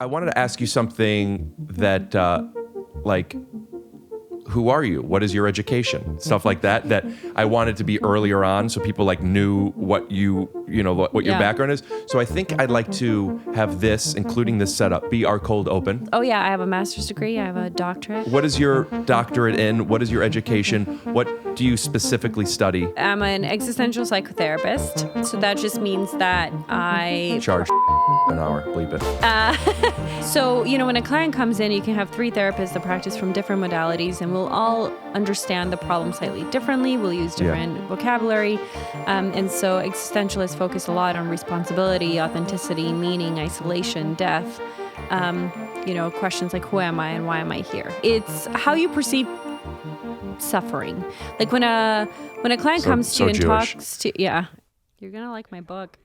I wanted to ask you something that, who are you? What is your education? Stuff like that I wanted to be earlier on so people knew what what your background is. So I think I'd like to have this, including this setup, be our cold open. Oh yeah, I have a master's degree. I have a doctorate. What is your doctorate in? What is your education? What do you specifically study? I'm an existential psychotherapist. So that just means that I Charge an hour, bleep it. So, when a client comes in, you can have 3 therapists that practice from different modalities, and we'll all understand the problem slightly differently. We'll use different vocabulary. And so existentialists focus a lot on responsibility, authenticity, meaning, isolation, death. Questions like, who am I and why am I here? It's how you perceive suffering. Like when a client comes to you and Jewish. talks to, yeah, you're going to like my book.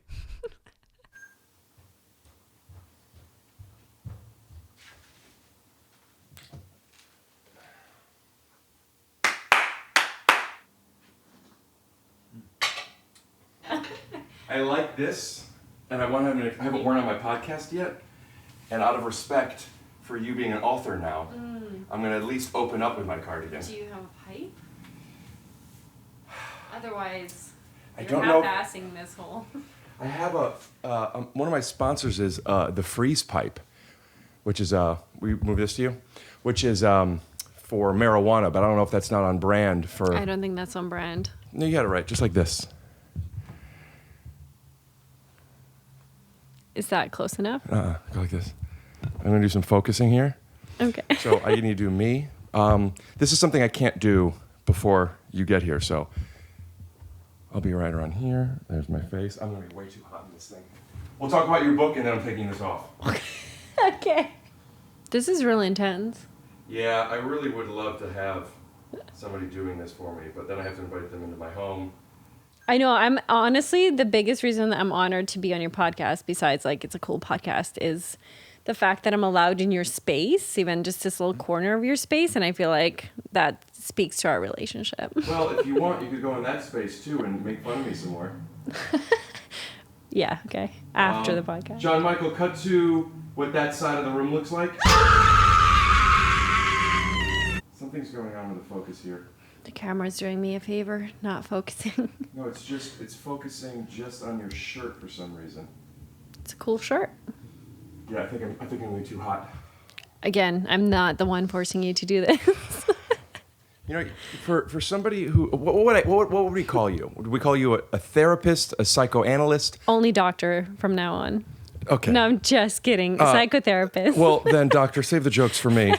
I like this, and I haven't worn on my podcast yet, and out of respect for you being an author now, I'm going to at least open up with my cardigan. Do you have a pipe? Otherwise, I you're don't know. half-assing this whole... I have one of my sponsors is the Freeze Pipe, which is, we move this to you, which is for marijuana, but I don't know if that's not on brand for... I don't think that's on brand. No, you got it right, just like this. Is that close enough? Go like this. I'm going to do some focusing here. Okay. So I need to do me. This is something I can't do before you get here, so I'll be right around here. There's my face. I'm going to be way too hot in this thing. We'll talk about your book, and then I'm taking this off. Okay. This is really intense. Yeah, I really would love to have somebody doing this for me, but then I have to invite them into my home. I know. I'm honestly, the biggest reason that I'm honored to be on your podcast, besides it's a cool podcast, is the fact that I'm allowed in your space, even just this little corner of your space. And I feel like that speaks to our relationship. Well, if you want, you could go in that space too and make fun of me some more. Yeah, okay. After the podcast. JonMichael, cut to what that side of the room looks like. Something's going on with the focus here. The camera's doing me a favor, not focusing. No, it's focusing just on your shirt for some reason. It's a cool shirt. Yeah, I think I'm going too hot. Again, I'm not the one forcing you to do this. For somebody who, what would we call you? Would we call you a therapist, a psychoanalyst? Only doctor from now on. Okay. No, I'm just kidding. A psychotherapist. Well, then, doctor, save the jokes for me.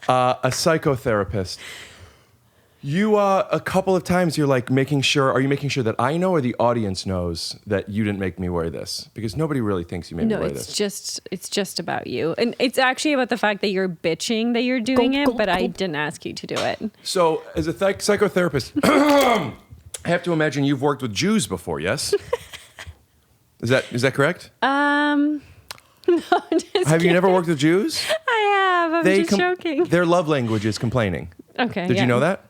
A psychotherapist. You, a couple of times you're making sure that I know or the audience knows that you didn't make me wear this? Because nobody really thinks you made me wear this. It's just about you. And it's actually about the fact that you're bitching that you're doing it, but I didn't ask you to do it. So, as a psychotherapist, I have to imagine you've worked with Jews before, yes? Is that correct? No, just Have you never worked with Jews? I have. I'm just joking. Their love language is complaining. Okay. Did you know that?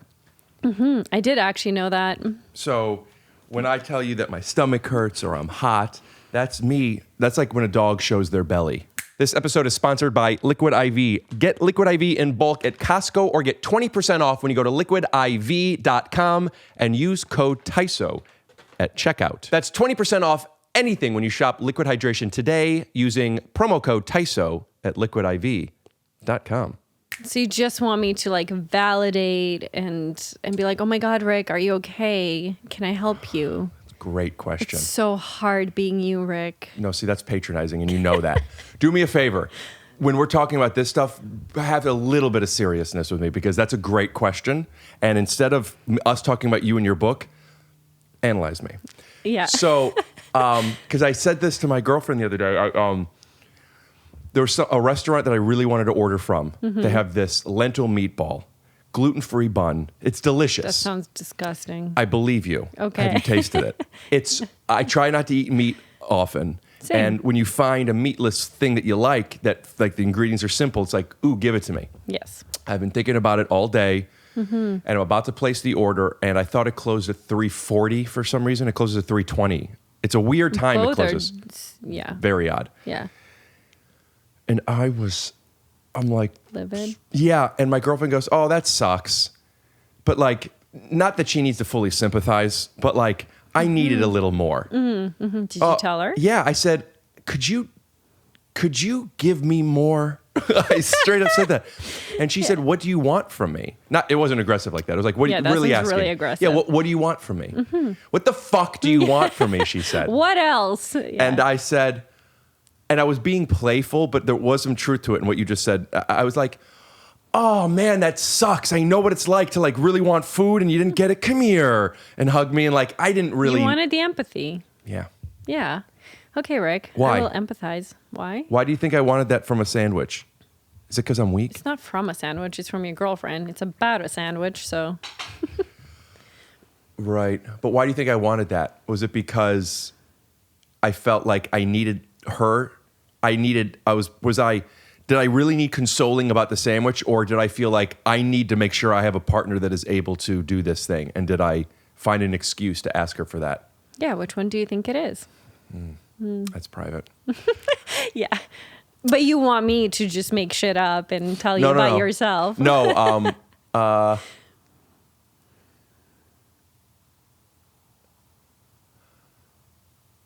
Mm-hmm. I did actually know that. So when I tell you that my stomach hurts or I'm hot, that's me. That's like when a dog shows their belly. This episode is sponsored by Liquid IV. Get Liquid IV in bulk at Costco or get 20% off when you go to liquidiv.com and use code TYSO at checkout. That's 20% off anything when you shop Liquid Hydration today using promo code TYSO at liquidiv.com. So you just want me to validate and be like, oh my God, Rick, are you okay? Can I help you? Great question. It's so hard being you, Rick. No, see, that's patronizing, and you know that. Do me a favor. When we're talking about this stuff, have a little bit of seriousness with me, because that's a great question. And instead of us talking about you and your book, analyze me. Yeah. So, because I said this to my girlfriend the other day, there was a restaurant that I really wanted to order from. Mm-hmm. They have this lentil meatball, gluten-free bun. It's delicious. That sounds disgusting. I believe you. Okay. Have you tasted it? I try not to eat meat often. Same. And when you find a meatless thing that you like, that the ingredients are simple, it's like, ooh, give it to me. Yes. I've been thinking about it all day, and I'm about to place the order, and I thought it closed at 3:40 for some reason. It closes at 3:20. It's a weird time. Both it closes. yeah. Very odd. Yeah. And I'm like, Livid. yeah. And my girlfriend goes, oh, that sucks. But like, not that she needs to fully sympathize, but like, I needed a little more. Did you tell her? Yeah. I said, could you give me more? I straight up said that. And she said, what do you want from me? It wasn't aggressive like that. It was like, what are you really asking? Really aggressive. Yeah. What do you want from me? What the fuck do you want from me? She said. What else? Yeah. And I said, and I was being playful, but there was some truth to it. And what you just said, I was like, oh man, that sucks. I know what it's like to like really want food and you didn't get it. Come here and hug me. And like, I didn't really. You wanted the empathy. Yeah. Yeah. Okay, Rick. Why? I will empathize. Why? Why do you think I wanted that from a sandwich? Is it because I'm weak? It's not from a sandwich. It's from your girlfriend. It's about a sandwich, so. Right. But why do you think I wanted that? Was it because I felt like I needed her? Did I really need consoling about the sandwich, or did I feel like I need to make sure I have a partner that is able to do this thing? And did I find an excuse to ask her for that? Yeah, which one do you think it is? That's private. Yeah. But you want me to just make shit up and tell you about yourself. No,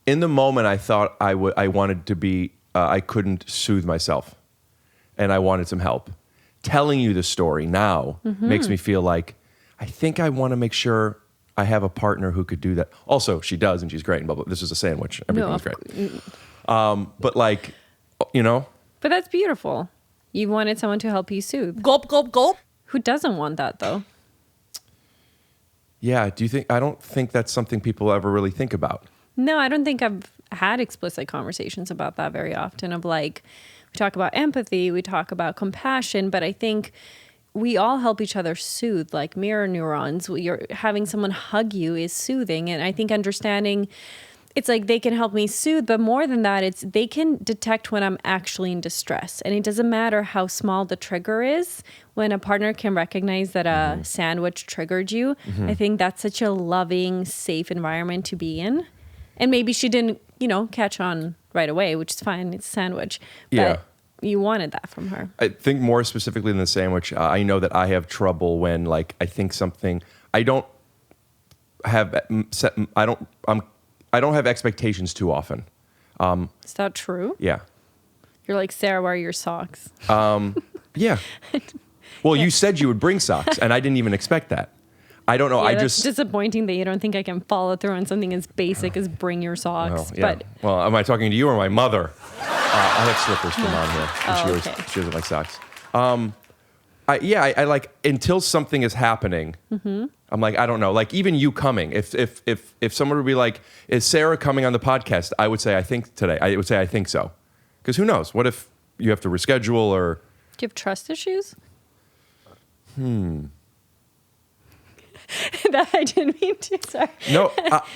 in the moment, I thought I wanted to be, I couldn't soothe myself. And I wanted some help. Telling you the story now makes me feel like, I think I want to make sure I have a partner who could do that. Also, she does, and she's great. And blah, blah. This is a sandwich. Everything's great. But like, you know. But that's beautiful. You wanted someone to help you soothe. Gulp, gulp, gulp. Who doesn't want that, though? Yeah. I don't think that's something people ever really think about. No, I don't think I've had explicit conversations about that very often of like, we talk about empathy, we talk about compassion, but I think we all help each other soothe, like mirror neurons. You're having someone hug you is soothing. And I think understanding, it's like they can help me soothe, but more than that, it's they can detect when I'm actually in distress. And it doesn't matter how small the trigger is. When a partner can recognize that a sandwich triggered you, I think that's such a loving, safe environment to be in. And maybe she didn't, catch on right away, which is fine. It's a sandwich. Yeah. But you wanted that from her. I think more specifically than the sandwich, I know that I have trouble when like I think something, I don't have expectations too often. Is that true? Yeah. You're like, Sarah, where are your socks? Yeah. Well, you said you would bring socks, and I didn't even expect that. I don't know. Yeah, that's disappointing that you don't think I can follow through on something as basic as bring your socks. Well, yeah. Well, am I talking to you or my mother? I have slippers for Mom here. And she doesn't like socks. I like until something is happening. I'm like, I don't know. Like even you coming, if someone would be like, "Is Sarah coming on the podcast?" I would say, "I think today." I would say, "I think so," because who knows? What if you have to reschedule or? Do you have trust issues? That I didn't mean to. Sorry. No.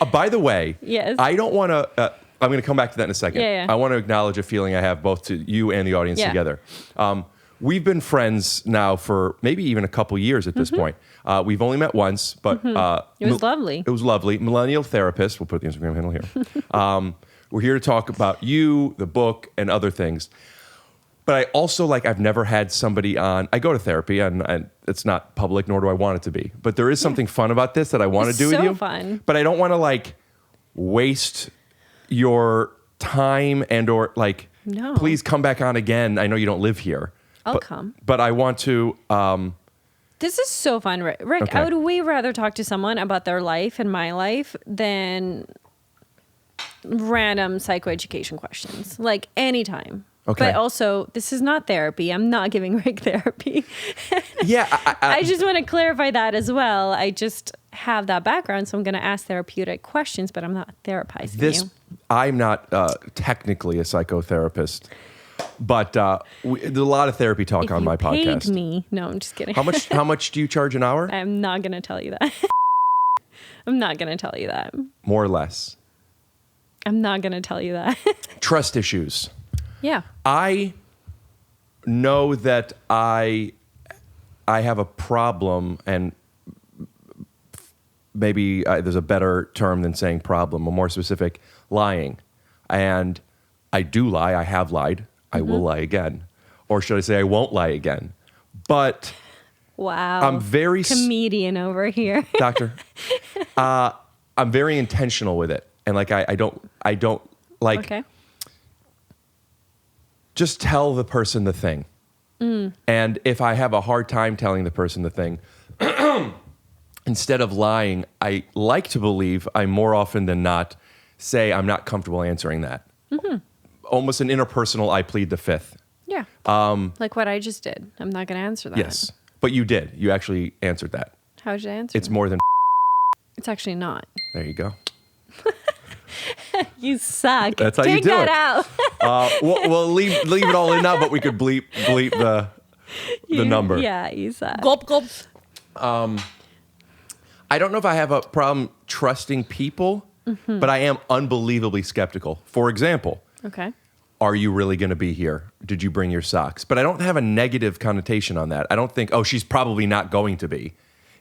By the way, yes. I don't want to. I'm going to come back to that in a second. Yeah. I want to acknowledge a feeling I have both to you and the audience together. We've been friends now for maybe even a couple years at this point. We've only met once, but it was lovely. It was lovely. Millennial Therapist. We'll put the Instagram handle here. We're here to talk about you, the book, and other things. But I also I've never had somebody on. I go to therapy, and it's not public, nor do I want it to be. But there is something fun about this that I want to do with you. So fun. But I don't want to waste your time and or No. Please come back on again. I know you don't live here. I'll come. But I want to. This is so fun, Rick. Okay. I would way rather talk to someone about their life and my life than random psychoeducation questions. Anytime. Okay. But also, this is not therapy. I'm not giving Rick therapy. Yeah. I just want to clarify that as well. I just have that background, so I'm going to ask therapeutic questions, but I'm not therapizing you. I'm not technically a psychotherapist, but there's a lot of therapy talk on my podcast. Paid me. No, I'm just kidding. How much do you charge an hour? I'm not going to tell you that. I'm not going to tell you that. More or less. I'm not going to tell you that. Trust issues. Yeah. I know that I have a problem, and maybe there's a better term than saying problem, a more specific, lying. And I do lie. I have lied. I will lie again. Or should I say I won't lie again? But Wow. I'm very comedian over here. Doctor. I'm very intentional with it. And like I don't like Okay. just tell the person the thing. And if I have a hard time telling the person the thing, instead of lying, I like to believe I more often than not say I'm not comfortable answering that. Almost an interpersonal I plead the fifth. Yeah. Like what I just did. I'm not going to answer that. Yes. But you did. You actually answered that. How did I answer It's that? more than It's actually not. There you go. You suck. That's how Take you do that it. out. We'll leave it all in now, but we could bleep the number. Yeah, you suck. Gulp, gulp. I don't know if I have a problem trusting people, but I am unbelievably skeptical. For example, Okay. are you really going to be here? Did you bring your socks? But I don't have a negative connotation on that. I don't think, oh, she's probably not going to be.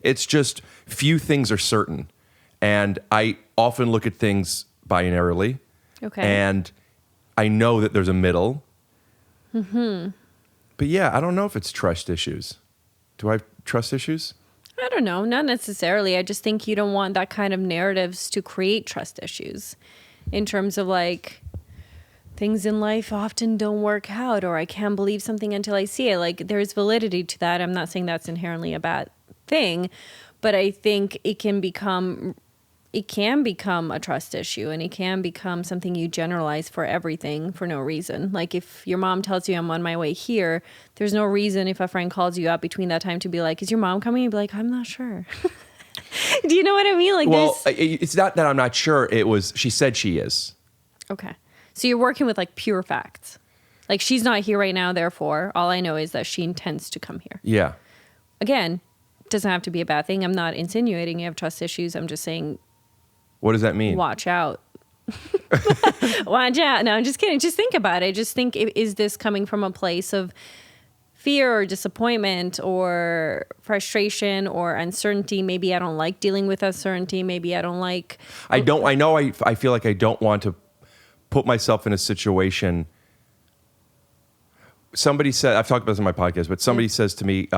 It's just few things are certain. And I often look at things binarily. Okay. And I know that there's a middle. But yeah, I don't know if it's trust issues. Do I have trust issues? I don't know. Not necessarily. I just think you don't want that kind of narratives to create trust issues in terms of like things in life often don't work out, or I can't believe something until I see it. Like there's validity to that. I'm not saying that's inherently a bad thing, but I think it can become a trust issue, and it can become something you generalize for everything for no reason. Like if your mom tells you I'm on my way here, there's no reason if a friend calls you up between that time to be like, is your mom coming? You'd be like, I'm not sure. Do you know what I mean? Like, Well, it's not that I'm not sure. It was, she said she is. okay. So you're working with like pure facts. Like she's not here right now, therefore all I know is that she intends to come here. Yeah. Again, doesn't have to be a bad thing. I'm not insinuating you have trust issues. I'm just saying, What does that mean? watch out. Watch out. No, I'm just kidding. Just think about it. Just think, is this coming from a place of fear or disappointment or frustration or uncertainty? Maybe I don't like dealing with uncertainty. Maybe I don't like... I feel like I don't want to put myself in a situation. Somebody said, I've talked about this on my podcast, but somebody says to me,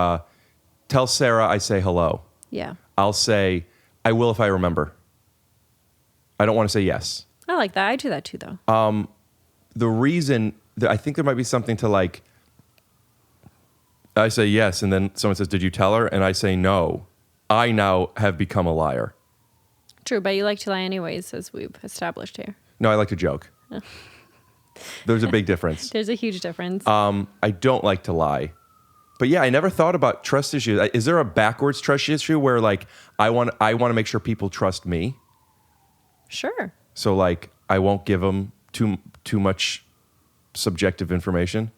tell Sarah I say hello. Yeah. I'll say, I will if I remember. I don't want to say yes. I like that. I do that too, though. The reason that I think there might be something to like, I say yes, and then someone says, did you tell her? And I say no. I now have become a liar. True, but you like to lie anyways, as we've established here. No, I like to joke. There's a big difference. There's a huge difference. I don't like to lie. But yeah, I never thought about trust issues. Is there a backwards trust issue where like I want to make sure people trust me? Sure. So like I won't give them too much subjective information?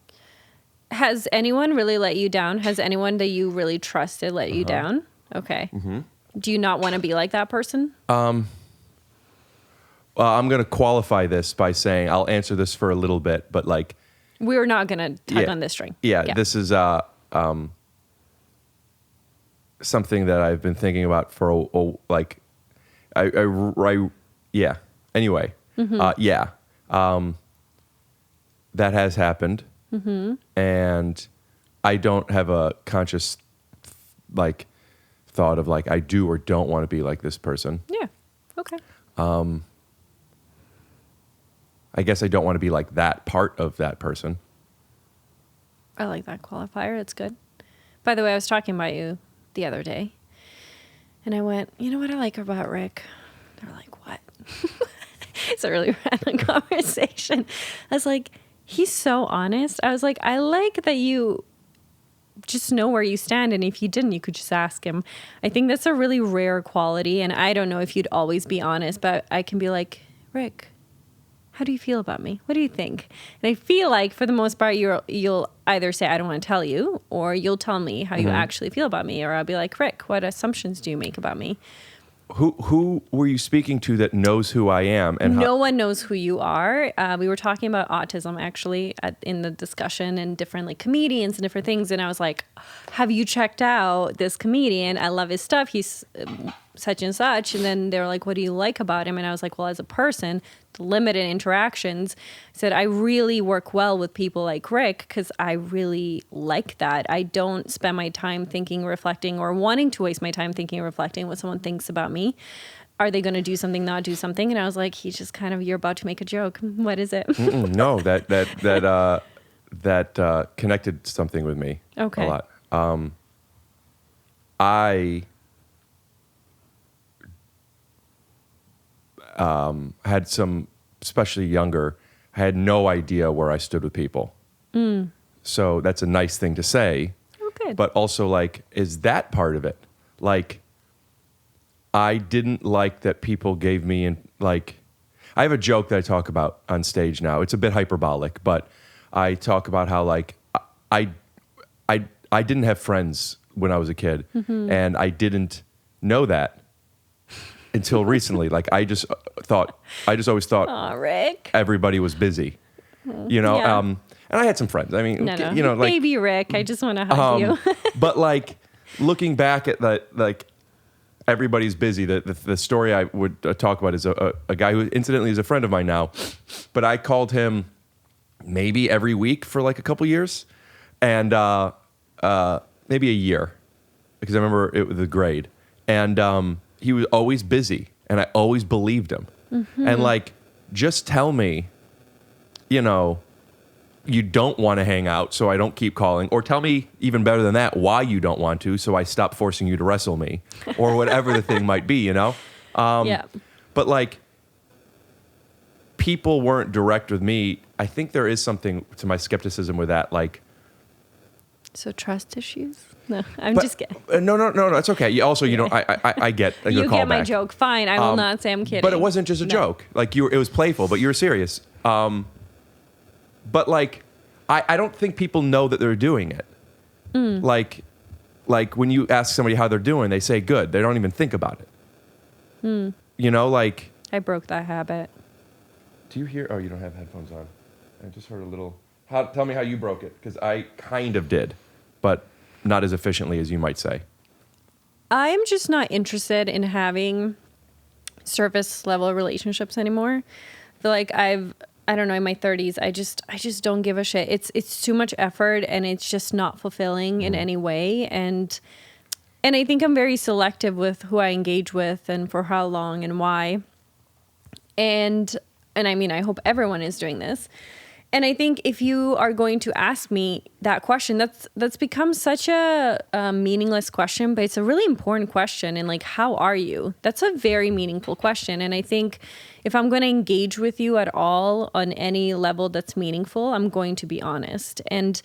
Has anyone really let you down? Has anyone that you really trusted let you down? Okay. Do you not want to be like that person? I'm going to qualify this by saying I'll answer this for a little bit, but like We're not going to tug on this string. Yeah, this is something that I've been thinking about for like yeah. Anyway, yeah, that has happened, and I don't have a conscious like thought of like I do or don't want to be like this person. Yeah. Okay. I guess I don't want to be like that part of that person. I like that qualifier. It's good. By the way, I was talking about you the other day, and I went, you know what I like about Rick? They're like, what? It's a really random conversation. I was like, he's so honest. I was like, I like that you just know where you stand, and if you didn't, you could just ask him. I think that's a really rare quality, and I don't know if you'd always be honest, but I can be like, Rick, how do you feel about me? What do you think? And I feel like for the most part, you'll either say, I don't want to tell you, or you'll tell me how you actually feel about me, or I'll be like, Rick, what assumptions do you make about me? Who were you speaking to that knows who I am? And no one knows who you are. We were talking about autism actually in the discussion, and different like comedians and different things. And I was like, have you checked out this comedian? I love his stuff. He's such and such. And then they were like, what do you like about him? And I was like, well, as a person, the limited interactions, I said, I really work well with people like Rick because I really like that. I don't spend my time thinking, reflecting, or wanting to waste my time thinking, reflecting what someone thinks about me. Are they going to do something, not do something? And I was like, he's just kind of, you're about to make a joke. What is it? No, that connected something with me a lot. I had some, especially younger, I had no idea where I stood with people. So that's a nice thing to say. Oh, good. But also, like, is that part of it? Like, I didn't like that people gave me, I have a joke that I talk about on stage now. It's a bit hyperbolic, but I talk about how, like, I didn't have friends when I was a kid, and I didn't know that until recently. Like, I just always thought Aw, Rick. everybody was busy, you know? Yeah. And I had some friends. I mean, No. you know, like, Baby Rick, I just want to hug you. but like, looking back at that, like, everybody's busy. The story I would talk about is a guy who incidentally is a friend of mine now, but I called him maybe every week for like a couple years, and maybe a year, because I remember it was the grade, and he was always busy, and I always believed him. And like, just tell me, you know, you don't want to hang out, so I don't keep calling. Or tell me, even better than that, why you don't want to, so I stop forcing you to wrestle me. Or whatever the thing might be, you know? Yeah. But like, people weren't direct with me. I think there is something to my skepticism with that. Like, So trust issues? No, I'm just kidding. No, it's okay. You also, you know, I get the You callback. get my joke. Fine. I will not say I'm kidding. But it wasn't just a joke. Like, it was playful, but you were serious. But like, I don't think people know that they're doing it. Like when you ask somebody how they're doing, they say good. They don't even think about it. You know, like. I broke that habit. Do you hear? Oh, you don't have headphones on. I just heard a little. Tell me how you broke it, because I kind of did, but not as efficiently as you might say. I'm just not interested in having surface level relationships anymore. I feel like I don't know, in my 30s, I just don't give a shit. It's too much effort, and it's just not fulfilling in any way. And I think I'm very selective with who I engage with and for how long and why. And I mean, I hope everyone is doing this. And I think if you are going to ask me that question, that's become such a meaningless question, but it's a really important question. And like, how are you? That's a very meaningful question. And I think if I'm going to engage with you at all on any level that's meaningful, I'm going to be honest. And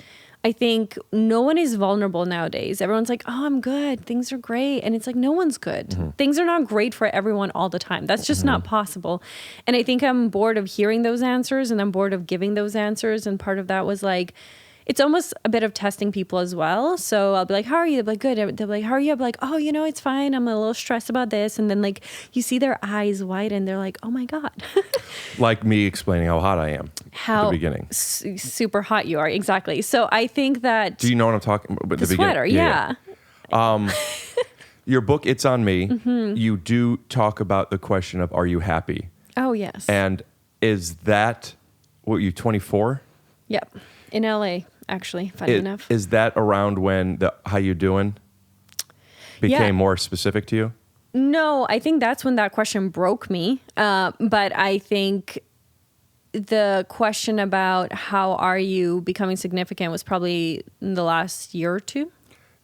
I think no one is vulnerable nowadays. Everyone's like, oh, I'm good. Things are great. And it's like, no one's good. Things are not great for everyone all the time. That's just not possible. And I think I'm bored of hearing those answers, and I'm bored of giving those answers. And part of that was like, it's almost a bit of testing people as well. So I'll be like, how are you? They'll be like, good. They'll be like, how are you? I'll be like, oh, you know, it's fine. I'm a little stressed about this. And then like, you see their eyes widen. They're like, oh my God. Like me explaining how hot I am at the beginning. Super hot you are. Exactly. So I think that. Do you know what I'm talking about? The sweater. Yeah. Your book, It's on Me, you do talk about the question of, are you happy? Oh, yes. And is that, what, you 24? Yep. In LA, actually, funny enough. Is that around when the how you doing became more specific to you? No, I think that's when that question broke me. But I think the question about how are you becoming significant was probably in the last year or two.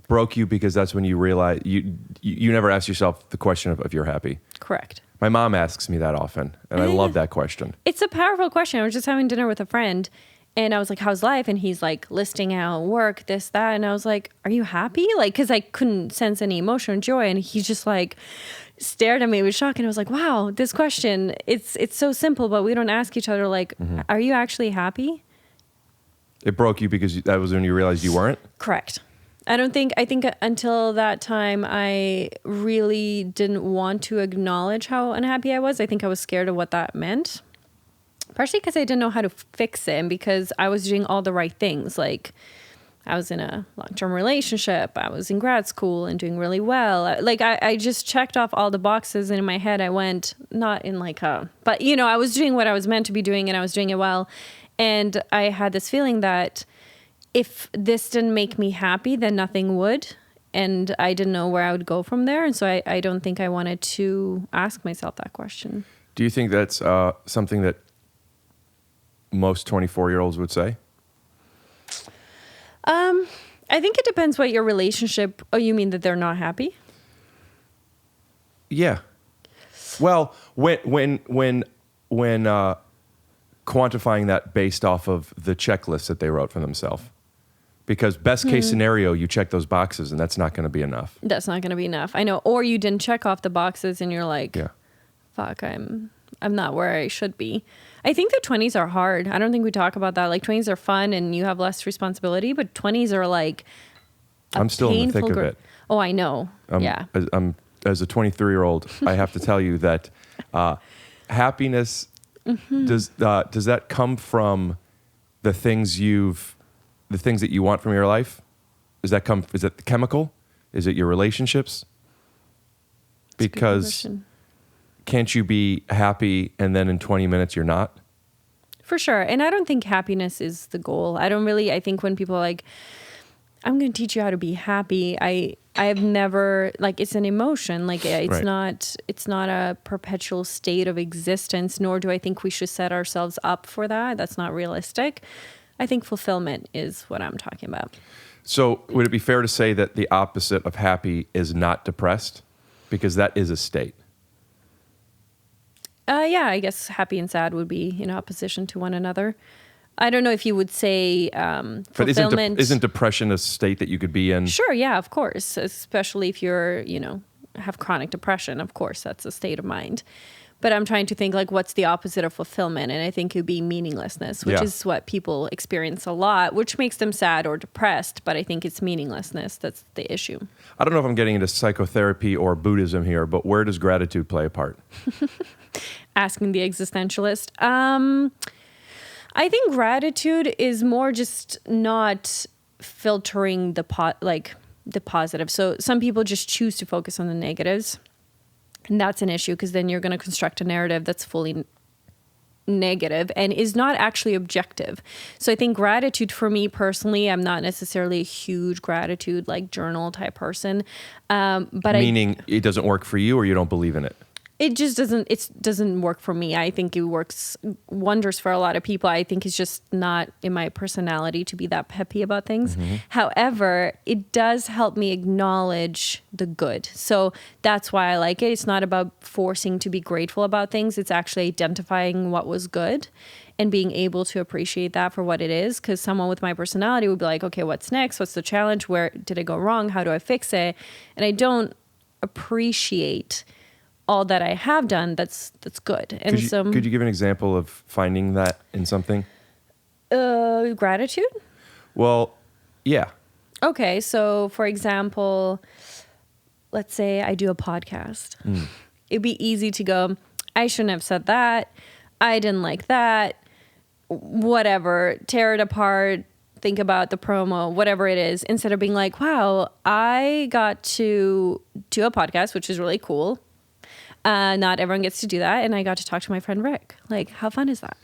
Broke you because that's when you realize you never ask yourself the question of if you're happy. Correct. My mom asks me that often, and I love that question. It's a powerful question. I was just having dinner with a friend, and I was like, how's life? And he's like listing out work, this, that. And I was like, are you happy? Like, because I couldn't sense any emotion or joy. And he just like stared at me with shock. And I was like, wow, this question, it's so simple, but we don't ask each other like, are you actually happy? It broke you because that was when you realized you weren't? Correct. I think until that time, I really didn't want to acknowledge how unhappy I was. I think I was scared of what that meant. Partially because I didn't know how to fix it, and because I was doing all the right things. Like, I was in a long-term relationship. I was in grad school and doing really well. Like I just checked off all the boxes, and in my head I went, not in like but I was doing what I was meant to be doing, and I was doing it well. And I had this feeling that if this didn't make me happy, then nothing would. And I didn't know where I would go from there. And so I don't think I wanted to ask myself that question. Do you think that's something that most 24-year-olds would say? I think it depends what your relationship. Oh, you mean that they're not happy? Yeah. Well, when quantifying that based off of the checklist that they wrote for themselves, because best case scenario, you check those boxes, and that's not going to be enough. That's not going to be enough. I know. Or you didn't check off the boxes, and you're like, yeah, fuck, I'm not where I should be. I think the 20s are hard. I don't think we talk about that. Like 20s are fun and you have less responsibility, but 20s are like I'm still in the thick of it. Oh, I know. Yeah. As a 23-year-old, I have to tell you that happiness does that come from the things that you want from your life? Is it chemical? Is it your relationships? Because can't you be happy and then in 20 minutes you're not? For sure. And I don't think happiness is the goal. I think when people are like, I'm going to teach you how to be happy, I have never, like, it's an emotion. Like it's not a perpetual state of existence, nor do I think we should set ourselves up for that. That's not realistic. I think fulfillment is what I'm talking about. So would it be fair to say that the opposite of happy is not depressed? Because that is a state. Yeah, I guess happy and sad would be in opposition to one another. I don't know if you would say fulfillment. But isn't depression a state that you could be in? Sure, yeah, of course. Especially if you're, have chronic depression. Of course, that's a state of mind. But I'm trying to think, like, what's the opposite of fulfillment? And I think it would be meaninglessness, which is what people experience a lot, which makes them sad or depressed. But I think it's meaninglessness that's the issue. I don't know if I'm getting into psychotherapy or Buddhism here, but where does gratitude play a part? Asking the existentialist. I think gratitude is more just not filtering the positive. So some people just choose to focus on the negatives. And that's an issue because then you're going to construct a narrative that's fully negative and is not actually objective. So I think gratitude for me personally, I'm not necessarily a huge gratitude like journal type person. But Meaning it doesn't work for you or you don't believe in it? It just doesn't work for me. I think it works wonders for a lot of people. I think it's just not in my personality to be that peppy about things. Mm-hmm. However, it does help me acknowledge the good. So that's why I like it. It's not about forcing to be grateful about things. It's actually identifying what was good and being able to appreciate that for what it is. Because someone with my personality would be like, okay, what's next? What's the challenge? Where did I go wrong? How do I fix it? And I don't appreciate all that I have done that's good. And could you give an example of finding that in something? Gratitude? Well, yeah. Okay, so for example, let's say I do a podcast. It'd be easy to go, I shouldn't have said that. I didn't like that. Whatever, tear it apart, think about the promo, whatever it is, instead of being like, wow, I got to do a podcast, which is really cool. Not everyone gets to do that. And I got to talk to my friend Rick. Like, how fun is that?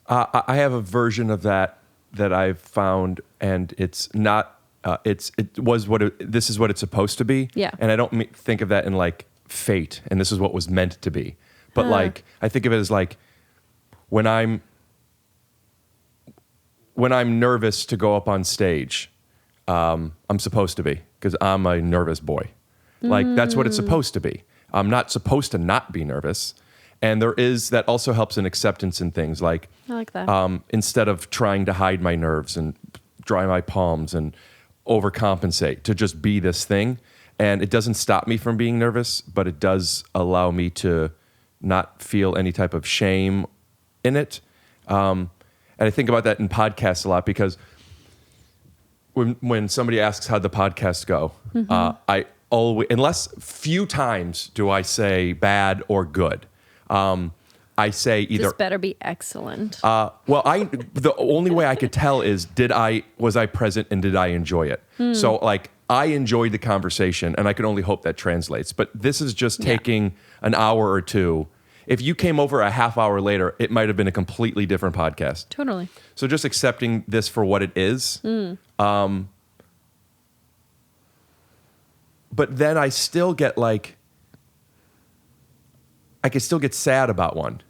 I have a version of that I've found, and it's not, this is what it's supposed to be. Yeah. And I don't think of that in like fate, and this is what was meant to be. But like, I think of it as like, when I'm nervous to go up on stage, I'm supposed to be, because I'm a nervous boy. Like, that's what it's supposed to be. I'm not supposed to not be nervous. And that also helps in acceptance in things like, I like that. Instead of trying to hide my nerves and dry my palms and overcompensate, to just be this thing. And it doesn't stop me from being nervous, but it does allow me to not feel any type of shame in it. And I think about that in podcasts a lot, because when somebody asks how'd the podcast go, I always, unless few times do I say bad or good. I say either This better be excellent. the only way I could tell is was I present and did I enjoy it? So like I enjoyed the conversation, and I can only hope that translates. But this is just taking an hour or two. If you came over a half hour later, it might have been a completely different podcast. Totally. So just accepting this for what it is. But then I still get like, I could still get sad about one.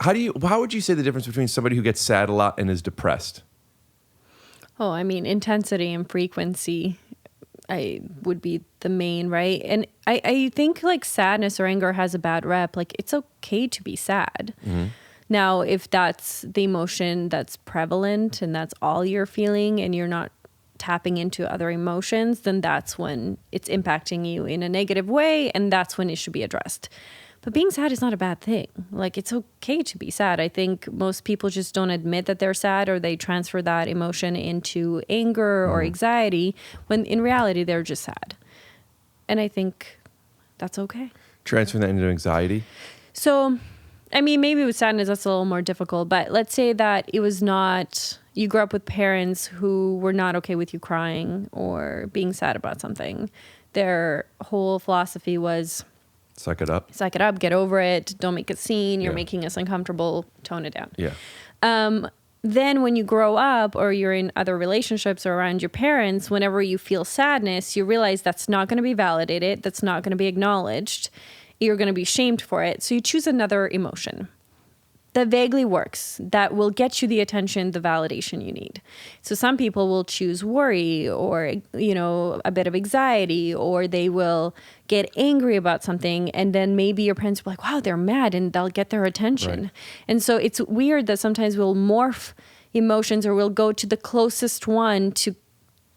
How would you say the difference between somebody who gets sad a lot and is depressed? Oh, I mean, intensity and frequency would be the main, right? And I think like sadness or anger has a bad rep. Like it's okay to be sad. Now, if that's the emotion that's prevalent and that's all you're feeling and you're not tapping into other emotions, then that's when it's impacting you in a negative way, and that's when it should be addressed. But being sad is not a bad thing. Like, it's okay to be sad. I think most people just don't admit that they're sad, or they transfer that emotion into anger or anxiety, when in reality, they're just sad. And I think that's okay. Transferring that into anxiety? So, I mean, maybe with sadness, that's a little more difficult. But let's say that it was not, you grew up with parents who were not okay with you crying or being sad about something. Their whole philosophy was, suck it up. Suck it up, get over it, don't make a scene, you're making us uncomfortable, tone it down. Yeah. Then when you grow up or you're in other relationships or around your parents, whenever you feel sadness, you realize that's not going to be validated, that's not going to be acknowledged, you're going to be shamed for it. So you choose another emotion that vaguely works, that will get you the attention, the validation you need. So some people will choose worry or, you know, a bit of anxiety, or they will get angry about something. And then maybe your parents will be like, wow, they're mad, and they'll get their attention. Right. And so it's weird that sometimes we'll morph emotions, or we'll go to the closest one to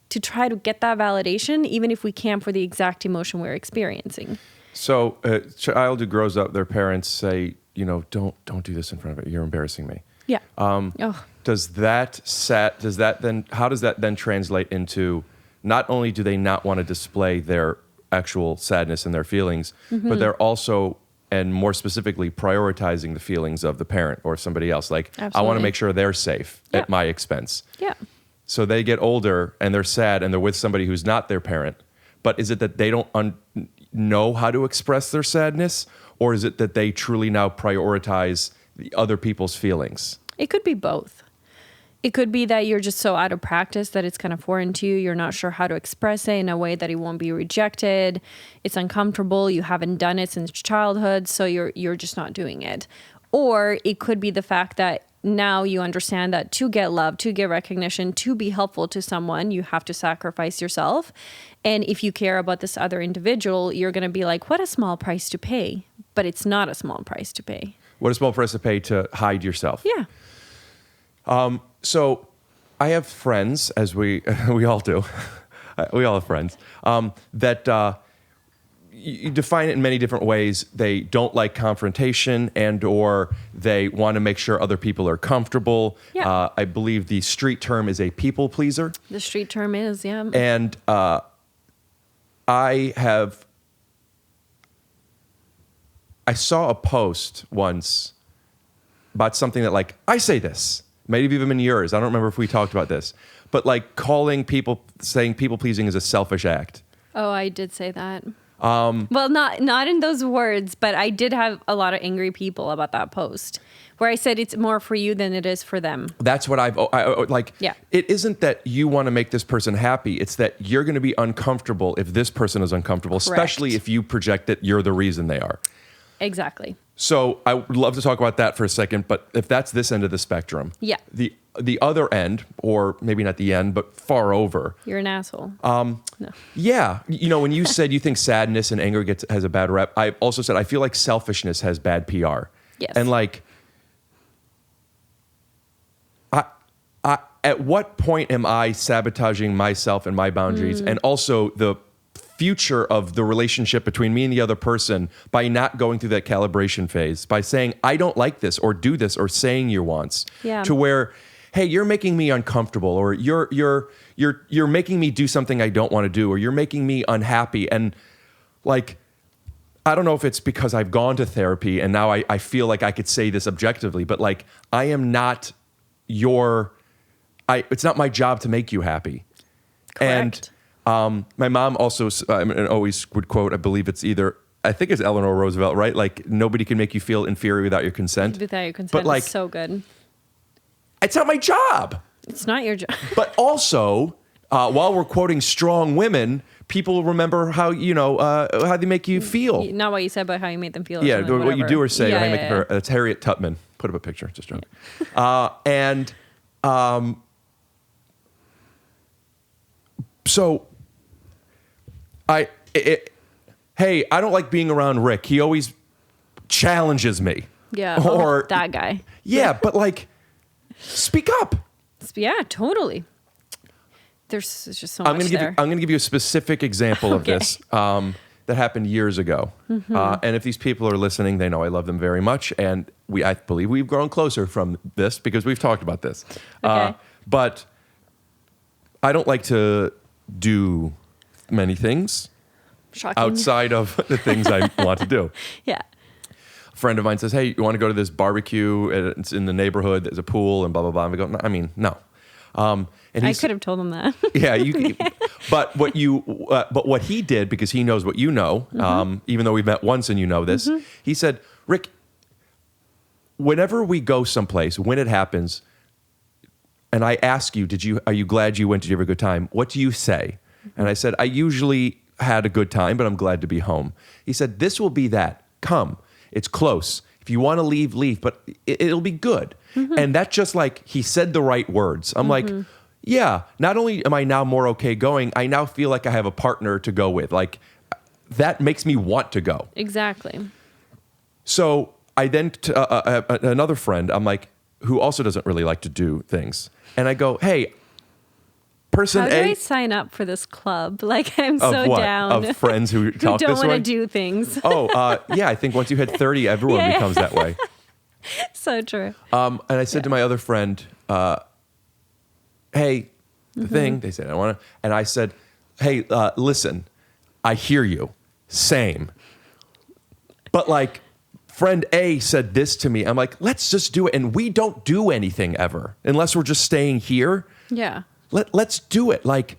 try to get that validation, even if we can't for the exact emotion we're experiencing. So a child who grows up, their parents say, you know, don't do this in front of it. You're embarrassing me. Yeah. How does that then translate into, not only do they not want to display their actual sadness and their feelings, but they're also, and more specifically, prioritizing the feelings of the parent or somebody else. Like, Absolutely. I want to make sure they're safe at my expense. Yeah. So they get older and they're sad and they're with somebody who's not their parent. But is it that they don't know how to express their sadness? Or is it that they truly now prioritize the other people's feelings? It could be both. It could be that you're just so out of practice that it's kind of foreign to you. You're not sure how to express it in a way that it won't be rejected. It's uncomfortable. You haven't done it since childhood, so you're just not doing it. Or it could be the fact that now you understand that to get love, to get recognition, to be helpful to someone, you have to sacrifice yourself. And if you care about this other individual, you're going to be like, what a small price to pay. But it's not a small price to pay. What a small price to pay to hide yourself. Yeah. So I have friends, as we all do. We all have friends, that you define it in many different ways. They don't like confrontation, and or they want to make sure other people are comfortable. Yeah. I believe the street term is a people pleaser. The street term is, yeah. And I saw a post once about something that, like, I say this, might have even been yours. I don't remember if we talked about this, but like saying people pleasing is a selfish act. Oh, I did say that. Well, not in those words, but I did have a lot of angry people about that post where I said it's more for you than it is for them. That's what I like. Yeah. It isn't that you want to make this person happy. It's that you're going to be uncomfortable if this person is uncomfortable, Correct. Especially if you project that you're the reason they are. Exactly. So I would love to talk about that for a second, but if that's this end of the spectrum, Yeah. The other end, or maybe not the end, but far over. You're an asshole. No. Yeah. You know, when you said you think sadness and anger has a bad rep, I also said I feel like selfishness has bad PR. Yes. And like, I at what point am I sabotaging myself and my boundaries, and also the future of the relationship between me and the other person by not going through that calibration phase, by saying I don't like this or do this, or saying your wants, to where, hey, you're making me uncomfortable, or you're making me do something I don't want to do, or you're making me unhappy. And like, I don't know if it's because I've gone to therapy and now I feel like I could say this objectively, but like, I am not it's not my job to make you happy. Correct. And my mom also always would quote, I believe it's I think it's Eleanor Roosevelt, right? Like, nobody can make you feel inferior without your consent. Without your consent, but like, it's so good. It's not my job. It's not your job. But also, while we're quoting strong women, people remember how how they make you feel. Not what you said, but how you made them feel. Yeah, what you do or say. Yeah, or how you yeah, make yeah. her. It's Harriet Tubman. Put up a picture. Just joking. So, hey, I don't like being around Rick. He always challenges me. Yeah. Or that guy. Yeah, but like, speak up. Yeah, totally. There's just so much there. I'm going to give you a specific example of this that happened years ago. And if these people are listening, they know I love them very much. And I believe we've grown closer from this because we've talked about this. Okay. But I don't like to do many things Shocking. outside of the things I want to do. Yeah. A friend of mine says, hey, you want to go to this barbecue? It's in the neighborhood. There's a pool and blah, blah, blah. And we go, no, I mean, no. And I could have told him that. Yeah, but what he did, because he knows what you know, even though we've met once and you know this, he said, Rick, whenever we go someplace, when it happens, and I ask you, are you glad you went? Did you have a good time? What do you say? And I said, I usually had a good time, but I'm glad to be home. He said, this will be that. Come. It's close. If you want to leave, leave, but it'll be good. And that's just like, he said the right words. I'm like, yeah, not only am I now more okay going, I now feel like I have a partner to go with. Like, that makes me want to go. Exactly. So I then, another friend, I'm like, who also doesn't really like to do things. And I go, hey, person How A. do I sign up for this club? Like, I'm of so what? down. Of friends who talk don't this want way? to do things. Yeah, I think once you hit 30, everyone becomes that way. So true. And I said to my other friend, hey, the thing, they said, I want to, and I said, hey, listen, I hear you. Same. But like, friend A said this to me. I'm like, let's just do it. And we don't do anything ever unless we're just staying here. Yeah. Let's do it. Like,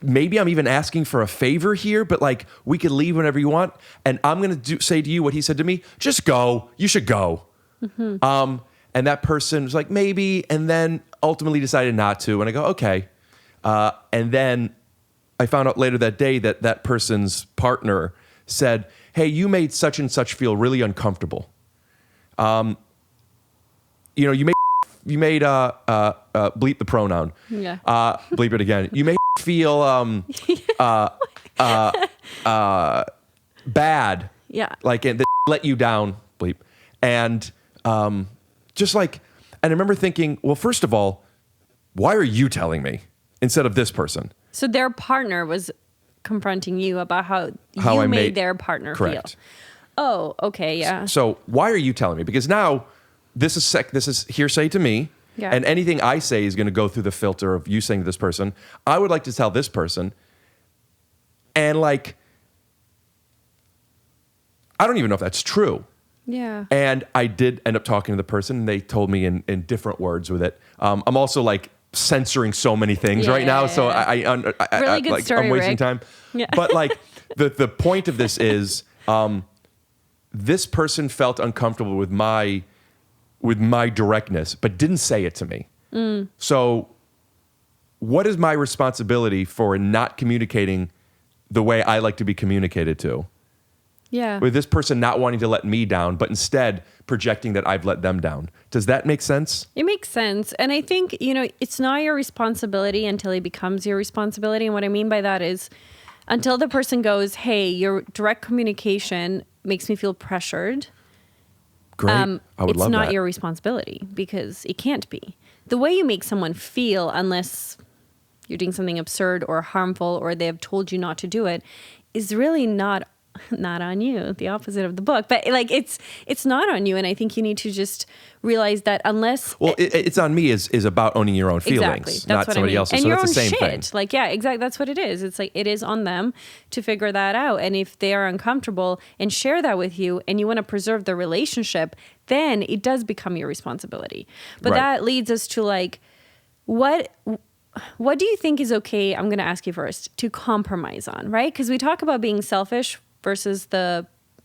maybe I'm even asking for a favor here, but like, we could leave whenever you want. And I'm going to say to you what he said to me. Just go. You should go. And that person was like, maybe. And then ultimately decided not to. And I go, okay. And then I found out later that day that person's partner said, hey, you made such and such feel really uncomfortable. You made bleep the pronoun. Yeah. Bleep it again. You made feel bad. Yeah. Like, and they let you down. Bleep. And just like, and I remember thinking, well, first of all, why are you telling me instead of this person? So their partner was confronting you about how I you made made their partner correct. feel. Oh, okay, yeah. So why are you telling me? Because now this is hearsay to me. Yeah. And anything I say is going to go through the filter of you saying to this person. I would like to tell this person. And like, I don't even know if that's true. Yeah. And I did end up talking to the person, and they told me in different words with it. I'm also like censoring so many things right now, so I Really good like, story, I'm wasting Rick. time. Yeah. But like the point of this is, this person felt uncomfortable with my directness, but didn't say it to me. So, what is my responsibility for not communicating the way I like to be communicated to? Yeah. With this person not wanting to let me down, but instead projecting that I've let them down. Does that make sense? It makes sense. And I think, it's not your responsibility until it becomes your responsibility. And what I mean by that is until the person goes, hey, your direct communication makes me feel pressured. Great. I would love It's not that. your responsibility because it can't be. The way you make someone feel, unless you're doing something absurd or harmful or they have told you not to do it, is really not not on you, the opposite of the book. But like it's not on you. And I think you need to just realize that unless it's on me is about owning your own feelings, exactly. That's not what somebody I mean. else's. And so your that's the own same shit. thing. Like, yeah, exactly. That's what it is. It's like it is on them to figure that out. And if they are uncomfortable and share that with you and you want to preserve the relationship, then it does become your responsibility. But Right. that leads us to like, what do you think is okay? I'm going to ask you first to compromise on, right? Because we talk about being selfish versus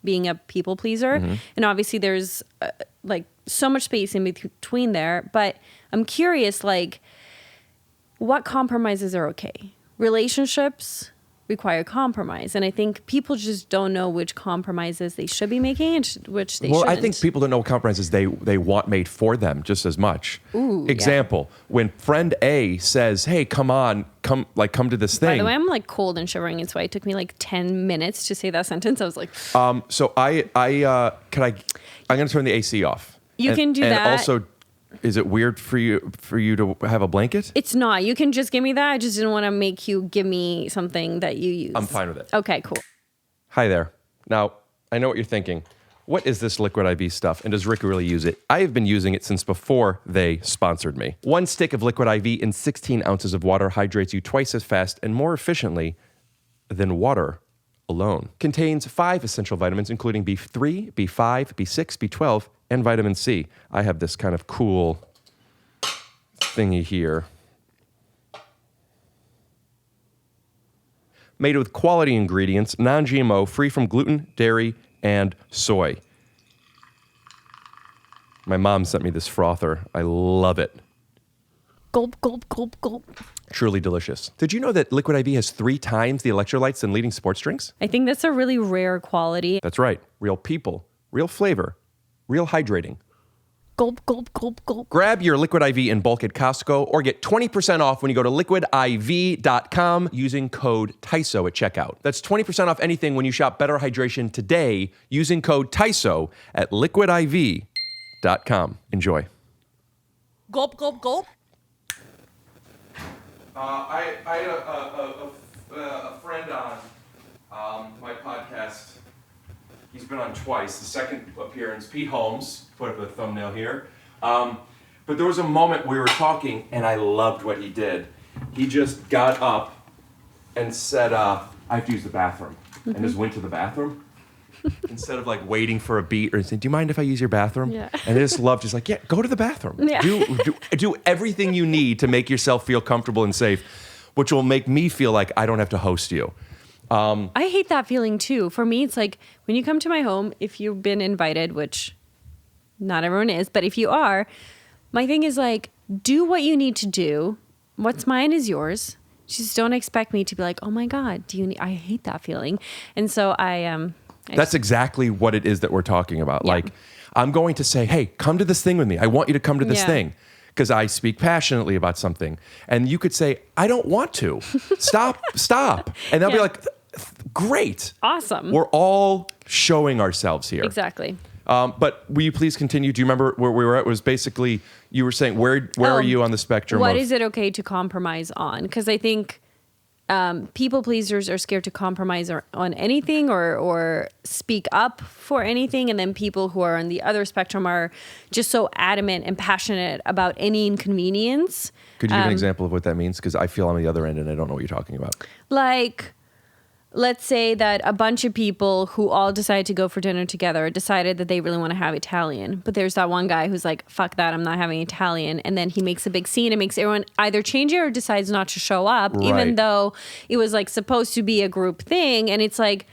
being a people pleaser. Mm-hmm. And obviously there's like so much space in between there. But I'm curious, like, what compromises are okay? Relationships require compromise. And I think people just don't know which compromises they should be making and which they shouldn't. I think people don't know what compromises they want made for them just as much. Ooh, Example, when friend A says, hey, come to this thing. By the way, I'm like cold and shivering. It's why it took me like 10 minutes to say that sentence. I was like, So I'm going to turn the AC off. You can do that. And also, is it weird for you to have a blanket? it's not. You can just give me that. I just didn't want to make you give me something that you use. I'm fine with it. Okay, cool. Hi there. Now, I know what you're thinking. What is this Liquid IV stuff, and does Rick really use it? I have been using it since before they sponsored me. 1 stick of Liquid IV in 16 ounces of water hydrates you twice as fast and more efficiently than water alone. Contains 5 essential vitamins, including B3, B5, B6, B12, and vitamin C. I have this kind of cool thingy here. Made with quality ingredients, non-GMO, free from gluten, dairy, and soy. My mom sent me this frother. I love it. Gulp, gulp, gulp, gulp. Truly delicious. Did you know that Liquid IV has 3 times the electrolytes than leading sports drinks? I think that's a really rare quality. That's right. Real people, real flavor, real hydrating. Gulp, gulp, gulp, gulp. Grab your Liquid IV in bulk at Costco or get 20% off when you go to liquidiv.com using code TYSO at checkout. That's 20% off anything when you shop Better Hydration today using code TYSO at liquidiv.com. Enjoy. Gulp, gulp, gulp. I had a friend on my podcast. He's been on twice. The second appearance, Pete Holmes, put up a thumbnail here. But there was a moment we were talking, and I loved what he did. He just got up and said, I have to use the bathroom, and just went to the bathroom. Instead of like waiting for a beat or saying, do you mind if I use your bathroom? Yeah. And I just loved, just like, yeah, go to the bathroom. Yeah. Do everything you need to make yourself feel comfortable and safe, which will make me feel like I don't have to host you. I hate that feeling too. For me, it's like when you come to my home, if you've been invited, which not everyone is, but if you are, my thing is like, do what you need to do. What's mine is yours. Just don't expect me to be like, oh my God, I hate that feeling. And so that's exactly what it is that we're talking about. Yeah. Like, I'm going to say, hey, come to this thing with me. I want you to come to this thing because I speak passionately about something. And you could say, I don't want to. Stop. And they'll be like, great. Awesome. We're all showing ourselves here. Exactly. But will you please continue? Do you remember where we were at? It was basically, you were saying, where are you on the spectrum? What is it okay to compromise on? Because I think people pleasers are scared to compromise on anything or speak up for anything. And then people who are on the other spectrum are just so adamant and passionate about any inconvenience. Could you give an example of what that means? Because I feel on the other end and I don't know what you're talking about. Like, let's say that a bunch of people who all decided to go for dinner together decided that they really want to have Italian. But there's that one guy who's like, fuck that, I'm not having Italian. And then he makes a big scene and makes everyone either change it or decides not to show up, even though it was like supposed to be a group thing. And it's like,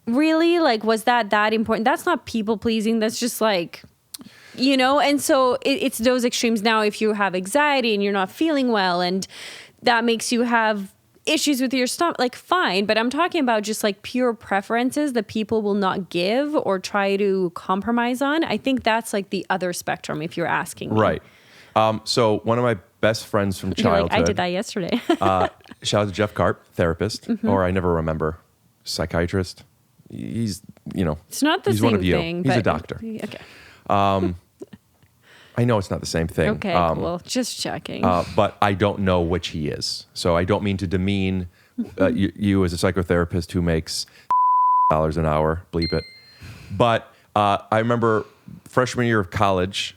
really? Like, was that important? That's not people pleasing. That's just like, you know? And so it's those extremes. Now, if you have anxiety and you're not feeling well and that makes you have issues with your stomach, like fine, but I'm talking about just like pure preferences that people will not give or try to compromise on. I think that's like the other spectrum if you're asking me. Right. So one of my best friends from You're childhood. like, I did that yesterday. Shout out to Jeff Karp, therapist, or I never remember, psychiatrist. He's, it's not the he's same one of you. thing. He's but, a doctor. Okay. I know it's not the same thing. Okay, cool. Just checking. But I don't know which he is. So I don't mean to demean you as a psychotherapist who makes $50 an hour, bleep it. But I remember freshman year of college,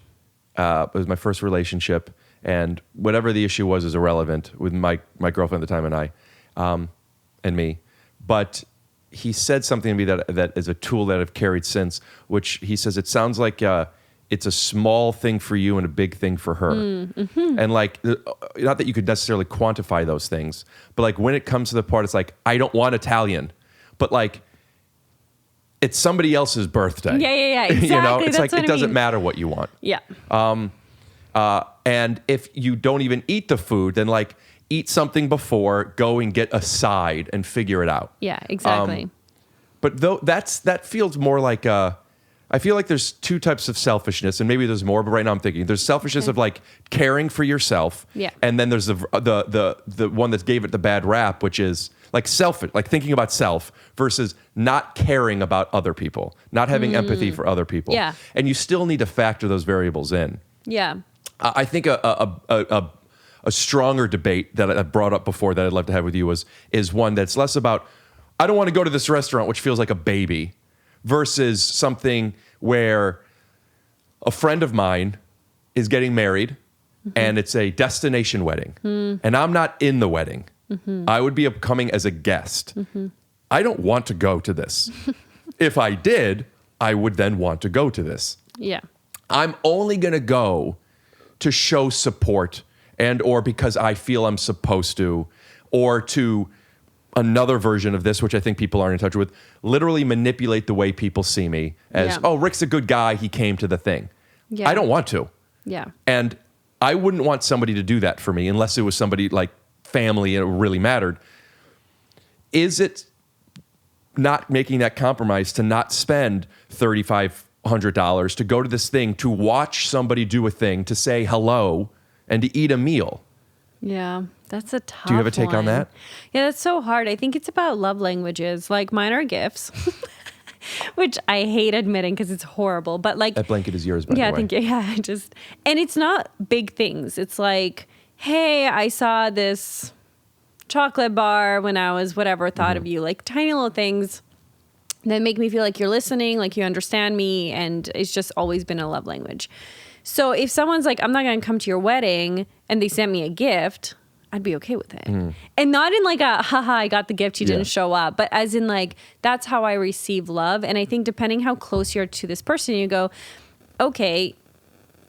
it was my first relationship, and whatever the issue was is irrelevant with my girlfriend at the time and I, and me. But he said something to me that is a tool that I've carried since, which he says, it sounds like it's a small thing for you and a big thing for her. Mm-hmm. And like, not that you could necessarily quantify those things, but like when it comes to the part, it's like, I don't want Italian, but like, it's somebody else's birthday. Yeah, exactly. You know, it's That's like, what it doesn't matter what you want. Yeah. And if you don't even eat the food, then like eat something before, go and get a side and figure it out. Yeah, exactly. But though that feels more like I feel like there's two types of selfishness, and maybe there's more, but right now I'm thinking there's selfishness of like caring for yourself. Yeah. And then there's the one that gave it the bad rap, which is like selfish, like thinking about self versus not caring about other people, not having empathy for other people. Yeah. And you still need to factor those variables in. Yeah. I think a stronger debate that I brought up before that I'd love to have with you is one that's less about, I don't want to go to this restaurant, which feels like a baby, versus something where a friend of mine is getting married and it's a destination wedding and I'm not in the wedding. I would be coming as a guest. I don't want to go to this. If I did, I would then want to go to this. Yeah. I'm only going to go to show support and or because I feel I'm supposed to, or to another version of this, which I think people aren't in touch with, literally manipulate the way people see me as, oh, Rick's a good guy, he came to the thing. Yeah. I don't want to. Yeah. And I wouldn't want somebody to do that for me unless it was somebody like family and it really mattered. Is it not making that compromise to not spend $3,500 to go to this thing, to watch somebody do a thing, to say hello, and to eat a meal? Yeah, that's a tough one. Do you have a take on that? Yeah, that's so hard. I think it's about love languages. Like mine are gifts, which I hate admitting because it's horrible. But like that blanket is yours, by the way. I think and it's not big things. It's like, hey, I saw this chocolate bar when I was whatever, thought of you. Like tiny little things that make me feel like you're listening, like you understand me, and it's just always been a love language. So if someone's like, I'm not going to come to your wedding, and they sent me a gift, I'd be okay with it. And not in like a, haha, I got the gift, you didn't show up, but as in like, that's how I receive love. And I think depending how close you're to this person, you go, okay,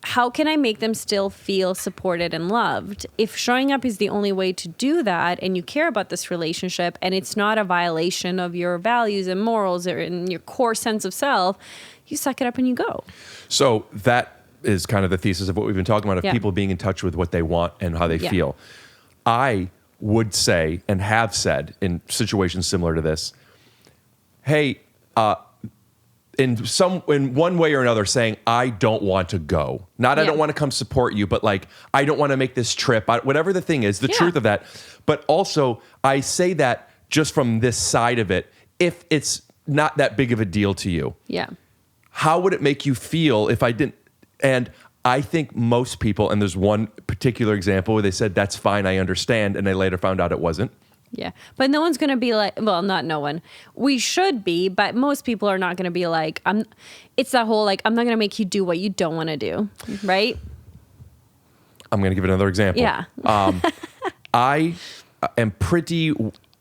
how can I make them still feel supported and loved? If showing up is the only way to do that, and you care about this relationship, and it's not a violation of your values and morals or in your core sense of self, you suck it up and you go. So that is kind of the thesis of what we've been talking about, of people being in touch with what they want and how they feel. I would say, and have said in situations similar to this, hey, in one way or another, saying, I don't want to go. Not I don't want to come support you, but like, I don't want to make this trip. Whatever the thing is, the truth of that. But also, I say that just from this side of it, if it's not that big of a deal to you. Yeah. How would it make you feel if I didn't? And I think most people, and there's one particular example where they said, that's fine, I understand, and they later found out it wasn't. Yeah. But no one's going to be like, well, not no one. We should be, but most people are not going to be like, it's that whole, like, I'm not going to make you do what you don't want to do. Right? I'm going to give it another example. Yeah. I am pretty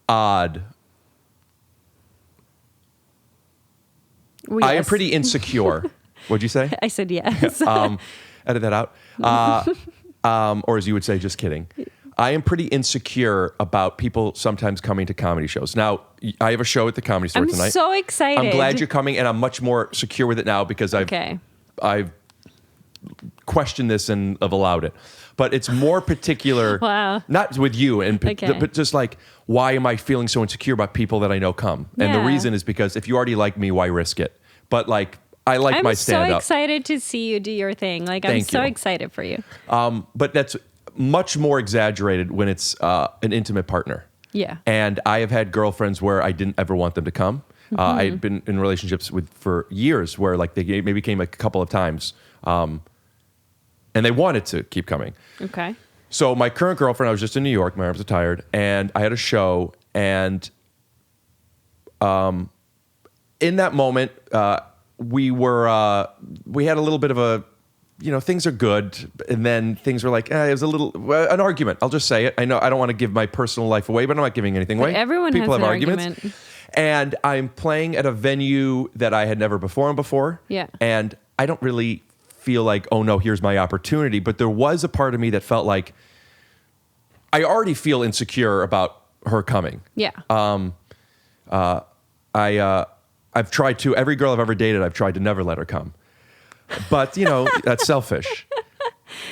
odd. Well, I am pretty insecure. What'd you say? I said yes. Edit that out. Or as you would say, just kidding. I am pretty insecure about people sometimes coming to comedy shows. Now, I have a show at the Comedy Store tonight. I'm so excited. I'm glad you're coming, and I'm much more secure with it now because I've questioned this and have allowed it. But it's more particular, not with you, but just like, why am I feeling so insecure about people that I know come? And the reason is because if you already like me, why risk it? But like, I like my stand-up. I'm so excited to see you do your thing. Like, I'm so excited for you. But that's much more exaggerated when it's an intimate partner. Yeah. And I have had girlfriends where I didn't ever want them to come. I had been in relationships for years where like they maybe came a couple of times, and they wanted to keep coming. Okay. So my current girlfriend, I was just in New York. My arms are tired, and I had a show, and in that moment, we had a little bit of a, things are good. And then things were like, it was an argument. I'll just say it. I know I don't want to give my personal life away, but I'm not giving anything away. Everyone People has have an arguments. argument. And I'm playing at a venue that I had never performed before. Yeah. And I don't really feel like, oh no, here's my opportunity. But there was a part of me that felt like I already feel insecure about her coming. Yeah. I've tried to, every girl I've ever dated, I've tried to never let her come. But, that's selfish.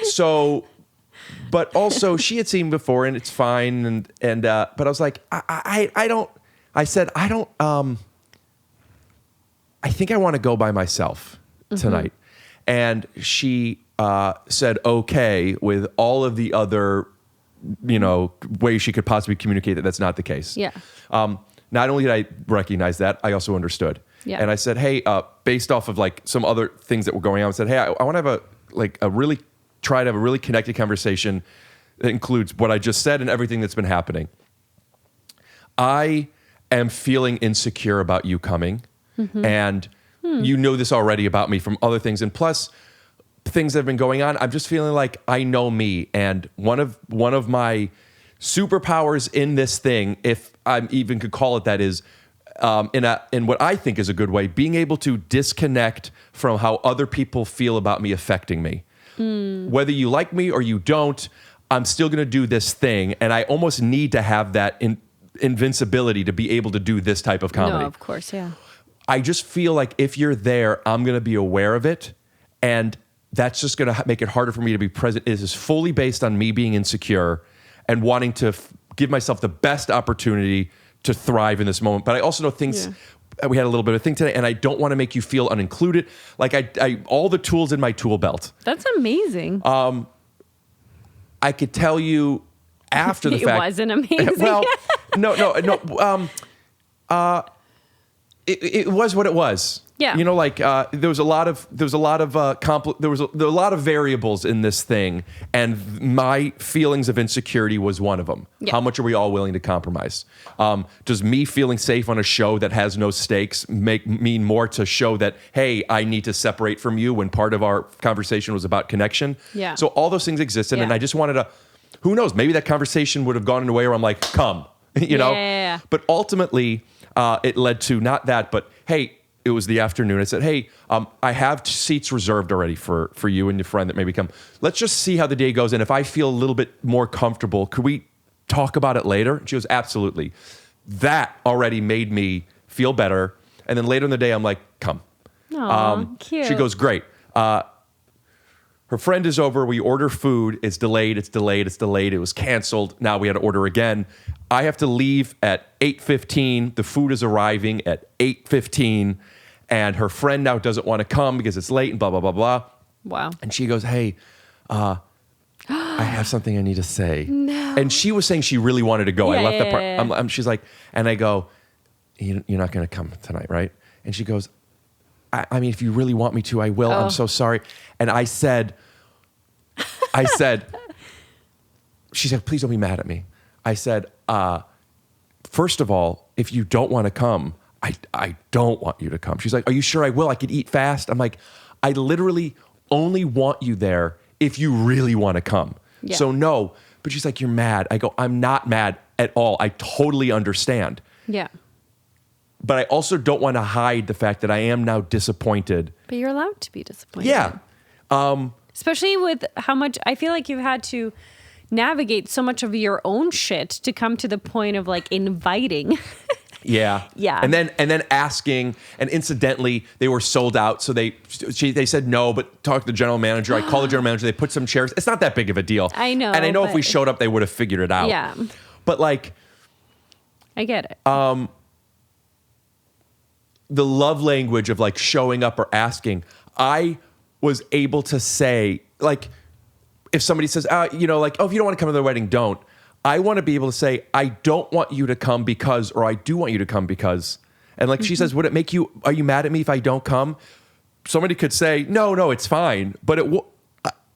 So, but also she had seen before and it's fine. But I was like, I said, I think I want to go by myself tonight. And she said, okay, with all of the other, ways she could possibly communicate that that's not the case. Yeah. Not only did I recognize that, I also understood. Yeah. And I said, hey, based off of like some other things that were going on, I said, hey, I want to have try to have a really connected conversation that includes what I just said and everything that's been happening. I am feeling insecure about you coming. And you know this already about me from other things. And plus things that have been going on, I'm just feeling like I know me. And one of my superpowers in this thing, if I even could call it that, is in what I think is a good way, being able to disconnect from how other people feel about me affecting me. Whether you like me or you don't, I'm still going to do this thing. And I almost need to have that invincibility to be able to do this type of comedy. No, of course, yeah. I just feel like if you're there, I'm going to be aware of it. And that's just going to make it harder for me to be present. It is fully based on me being insecure and wanting to give myself the best opportunity to thrive in this moment. But I also know things, we had a little bit of thing today, and I don't want to make you feel unincluded. Like I all the tools in my tool belt. That's amazing. I could tell you after the fact. It wasn't amazing. Well, no. It was what it was. Yeah. There was a lot of variables in this thing, and my feelings of insecurity was one of them. Yeah. How much are we all willing to compromise? Does me feeling safe on a show that has no stakes mean more to show that, hey, I need to separate from you when part of our conversation was about connection? Yeah. So all those things existed, and I just wanted to, who knows, maybe that conversation would have gone in a way where I'm like, come, Yeah. But ultimately, it led to not that, but hey, it was the afternoon. I said, hey, I have seats reserved already for you and your friend that maybe come. Let's just see how the day goes. And if I feel a little bit more comfortable, could we talk about it later? And she goes, absolutely. That already made me feel better. And then later in the day, I'm like, come. Aw, cute. She goes, great. Her friend is over. We order food. It's delayed. It was canceled. Now we had to order again. I have to leave at 8:15. The food is arriving at 8:15. And her friend now doesn't want to come because it's late and blah, blah, blah, blah. Wow. And she goes, hey, I have something I need to say. No. And she was saying she really wanted to go. I left that part. Yeah. She's like, and I go, you're not going to come tonight, right? And she goes, I mean, if you really want me to, I will. Oh. I'm so sorry. And I said, she said, please don't be mad at me. I said, first of all, if you don't want to come, I don't want you to come. She's like, are you sure I will? I could eat fast. I'm like, I literally only want you there if you really want to come. Yeah. So no. But she's like, you're mad. I go, I'm not mad at all. I totally understand. Yeah. But I also don't want to hide the fact that I am now disappointed. But you're allowed to be disappointed. Yeah. Especially with how much I feel like you've had to navigate so much of your own shit to come to the point of like inviting. Yeah. Yeah. And then asking, and incidentally, they were sold out. So they said no, but talked to the general manager. I called the general manager. They put some chairs. It's not that big of a deal. I know. And I know if but- we showed up, they would have figured it out. Yeah. But like, I get it. the love language of like showing up or asking, I was able to say, like, if somebody says, like, oh, if you don't want to come to the wedding, don't. I want to be able to say, I don't want you to come because, or I do want you to come because. And like she says, are you mad at me if I don't come? Somebody could say, no, it's fine. But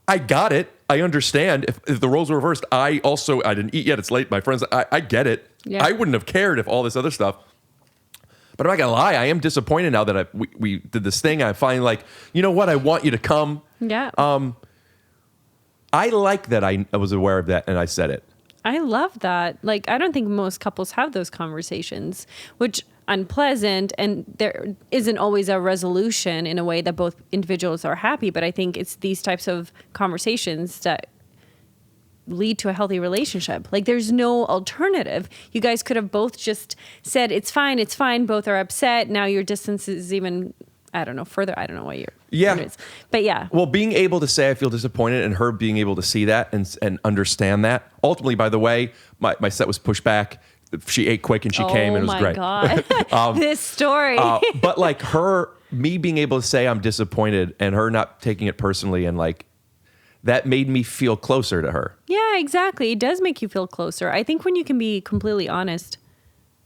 I got it. I understand. If the roles were reversed, I didn't eat yet. It's late. My friends, I get it. Yeah. I wouldn't have cared if all this other stuff. But I'm not gonna lie, I am disappointed now that we did this thing. I'm finally like, you know what? I want you to come. Yeah. I like that I was aware of that and I said it. I love that. Like, I don't think most couples have those conversations, which unpleasant, and there isn't always a resolution in a way that both individuals are happy. But I think it's these types of conversations that lead to a healthy relationship. Like, there's no alternative. You guys could have both just said, it's fine. Both are upset. Now your distance is even, I don't know, further. I don't know why you're. Yeah. But yeah. Well, being able to say I feel disappointed and her being able to see that and understand that. Ultimately, by the way, my set was pushed back. She ate quick and she came and it was great. Oh my God. This story. But like me being able to say I'm disappointed and her not taking it personally and like that made me feel closer to her. Yeah, exactly. It does make you feel closer. I think when you can be completely honest.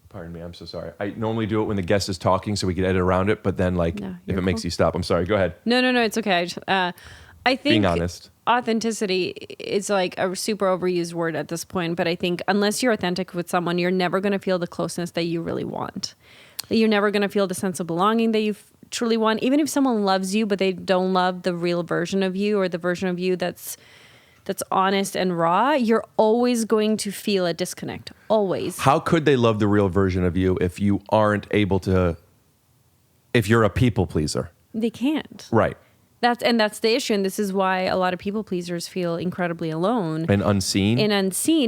Pardon me, I'm so sorry. I normally do it when the guest is talking so we can edit around it, but then like if it makes you stop, I'm sorry. Go ahead. No, it's okay. I think being honest. Authenticity is like a super overused word at this point, but I think unless you're authentic with someone, you're never going to feel the closeness that you really want. You're never going to feel the sense of belonging that you truly want. Even if someone loves you, but they don't love the real version of you or the version of you that's honest and raw, you're always going to feel a disconnect. Always. How could they love the real version of you if you aren't able to, if you're a people pleaser? They can't. Right. That's the issue. And this is why a lot of people pleasers feel incredibly alone. And unseen,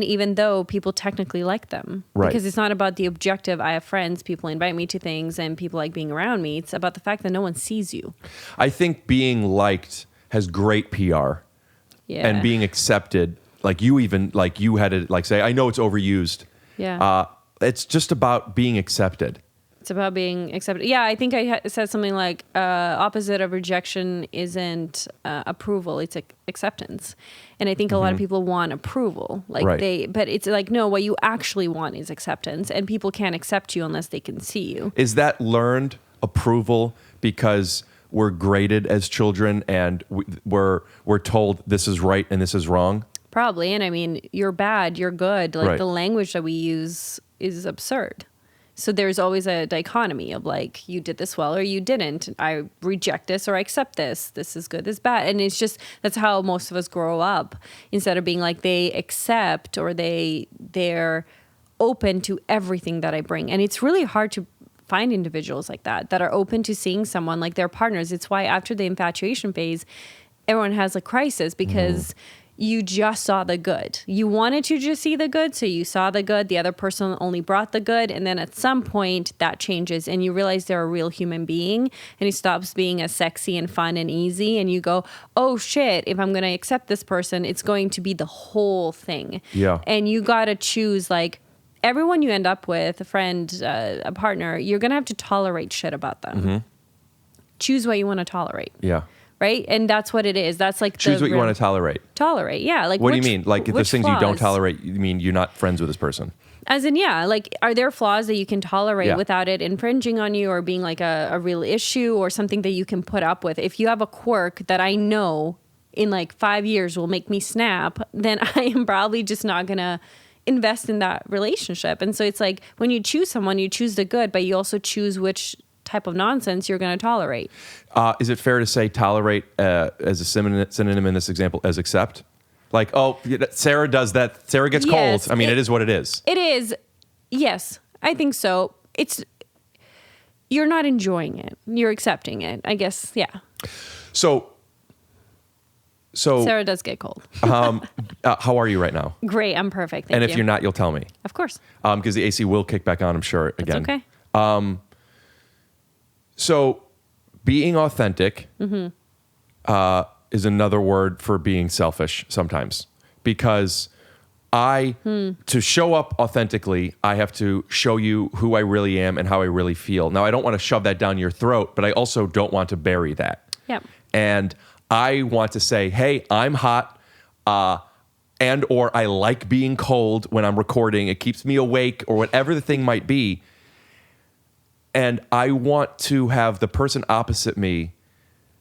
even though people technically like them. Right. Because it's not about the objective, I have friends, people invite me to things, and people like being around me. It's about the fact that no one sees you. I think being liked has great PR. Yeah. And being accepted, like you had to like say, I know it's overused. Yeah. It's just about being accepted. It's about being accepted. Yeah, I think I said something like opposite of rejection isn't approval, it's acceptance. And I think a lot of people want approval. Like right. But it's like, no, what you actually want is acceptance. And people can't accept you unless they can see you. Is that learned approval because we're graded as children and we're told this is right and this is wrong? Probably. And I mean, you're bad, you're good. Like right. The language that we use is absurd. So there's always a dichotomy of like, you did this well or you didn't. I reject this or I accept this. This is good, this is bad. And it's just, that's how most of us grow up. Instead of being like they accept or they're open to everything that I bring. And it's really hard to find individuals like that are open to seeing someone like their partners. It's why after the infatuation phase, everyone has a crisis because you just saw the good. You wanted to just see the good, so you saw the good. The other person only brought the good. And then at some point that changes and you realize they're a real human being and it stops being as sexy and fun and easy. And you go, oh shit, if I'm going to accept this person, it's going to be the whole thing. Yeah. And you got to choose like, everyone you end up with, a friend, a partner, you're going to have to tolerate shit about them. Mm-hmm. Choose what you want to tolerate. Yeah. Right? And that's what it is. That's like choose what you want to tolerate. Tolerate, yeah. Like, what do you mean? Like, if there's things flaws? you don't tolerate, you mean you're not friends with this person? As in, yeah. Like, are there flaws that you can tolerate without it infringing on you or being like a real issue or something that you can put up with? If you have a quirk that I know in like 5 years will make me snap, then I am probably just not going to invest in that relationship. And so it's like when you choose someone, you choose the good, but you also choose which type of nonsense you're going to tolerate. Is it fair to say tolerate as a synonym in this example as accept? Like, oh, Sarah does that. Sarah gets cold. I mean, it is what it is. It is. Yes, I think so. You're not enjoying it. You're accepting it, I guess. Yeah. So Sarah does get cold. How are you right now? Great. I'm perfect. Thank and you. if you're not, you'll tell me. Of course. Because the AC will kick back on, I'm sure, again. That's okay. So being authentic is another word for being selfish sometimes. Because to show up authentically, I have to show you who I really am and how I really feel. Now, I don't want to shove that down your throat, but I also don't want to bury that. Yep. And I want to say, hey, I'm hot, and or I like being cold when I'm recording. It keeps me awake or whatever the thing might be. And I want to have the person opposite me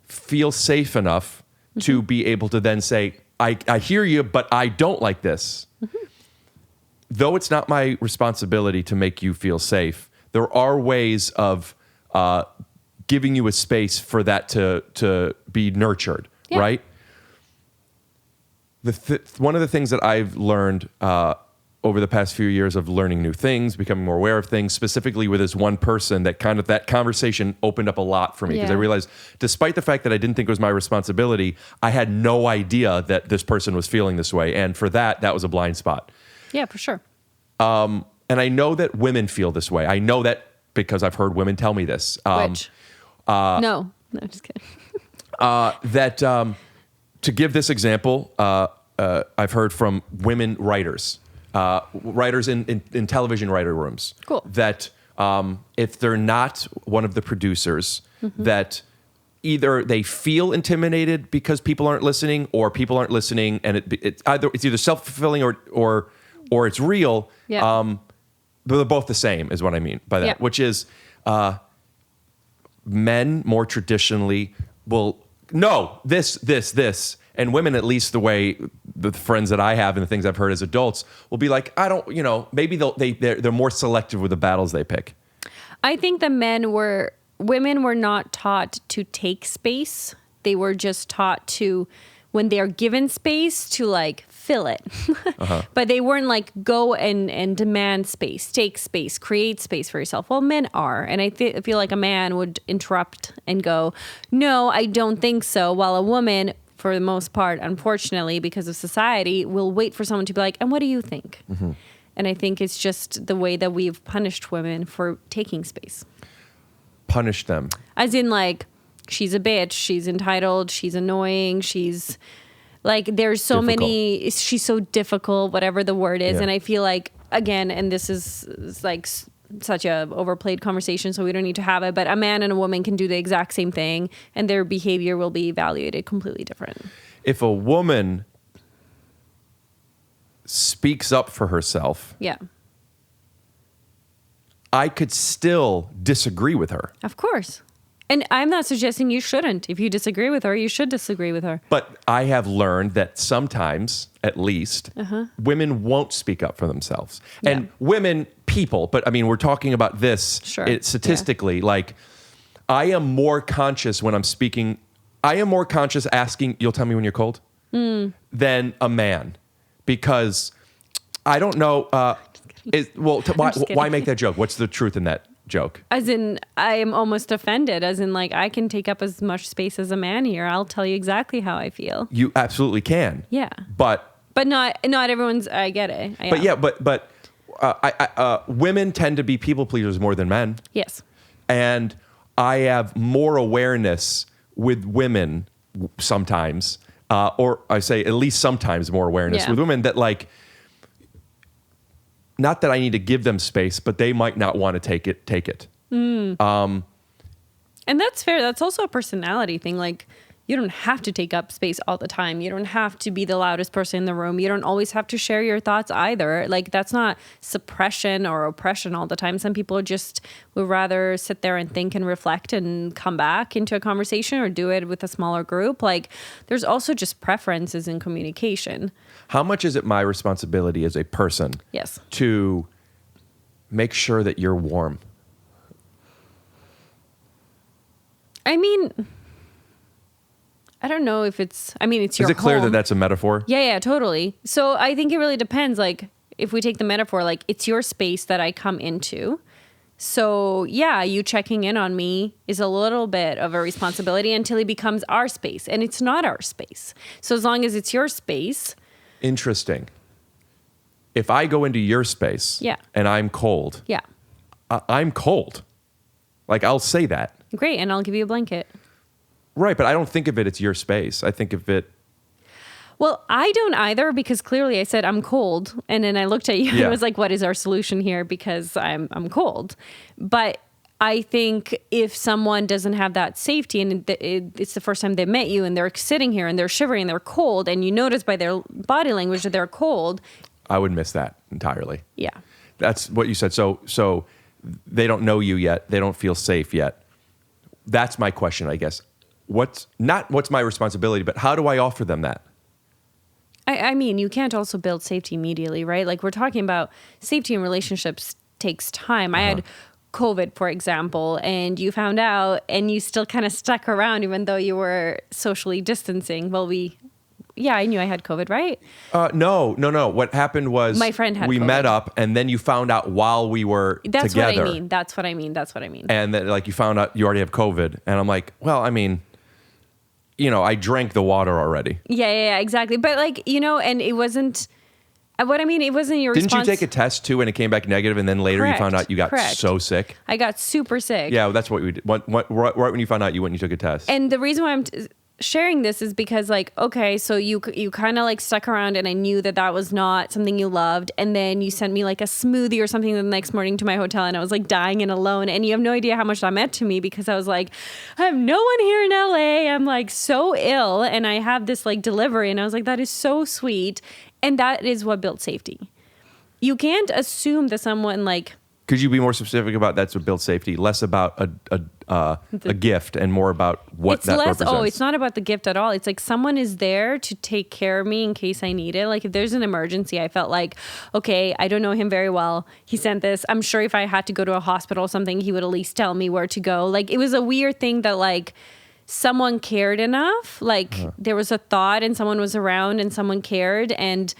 feel safe enough to be able to then say, I hear you, but I don't like this. Though it's not my responsibility to make you feel safe, there are ways of giving you a space for that to be nurtured, right? One of the things that I've learned over the past few years of learning new things, becoming more aware of things, specifically with this one person, that conversation opened up a lot for me, because I realized, despite the fact that I didn't think it was my responsibility, I had no idea that this person was feeling this way. And for that was a blind spot. Yeah, for sure. And I know that women feel this way. I know that because I've heard women tell me this. Which? No, just kidding. To give this example, I've heard from women writers. Writers in television writer rooms. Cool. That if they're not one of the producers, that either they feel intimidated because people aren't listening, or people aren't listening, and it's either self-fulfilling or it's real. Yeah. But they're both the same, is what I mean by that. Which is men more traditionally will this. And women, at least the way the friends that I have and the things I've heard as adults, will be like, I don't, maybe they're more selective with the battles they pick. I think women were not taught to take space. They were just taught to, when they are given space, to like fill it. But they weren't like, go and demand space, take space, create space for yourself. Well, men are. And I feel like a man would interrupt and go, no, I don't think so. While a woman, for the most part, unfortunately, because of society, will wait for someone to be like, and what do you think? And I think it's just the way that we've punished women for taking space. Punish them. As in, like, she's a bitch, she's entitled, she's annoying, she's like, there's so many, she's so difficult, whatever the word is. And I feel like, again, and this is like such a overplayed conversation, so we don't need to have it, but a man and a woman can do the exact same thing, and their behavior will be evaluated completely different. If a woman speaks up for herself, I could still disagree with her. Of course. And I'm not suggesting you shouldn't. If you disagree with her, you should disagree with her. But I have learned that sometimes, at least, women won't speak up for themselves. And women, people, but I mean, we're talking about this statistically. Like, I am more conscious when I'm speaking. I am more conscious asking, you'll tell me when you're cold, than a man. Because I don't know. Why make that joke? What's the truth in that joke? As in, I am almost offended. As in, like, I can take up as much space as a man here. I'll tell you exactly how I feel. You absolutely can. Yeah. But not everyone's. I get it. But women tend to be people pleasers more than men. Yes. And I have more awareness with women sometimes, or I say at least sometimes more awareness with women that, like, not that I need to give them space, but they might not want to take it. And that's fair. That's also a personality thing. Like, you don't have to take up space all the time. You don't have to be the loudest person in the room. You don't always have to share your thoughts either. Like, that's not suppression or oppression all the time. Some people just would rather sit there and think and reflect and come back into a conversation, or do it with a smaller group. Like, there's also just preferences in communication. How much is it my responsibility as a person to make sure that you're warm? I mean, I don't know if it's your home. Is it clear that that's a metaphor? Yeah, totally. So I think it really depends. Like, if we take the metaphor, like, it's your space that I come into. So yeah, you checking in on me is a little bit of a responsibility until it becomes our space. And it's not our space. So as long as it's your space. Interesting. If I go into your space and I'm cold, I'm cold. Like, I'll say that. Great, and I'll give you a blanket. Right, but I don't think of it as your space. I think of it... Well, I don't either, because clearly I said I'm cold, and then I looked at you and I was like, what is our solution here? Because I'm cold. But I think if someone doesn't have that safety, and it's the first time they met you, and they're sitting here and they're shivering, and they're cold, and you notice by their body language that they're cold... I would miss that entirely. Yeah. That's what you said. So they don't know you yet. They don't feel safe yet. That's my question, I guess. What's my responsibility, but how do I offer them that? I mean, you can't also build safety immediately, right? Like, we're talking about safety in relationships takes time. I had COVID, for example, and you found out and you still kind of stuck around even though you were socially distancing. Well, I knew I had COVID, right? No. What happened was My friend had we COVID. met up, and then you found out while we were That's together. That's what I mean. And then, like, you found out you already have COVID, and I'm like, well, I mean, I drank the water already. Yeah, exactly. But like, and it wasn't. What I mean, it wasn't your Didn't response. you take a test too, and it came back negative, and then later you found out you got Correct. so sick? I got super sick. Yeah, that's what we did. Right when you found out, you went and you took a test. And the reason why I'm sharing this is because, like, okay, so you kind of like stuck around, and I knew that was not something you loved, and then you sent me like a smoothie or something the next morning to my hotel, and I was like dying and alone, and you have no idea how much that meant to me because I was like, I have no one here in LA. I'm like so ill, and I have this like delivery, and I was like, that is so sweet, and that is what built safety. You can't assume that someone like. Could you be more specific about that's what builds safety? Less about a gift and more about what that represents. Oh, it's not about the gift at all. It's like someone is there to take care of me in case I need it. Like if there's an emergency, I felt like, okay, I don't know him very well. He sent this. I'm sure if I had to go to a hospital or something, he would at least tell me where to go. Like it was a weird thing that like someone cared enough. Like there was a thought and someone was around and someone cared. And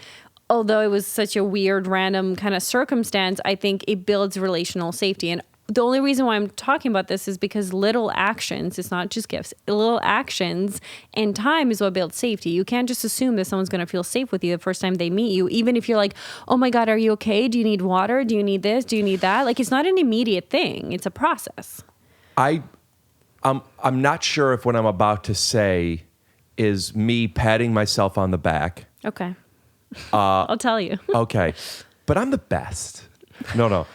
although it was such a weird, random kind of circumstance, I think it builds relational safety. And the only reason why I'm talking about this is because little actions, it's not just gifts, little actions and time is what builds safety. You can't just assume that someone's going to feel safe with you the first time they meet you, even if you're like, oh my God, are you okay? Do you need water? Do you need this? Do you need that? Like, it's not an immediate thing. It's a process. I'm not sure if what I'm about to say is me patting myself on the back. Okay. I'll tell you. Okay. But I'm the best. No.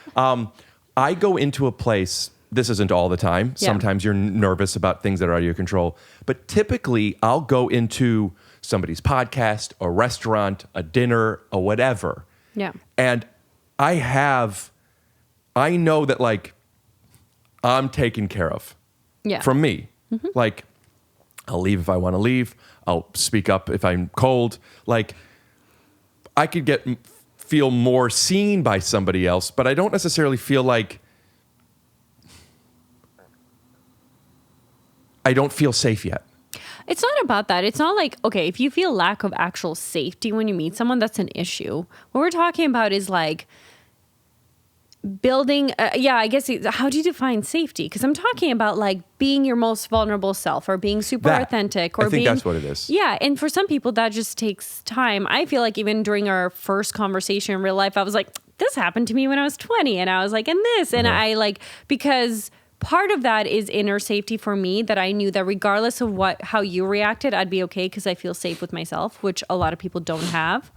I go into a place, this isn't all the time. Yeah. Sometimes you're nervous about things that are out of your control. But typically, I'll go into somebody's podcast, a restaurant, a dinner, or whatever. Yeah. And I know that, like, I'm taken care of. Yeah. From me. Mm-hmm. Like, I'll leave if I want to leave. I'll speak up if I'm cold. Like, I could feel more seen by somebody else, but I don't necessarily feel like I don't feel safe yet. It's not about that. It's not like, okay, if you feel lack of actual safety when you meet someone, that's an issue. What we're talking about is like building, I guess, how do you define safety? Because I'm talking about like being your most vulnerable self or being super authentic. Or I think that's what it is. Yeah, and for some people, that just takes time. I feel like even during our first conversation in real life, I was like, this happened to me when I was 20. And I was like, and this. And I like, because part of that is inner safety for me, that I knew that regardless of how you reacted, I'd be okay because I feel safe with myself, which a lot of people don't have.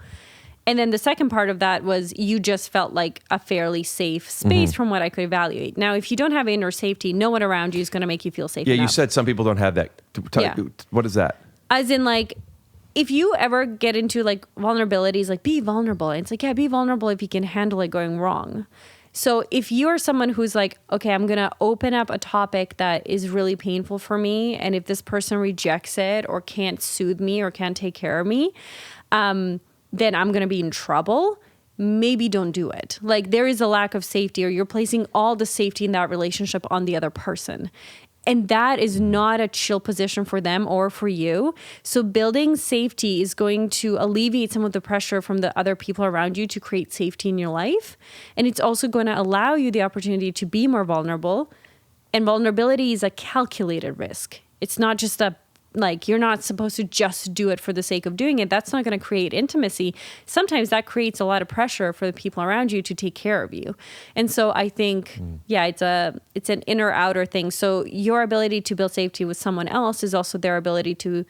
And then the second part of that was you just felt like a fairly safe space from what I could evaluate. Now, if you don't have inner safety, no one around you is going to make you feel safe enough. You said some people don't have that. What is that? As in, like, if you ever get into, like, vulnerabilities, like, be vulnerable. And it's like, yeah, be vulnerable if you can handle it going wrong. So if you're someone who's like, okay, I'm going to open up a topic that is really painful for me, and if this person rejects it or can't soothe me or can't take care of me, then I'm going to be in trouble. Maybe don't do it. Like there is a lack of safety, or you're placing all the safety in that relationship on the other person. And that is not a chill position for them or for you. So building safety is going to alleviate some of the pressure from the other people around you to create safety in your life. And it's also going to allow you the opportunity to be more vulnerable. And vulnerability is a calculated risk. It's not just you're not supposed to just do it for the sake of doing it. That's not going to create intimacy. Sometimes that creates a lot of pressure for the people around you to take care of you. And so I think, it's an inner outer thing. So your ability to build safety with someone else is also dependent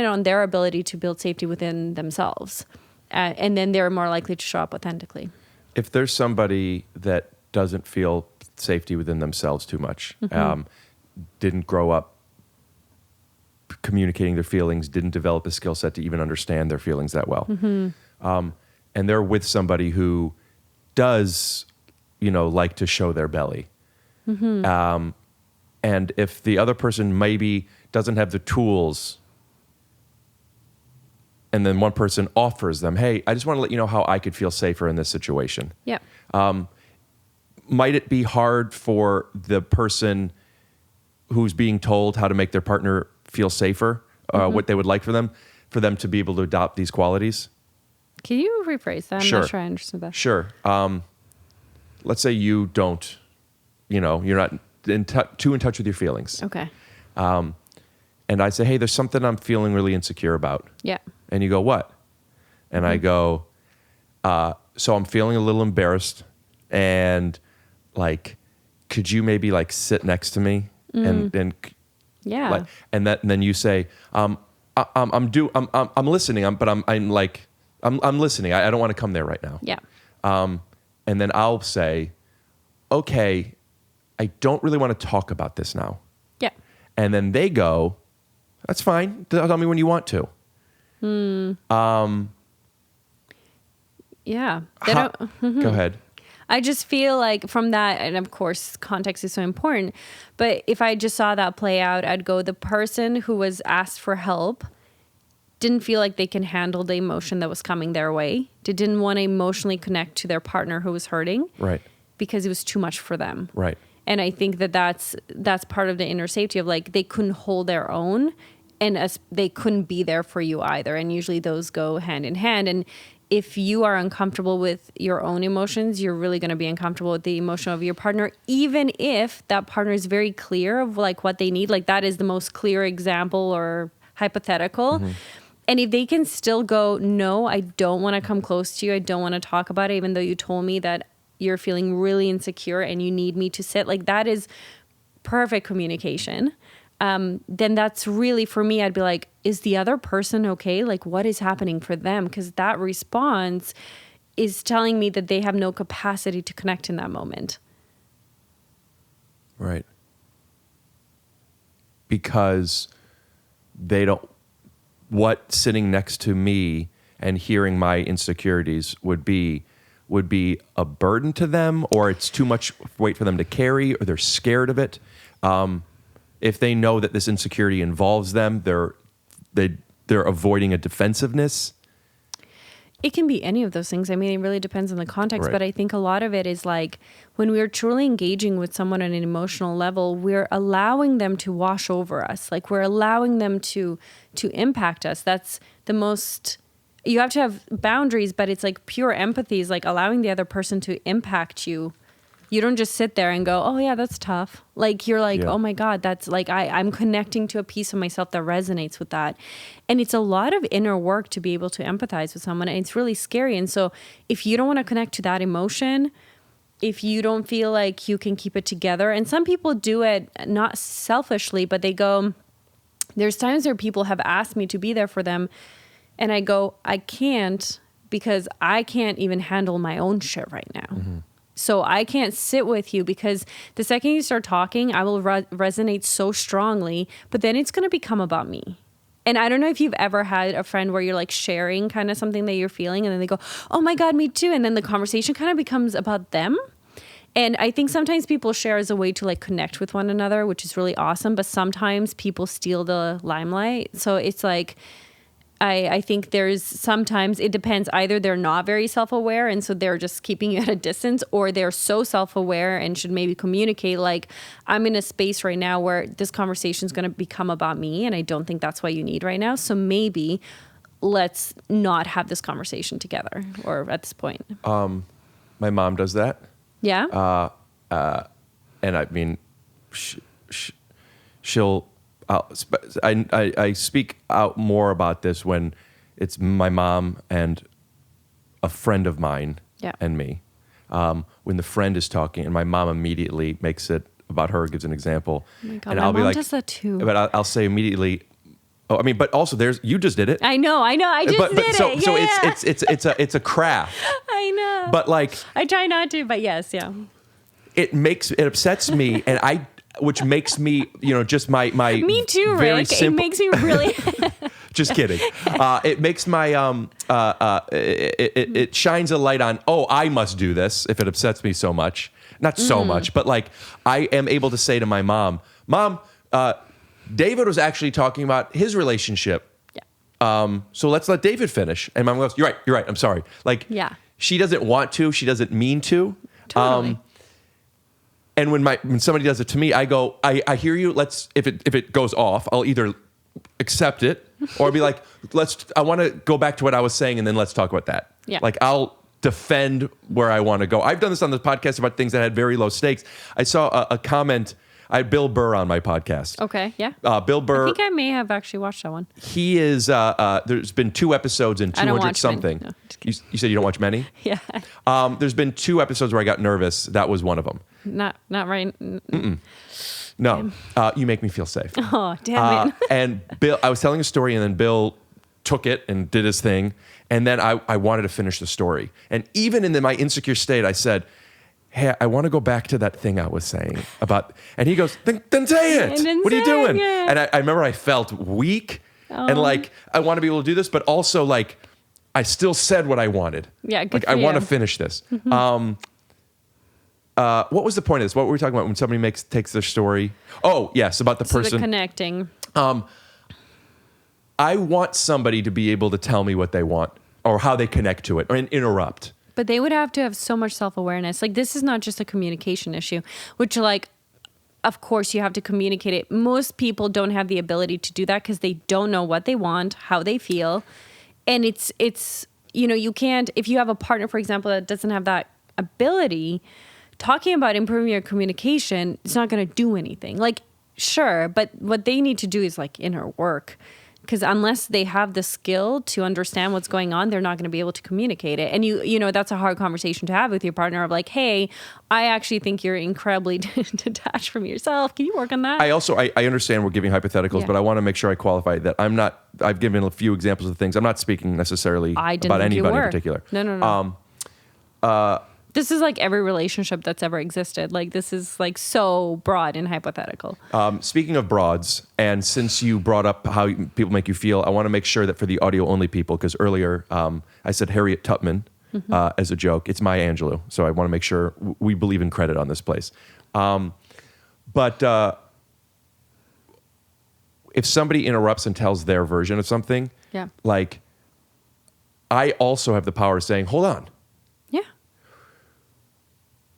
on their ability to build safety within themselves. And then they're more likely to show up authentically. If there's somebody that doesn't feel safety within themselves too much, didn't grow up communicating their feelings, didn't develop a skill set to even understand their feelings that well. And they're with somebody who does, like to show their belly. And if the other person maybe doesn't have the tools, and then one person offers them, hey, I just want to let you know how I could feel safer in this situation. Yeah. might it be hard for the person who's being told how to make their partner feel safer, what they would like for them to be able to adopt these qualities? Can you rephrase that? I'm Sure. not sure I understood that. Sure. Let's say you don't, you're not too in touch with your feelings. Okay. And I say, hey, there's something I'm feeling really insecure about. Yeah. And you go, what? And I go, so I'm feeling a little embarrassed, and like, could you maybe like sit next to me and Yeah. like, and then you say, I'm listening, I'm listening. I don't want to come there right now. Yeah. And then I'll say, okay, I don't really want to talk about this now. Yeah. And then they go, that's fine. Tell me when you want to. Yeah. Go ahead. I just feel like from that, and of course, context is so important, but if I just saw that play out, I'd go, the person who was asked for help didn't feel like they can handle the emotion that was coming their way. They didn't want to emotionally connect to their partner who was hurting. Right. Because it was too much for them. Right. And I think that's part of the inner safety of like, they couldn't hold their own, and they couldn't be there for you either. And usually those go hand in hand. And if you are uncomfortable with your own emotions, you're really going to be uncomfortable with the emotion of your partner, even if that partner is very clear of like what they need. Like that is the most clear example or hypothetical. And if they can still go, no, I don't want to come close to you. I don't want to talk about it, even though you told me that you're feeling really insecure and you need me to sit. Like that is perfect communication. Then that's really, for me, I'd be like, is the other person okay? Like what is happening for them? Because that response is telling me that they have no capacity to connect in that moment. Right. Because they don't, what sitting next to me and hearing my insecurities would be a burden to them, or it's too much weight for them to carry, or they're scared of it. If they know that this insecurity involves them, they're avoiding a defensiveness. It can be any of those things. I mean, it really depends on the context, Right. but I think a lot of it is like when we're truly engaging with someone on an emotional level, we're allowing them to wash over us. Like we're allowing them to impact us. That's the most, you have to have boundaries, but it's like pure empathy is like allowing the other person to impact you. You don't just sit there and go, oh yeah, that's tough. Like you're like, Yeah. oh my God, that's like, I'm connecting to a piece of myself that resonates with that. And it's a lot of inner work to be able to empathize with someone. And it's really scary. And so if you don't want to connect to that emotion, if you don't feel like you can keep it together, and some people do it not selfishly, but they go, there's times where people have asked me to be there for them. And I go, I can't, because I can't even handle my own shit right now. Mm-hmm. So I can't sit with you, because the second you start talking, I will resonate so strongly, but then it's going to become about me. And I don't know if you've ever had a friend where you're like sharing kind of something that you're feeling, and then they go, oh my God, me too. And then the conversation kind of becomes about them. And I think sometimes people share as a way to like connect with one another, which is really awesome. But sometimes people steal the limelight. So it's like, I think there's sometimes it depends. Either they're not very self-aware and so they're just keeping you at a distance, or they're so self-aware and should maybe communicate like, I'm in a space right now where this conversation is going to become about me, and I don't think that's what you need right now. So maybe let's not have this conversation together or at this point. My mom does that. Yeah. And I mean, she'll. I speak out more about this when it's my mom and a friend of mine and me. When the friend is talking and my mom immediately makes it about her, gives an example. Oh my God, and my I'll be mom like, does that too. But I'll say immediately. Oh, I mean, but also you just did it. I know. I just did it. So Yeah. it's a craft. I know. But like, I try not to, but yes, yeah. it upsets me, and which makes me, just my Me too, very Rick. simple, It makes me really. just kidding. It makes my it shines a light on, oh, I must do this if it upsets me so much. Not so much, but like I am able to say to my mom, David was actually talking about his relationship. Yeah. So let's let David finish. And my mom goes, you're right. I'm sorry. Like, Yeah. she doesn't want to, she doesn't mean to. Totally. And when somebody does it to me, I go, I hear you. If it goes off, I'll either accept it or be like, I want to go back to what I was saying, and then let's talk about that. Yeah. Like I'll defend where I want to go. I've done this on the podcast about things that had very low stakes. I saw a comment. I had Bill Burr on my podcast. Okay, yeah. Bill Burr. I think I may have actually watched that one. He is. There's been 2 episodes and I don't 200 watch something. many. No, you said you don't watch many? Yeah. There's been 2 episodes where I got nervous. That was one of them. Not right. No, you make me feel safe. Oh, damn it. And Bill, I was telling a story, and then Bill took it and did his thing, and then I wanted to finish the story. And even in my insecure state, I said, "Hey, I want to go back to that thing I was saying about." And he goes, "Then say it. What are you doing?" And I remember I felt weak and like I want to be able to do this, but also like I still said what I wanted. Yeah, good like for I want to you. finish this. What was the point of this? What were we talking about when somebody takes their story? Oh, yes, about the person. The connecting. I want somebody to be able to tell me what they want or how they connect to it or interrupt. But they would have to have so much self-awareness. Like, this is not just a communication issue, which, like, of course you have to communicate it. Most people don't have the ability to do that because they don't know what they want, how they feel. And it's you can't, if you have a partner, for example, that doesn't have that ability, talking about improving your communication, it's not going to do anything. Like, sure, but what they need to do is like inner work. Because unless they have the skill to understand what's going on, they're not going to be able to communicate it. And you know, that's a hard conversation to have with your partner of like, hey, I actually think you're incredibly detached from yourself. Can you work on that? I understand we're giving hypotheticals, but I want to make sure I qualify that I've given a few examples of things. I'm not speaking necessarily about anybody in particular. No. This is like every relationship that's ever existed. Like, this is like so broad and hypothetical. Speaking of broads, and since you brought up how people make you feel, I want to make sure that for the audio only people, because earlier I said Harriet Tubman as a joke. It's Maya Angelou. So I want to make sure we believe in credit on this place. But if somebody interrupts and tells their version of something, like I also have the power of saying, hold on.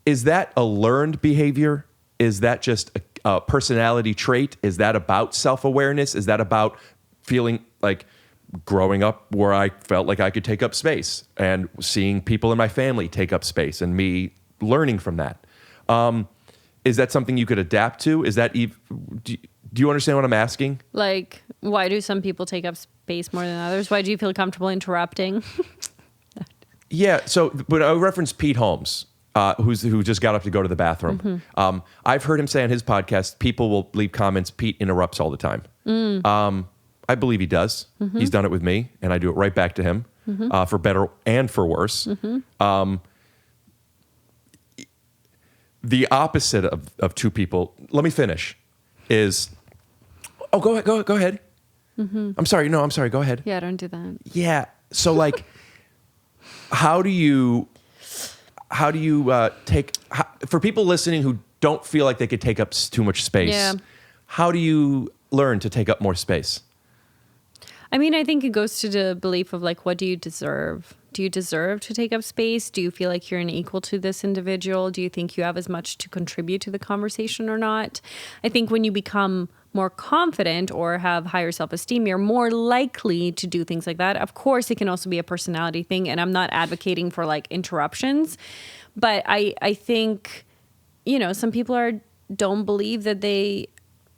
Is that a learned behavior? Is that just a personality trait? Is that about self-awareness? Is that about feeling like growing up where I felt like I could take up space and seeing people in my family take up space and me learning from that? Is that something you could adapt to? Is that do you understand what I'm asking? Like, why do some people take up space more than others? Why do you feel comfortable interrupting? Yeah. So, but I referenced Pete Holmes. Who just got up to go to the bathroom. I've heard him say on his podcast, people will leave comments, Pete interrupts all the time. I believe he does. He's done it with me, and I do it right back to him, for better and for worse. The opposite of two people, let me finish, is, go ahead. I'm sorry, go ahead. Yeah, don't do that. Yeah, so like, how do you for people listening who don't feel like they could take up too much space, how do you learn to take up more space? I mean, I think it goes to the belief of like, what do you deserve? Do you deserve to take up space? Do you feel like you're an equal to this individual? Do you think you have as much to contribute to the conversation or not? I think when you become more confident or have higher self-esteem, you're more likely to do things like that. Of course, it can also be a personality thing, and I'm not advocating for like interruptions, but I think, you know, some people don't believe that they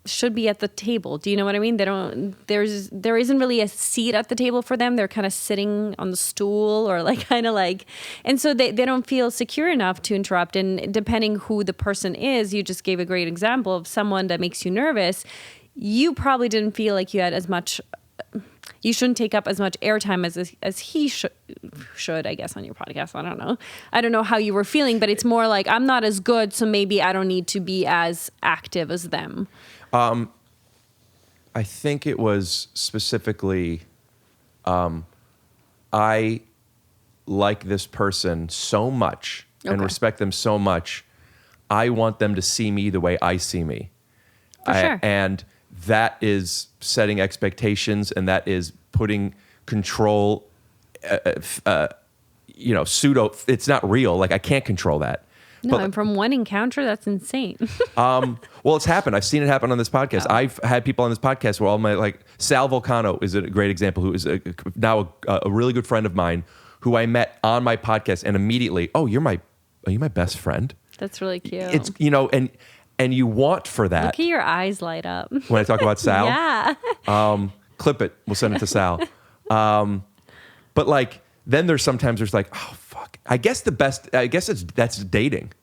should be at the table. Do you know what I mean? There isn't really a seat at the table for them. They're kind of sitting on the stool or like kind of like, and so they don't feel secure enough to interrupt. And depending who the person is, you just gave a great example of someone that makes you nervous. You probably didn't feel like you had as much, you shouldn't take up as much airtime as he should, I guess, on your podcast. I don't know how you were feeling, but it's more like, I'm not as good, so maybe I don't need to be as active as them. I think it was specifically, I like this person so much and respect them so much. I want them to see me the way I see me. For sure. And that is setting expectations, and that is putting control, pseudo, it's not real. Like I can't control that. No, and from one encounter, that's insane. Well, it's happened. I've seen it happen on this podcast. Oh. I've had people on this podcast where all my, like, Sal Volcano is a great example, who is now a really good friend of mine, who I met on my podcast, and immediately, are you my best friend? That's really cute. It's, and you want for that. Look at your eyes light up. When I talk about Sal. Yeah. Clip it. We'll send it to Sal. But like, then there's like, oh, fuck. I guess that's dating.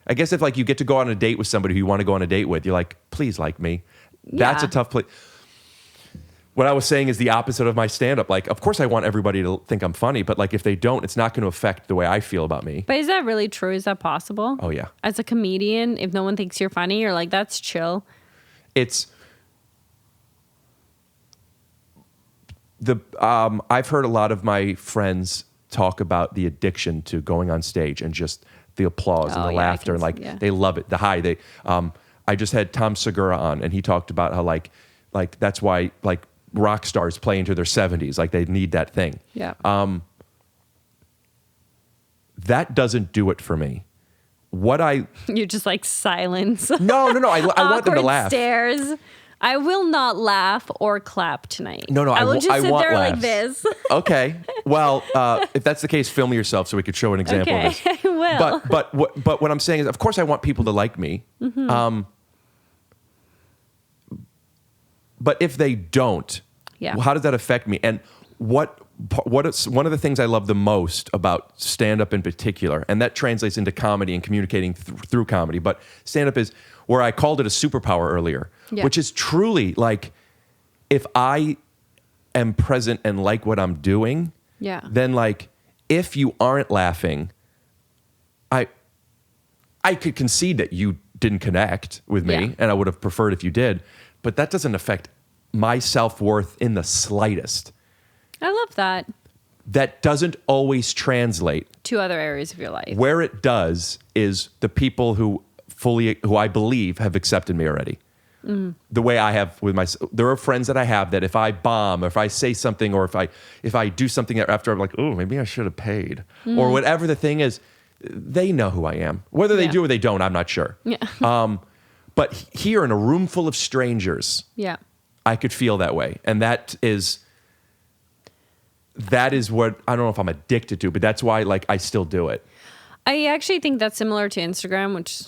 I guess if like you get to go on a date with somebody who you want to go on a date with, you're like, please like me. That's a tough place. What I was saying is the opposite of my stand-up. Like, of course I want everybody to think I'm funny, but like if they don't, it's not going to affect the way I feel about me. But is that really true? Is that possible? Oh, yeah. As a comedian, if no one thinks you're funny, you're like, that's chill. I've heard a lot of my friends talk about the addiction to going on stage and just the applause and the laughter and like they love it. The high. I just had Tom Segura on, and he talked about how like that's why like rock stars play into their 70s. Like they need that thing. Yeah. That doesn't do it for me. You're just like silence. No. I want them to laugh. Stares. I will not laugh or clap tonight. No, I will just sit there laughs. like this. Okay. Well, if that's the case, film yourself so we could show an example of this. I will. But what I'm saying is, of course, I want people to like me. Mm-hmm. But if they don't, how does that affect me? And what is one of the things I love the most about stand-up in particular, and that translates into comedy and communicating through comedy, but stand-up is where I called it a superpower earlier, which is truly like, if I am present and like what I'm doing, then like, if you aren't laughing, I could concede that you didn't connect with me, and I would have preferred if you did, but that doesn't affect my self-worth in the slightest. I love that. That doesn't always translate to other areas of your life. Where it does is the people who I believe have accepted me already. Mm. The way I have with there are friends that I have that if I bomb, or if I say something, or if I do something after, I'm like, oh, maybe I should have paid, or whatever the thing is, they know who I am. Whether they do or they don't, I'm not sure. Yeah. But here in a room full of strangers, I could feel that way, and that is what, I don't know if I'm addicted to, but that's why like I still do it. I actually think that's similar to Instagram, which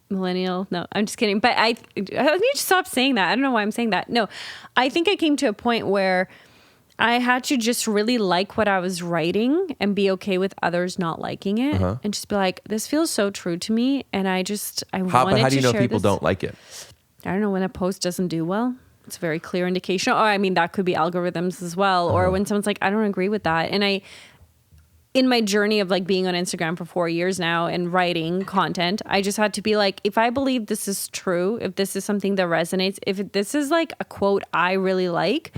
Millennial. No, I'm just kidding. But I need to stop saying that. I don't know why I'm saying that. No, I think I came to a point where I had to just really like what I was writing and be okay with others not liking it, and just be like, this feels so true to me, and I wanted to share this. How do you know people don't like it? I don't know, when a post doesn't do well. It's a very clear indication. Or I mean, that could be algorithms as well. Or when someone's like, I don't agree with that. And in my journey of like being on Instagram for 4 years now and writing content, I just had to be like, if I believe this is true, if this is something that resonates, if this is like a quote I really like,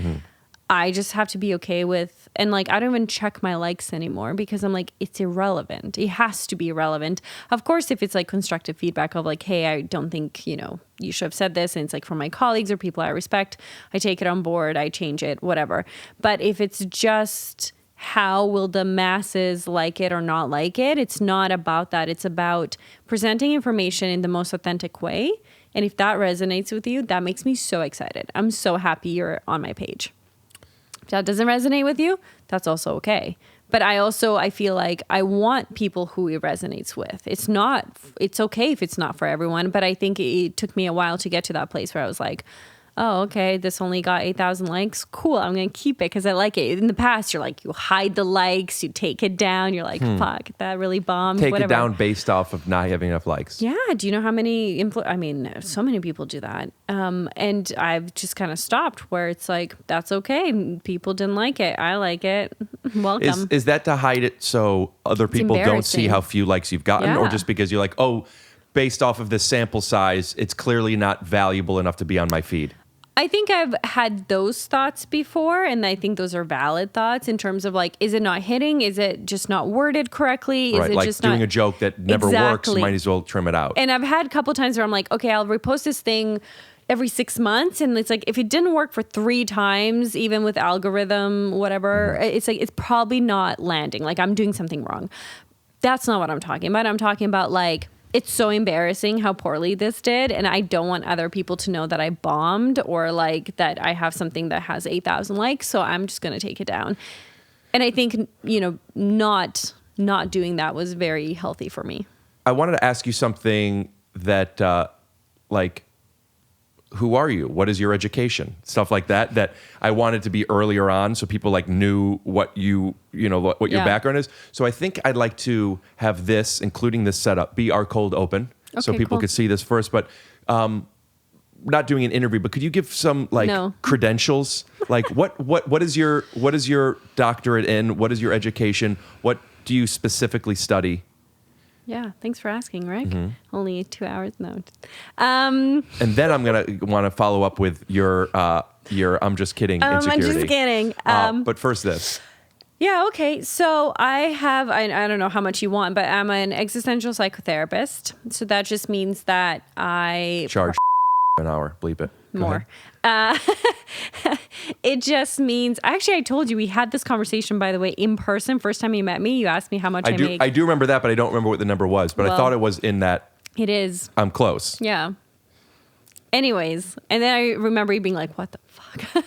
I just have to be okay with, and like, I don't even check my likes anymore because I'm like, it's irrelevant. It has to be irrelevant. Of course, if it's like constructive feedback of like, hey, I don't think, you should have said this, and it's like from my colleagues or people I respect, I take it on board, I change it, whatever. But if it's just how will the masses like it or not like it, it's not about that. It's about presenting information in the most authentic way. And if that resonates with you, that makes me so excited. I'm so happy you're on my page. If that doesn't resonate with you, that's also okay. But I feel like I want people who it resonates with. It's okay if it's not for everyone, but I think it took me a while to get to that place where I was like, oh, okay, this only got 8,000 likes. Cool, I'm going to keep it because I like it. In the past, you're like, you hide the likes, you take it down. You're like, fuck, that really bombed. Take it down based off of not having enough likes. Yeah, do you know how many, so many people do that. And I've just kind of stopped where it's like, that's okay. People didn't like it. I like it. Welcome. Is that to hide it so other people don't see how few likes you've gotten? Or just because you're like, oh, based off of the sample size, it's clearly not valuable enough to be on my feed? I think I've had those thoughts before, and I think those are valid thoughts in terms of like, is it not hitting? Is it just not worded correctly? Is right, it like just doing not... a joke that never works, you might as well trim it out. And I've had a couple times where I'm like, okay, I'll repost this thing every 6 months, and it's like, if it didn't work for 3 times, even with algorithm, whatever, it's like, it's probably not landing. Like, I'm doing something wrong. That's not what I'm talking about. I'm talking about like, it's so embarrassing how poorly this did. And I don't want other people to know that I bombed or like that I have something that has 8,000 likes. So I'm just going to take it down. And I think, not doing that was very healthy for me. I wanted to ask you something that, who are you? What is your education? Stuff like that I wanted to be earlier on so people like knew what what your background is. So I think I'd like to have this, including this setup, be our cold open. So Okay, people cool. could see this first. But not doing an interview, but could you give some No. credentials? Like what is your doctorate in? What is your education? What do you specifically study? Yeah. Thanks for asking, Rick. Only 2 hours. No. And then I'm gonna want to follow up with your I'm just kidding insecurity. I'm just kidding. But first this. Yeah, okay. So I don't know how much you want, but I'm an existential psychotherapist. So that just means that I Charge an hour. Bleep it. Go more. ahead. It just means, actually, I told you we had this conversation, by the way, in person. First time you met me, you asked me how much I make. I do remember that, but I don't remember what the number was. But I Well, thought it was in that. It is. I'm close. Yeah. Anyways, and then I remember you being like, what the fuck?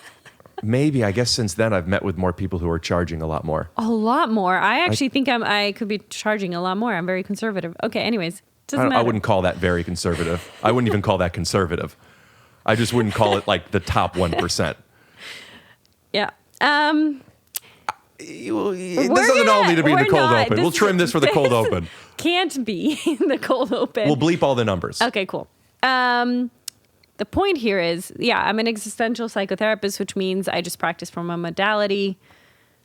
Maybe, I guess since then I've met with more people who are charging a lot more. A lot more. I actually think I could be charging a lot more. I'm very conservative. Okay, anyways. Doesn't matter. I wouldn't call that very conservative. I wouldn't even call that conservative. I just wouldn't call it like the top 1%. Yeah. This doesn't all need to be the cold open. We'll trim this for the cold open. Can't be the cold open. We'll bleep all the numbers. Okay, cool. The point here is, I'm an existential psychotherapist, which means I just practice from a modality.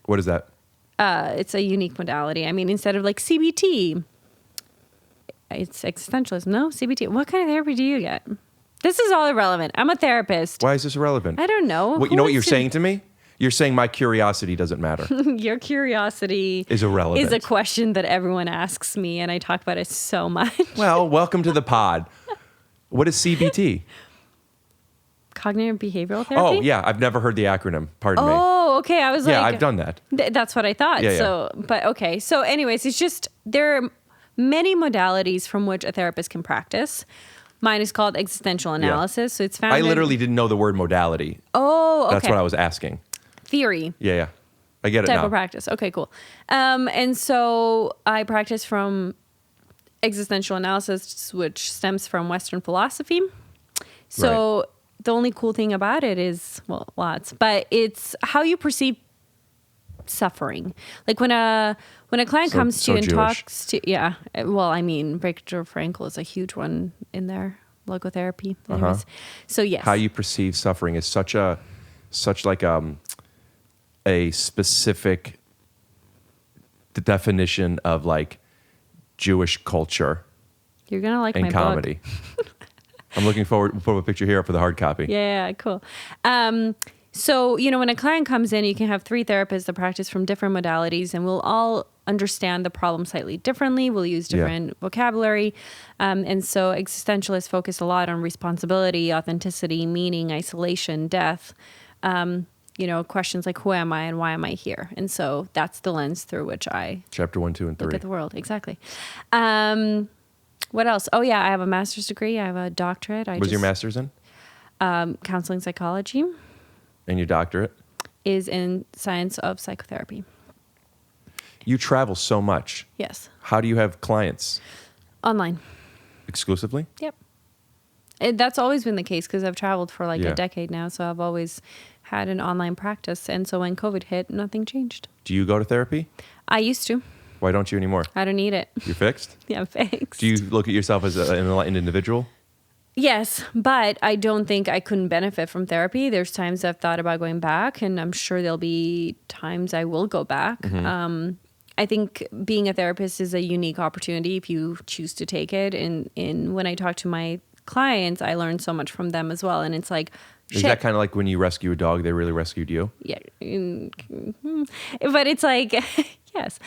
What is that? It's a unique modality. I mean, instead of like CBT, it's existentialism. No, CBT. What kind of therapy do you get? This is all irrelevant. I'm a therapist. Why is this irrelevant? I don't know. You know what you're saying to me? You're saying my curiosity doesn't matter. Your curiosity is irrelevant. Is a question that everyone asks me, and I talk about it so much. Well, welcome to the pod. What is CBT? Cognitive behavioral therapy? Oh, yeah. I've never heard the acronym. Pardon me. Oh, okay. I was like... Yeah, I've done that. That's what I thought. Yeah. So, but okay. So anyways, it's just, there are many modalities from which a therapist can practice. Mine is called existential analysis. So it's found I literally didn't know the word modality. Oh, okay. That's what I was asking. Theory. Yeah. I get it Type now. of practice. Okay, cool. And so I practice from existential analysis, which stems from Western philosophy. So the only cool thing about it is, well, lots, but it's how you perceive suffering. Like when a client comes to you and Jewish. talks to, well, I mean, Viktor Frankl is a huge one in there, logotherapy. Anyways. So yes. How you perceive suffering is such a specific definition of like Jewish culture You're going to like and my comedy. book. I'm looking forward to put a picture here for the hard copy. Yeah, cool. So, when a client comes in, you can have 3 therapists that practice from different modalities, and we'll all understand the problem slightly differently. We'll use different vocabulary. And so existentialists focus a lot on responsibility, authenticity, meaning, isolation, death. Questions like, who am I and why am I here? And so that's the lens through which I Chapter 1, 2, and 3. look at the world. Exactly. What else? Oh, yeah, I have a master's degree. I have a doctorate. What's your master's in? Counseling psychology. And your doctorate? Is in science of psychotherapy. You travel so much. Yes. How do you have clients? Online. Exclusively? Yep. That's always been the case because I've traveled for like Yeah. a decade now. So I've always had an online practice. And so when COVID hit, nothing changed. Do you go to therapy? I used to. Why don't you anymore? I don't need it. You're fixed? Yeah, I'm fixed. Do you look at yourself as an enlightened individual? Yes, but I don't think I couldn't benefit from therapy. There's times I've thought about going back, and I'm sure there'll be times I will go back. I think being a therapist is a unique opportunity if you choose to take it. And when I talk to my clients, I learn so much from them as well. And it's like, Is that kind of like when you rescue a dog, they really rescued you? Yeah. But it's like, yes.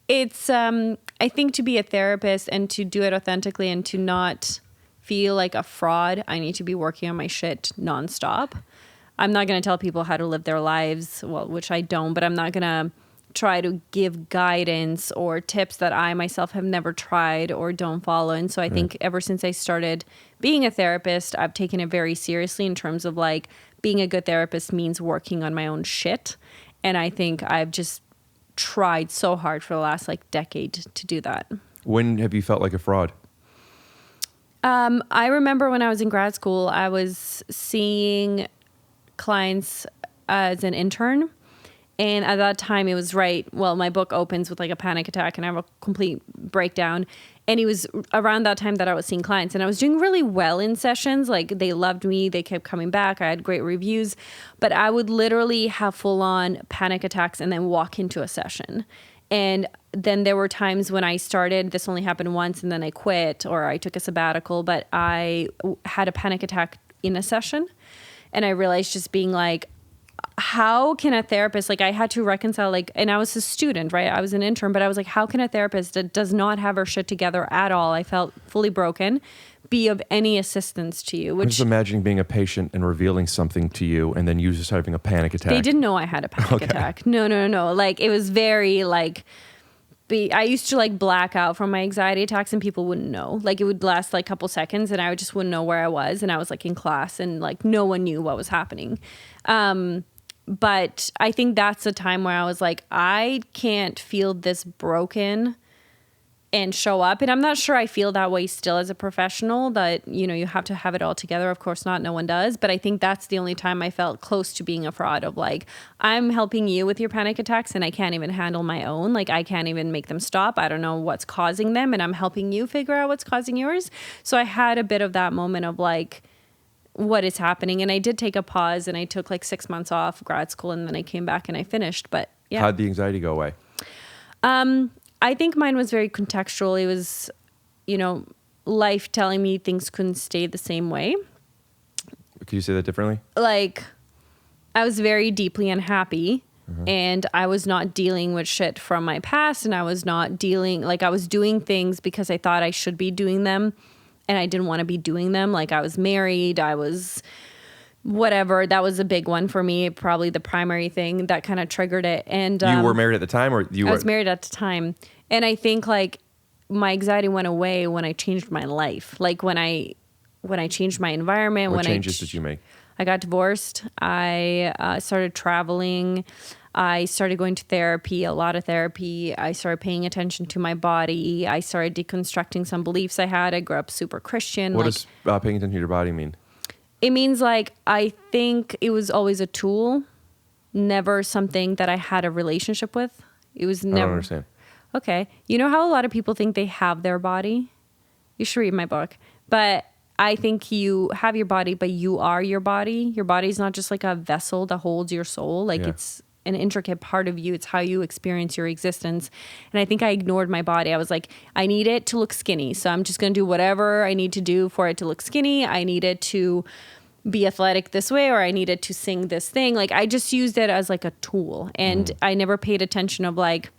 It's, I think to be a therapist and to do it authentically and to not feel like a fraud, I need to be working on my shit nonstop. I'm not going to tell people how to live their lives, well, which I don't, but I'm not going to try to give guidance or tips that I myself have never tried or don't follow. And so I think ever since I started being a therapist, I've taken it very seriously in terms of like being a good therapist means working on my own shit. And I think I've just tried so hard for the last like decade to do that. When have you felt like a fraud? I remember when I was in grad school, I was seeing clients as an intern. And at that time, it was my book opens with like a panic attack and I have a complete breakdown. And it was around that time that I was seeing clients. And I was doing really well in sessions. Like they loved me. They kept coming back. I had great reviews. But I would literally have full on panic attacks and then walk into a session. And then there were times when I started, this only happened once and then I quit or I took a sabbatical. But I had a panic attack in a session. And I realized just being like, how can a therapist, like I had to reconcile, like, and I was a student, right? I was an intern, but I was like, how can a therapist that does not have her shit together at all, I felt fully broken, be of any assistance to you? I'm just imagining being a patient and revealing something to you and then you just having a panic attack. They didn't know I had a panic attack. No. Like it was very like, I used to like black out from my anxiety attacks and people wouldn't know. Like it would last like a couple seconds and I just wouldn't know where I was. And I was like in class and like no one knew what was happening. But I think that's a time where I was like, I can't feel this broken and show up. And I'm not sure I feel that way still as a professional, that, you know, you have to have it all together. Of course not. No one does. But I think that's the only time I felt close to being a fraud of like, I'm helping you with your panic attacks and I can't even handle my own. Like I can't even make them stop. I don't know what's causing them and I'm helping you figure out what's causing yours. So I had a bit of that moment of like, what is happening? And I did take a pause and I took like 6 months off grad school and then I came back and I finished. But yeah. How'd the anxiety go away? I think mine was very contextual. It was, you know, life telling me things couldn't stay the same way. Could you say that differently? Like, I was very deeply unhappy and I was not dealing with shit from my past and I was not dealing, like I was doing things because I thought I should be doing them and I didn't want to be doing them. Like I was married, I was whatever. That was a big one for me, probably the primary thing that kind of triggered it. And you were married at the time or I was married at the time. And I think like my anxiety went away when I changed my life. Like when I changed my environment. What changes did you make? I got divorced. I started traveling. I started going to therapy, a lot of therapy. I started paying attention to my body. I started deconstructing some beliefs I had. I grew up super Christian. What does paying attention to your body mean? It means like, I think it was always a tool, never something that I had a relationship with. It was never. I don't understand. Okay. You know how a lot of people think they have their body? You should read my book. But I think you have your body, but you are your body. Your body is not just like a vessel that holds your soul. Like it's an intricate part of you. It's how you experience your existence. And I think I ignored my body. I was like, I need it to look skinny. So I'm just going to do whatever I need to do for it to look skinny. I need it to be athletic this way, or I needed to sing this thing. Like I just used it as like a tool. And I never paid attention of like,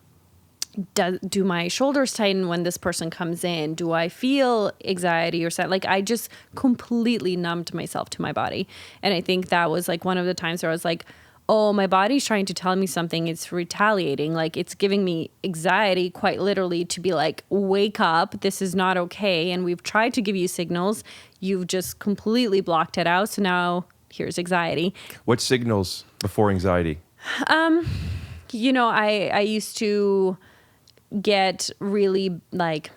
do my shoulders tighten when this person comes in? Do I feel anxiety or sad? Like I just completely numbed myself to my body. And I think that was like one of the times where I was like, oh, my body's trying to tell me something. It's retaliating. Like it's giving me anxiety quite literally to be like, wake up. This is not okay. And we've tried to give you signals. You've just completely blocked it out. So now here's anxiety. What signals before anxiety? You know, I used to get really like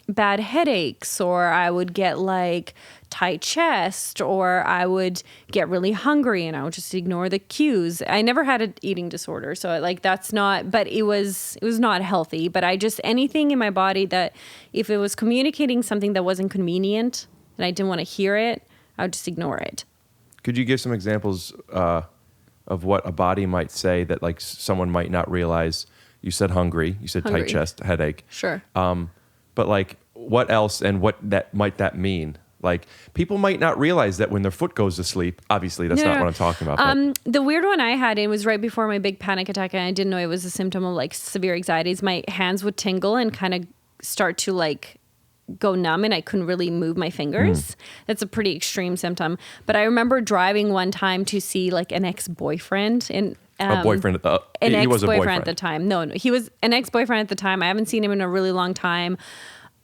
bad headaches, or I would get like tight chest, or I would get really hungry and I would just ignore the cues. I never had an eating disorder, so like that's not, but it was not healthy. But I just, anything in my body that if it was communicating something that wasn't convenient and I didn't want to hear it, I would just ignore it. Could you give some examples of what a body might say that like someone might not realize? You said hungry, you said tight chest, headache. Sure. But like what else and what that mean? Like people might not realize that when their foot goes to sleep, obviously that's not what I'm talking about. The weird one I had, it was right before my big panic attack and I didn't know it was a symptom of like severe anxieties. My hands would tingle and kind of start to like go numb and I couldn't really move my fingers. That's a pretty extreme symptom. But I remember driving one time to see like an ex-boyfriend and A boyfriend. An He was a ex-boyfriend boyfriend at the time. No, he was an ex-boyfriend at the time. I haven't seen him in a really long time.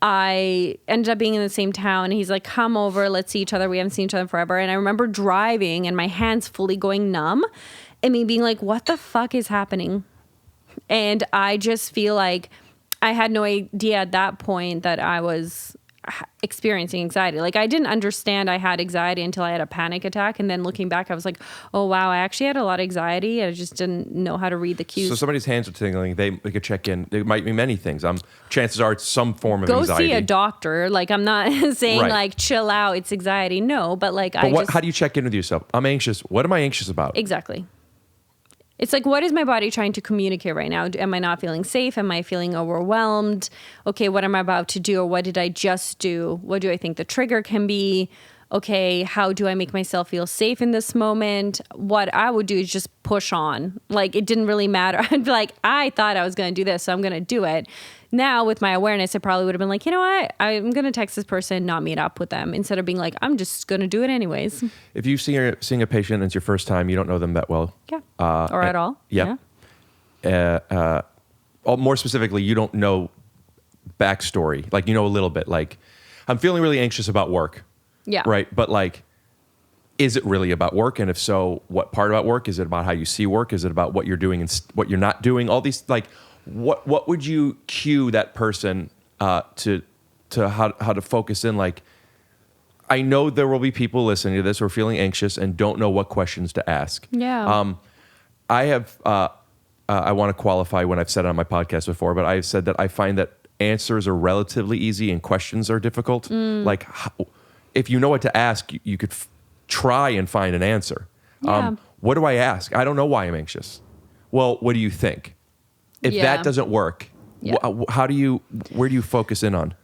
I ended up being in the same town, and he's like, come over, let's see each other. We haven't seen each other forever. And I remember driving and my hands fully going numb and me being like, what the fuck is happening? And I just feel like I had no idea at that point that I was experiencing anxiety. Like, I didn't understand I had anxiety until I had a panic attack. And then looking back, I was like, oh, wow, I actually had a lot of anxiety. I just didn't know how to read the cues. So somebody's hands are tingling. They could check in. It might be many things. Chances are it's some form of Go anxiety. see a doctor. Like, I'm not saying Right. like chill out. It's anxiety. No, but like How do you check in with yourself? I'm anxious. What am I anxious about? Exactly. It's like, what is my body trying to communicate right now? Am I not feeling safe? Am I feeling overwhelmed? Okay, what am I about to do? Or what did I just do? What do I think the trigger can be? Okay, how do I make myself feel safe in this moment? What I would do is just push on. Like, it didn't really matter. I'd be like, I thought I was going to do this, so I'm going to do it. Now, with my awareness, I probably would have been like, you know what? I'm going to text this person, not meet up with them, instead of being like, I'm just going to do it anyways. If you seeing a patient and it's your first time, you don't know them that well. Yeah. Or at all. Yep. Yeah. More specifically, you don't know backstory. Like, you know a little bit. Like, I'm feeling really anxious about work. Yeah. Right. But like, is it really about work? And if so, what part about work? Is it about how you see work? Is it about what you're doing and what you're not doing? All these, like, what would you cue that person to how to focus in? Like, I know there will be people listening to this who are feeling anxious and don't know what questions to ask. Yeah. I have, I want to qualify when I've said it on my podcast before, but I've said that I find that answers are relatively easy and questions are difficult. Like, if you know what to ask, you could try and find an answer. Yeah. What do I ask? I don't know why I'm anxious. Well, what do you think? If that doesn't work, where do you focus in on?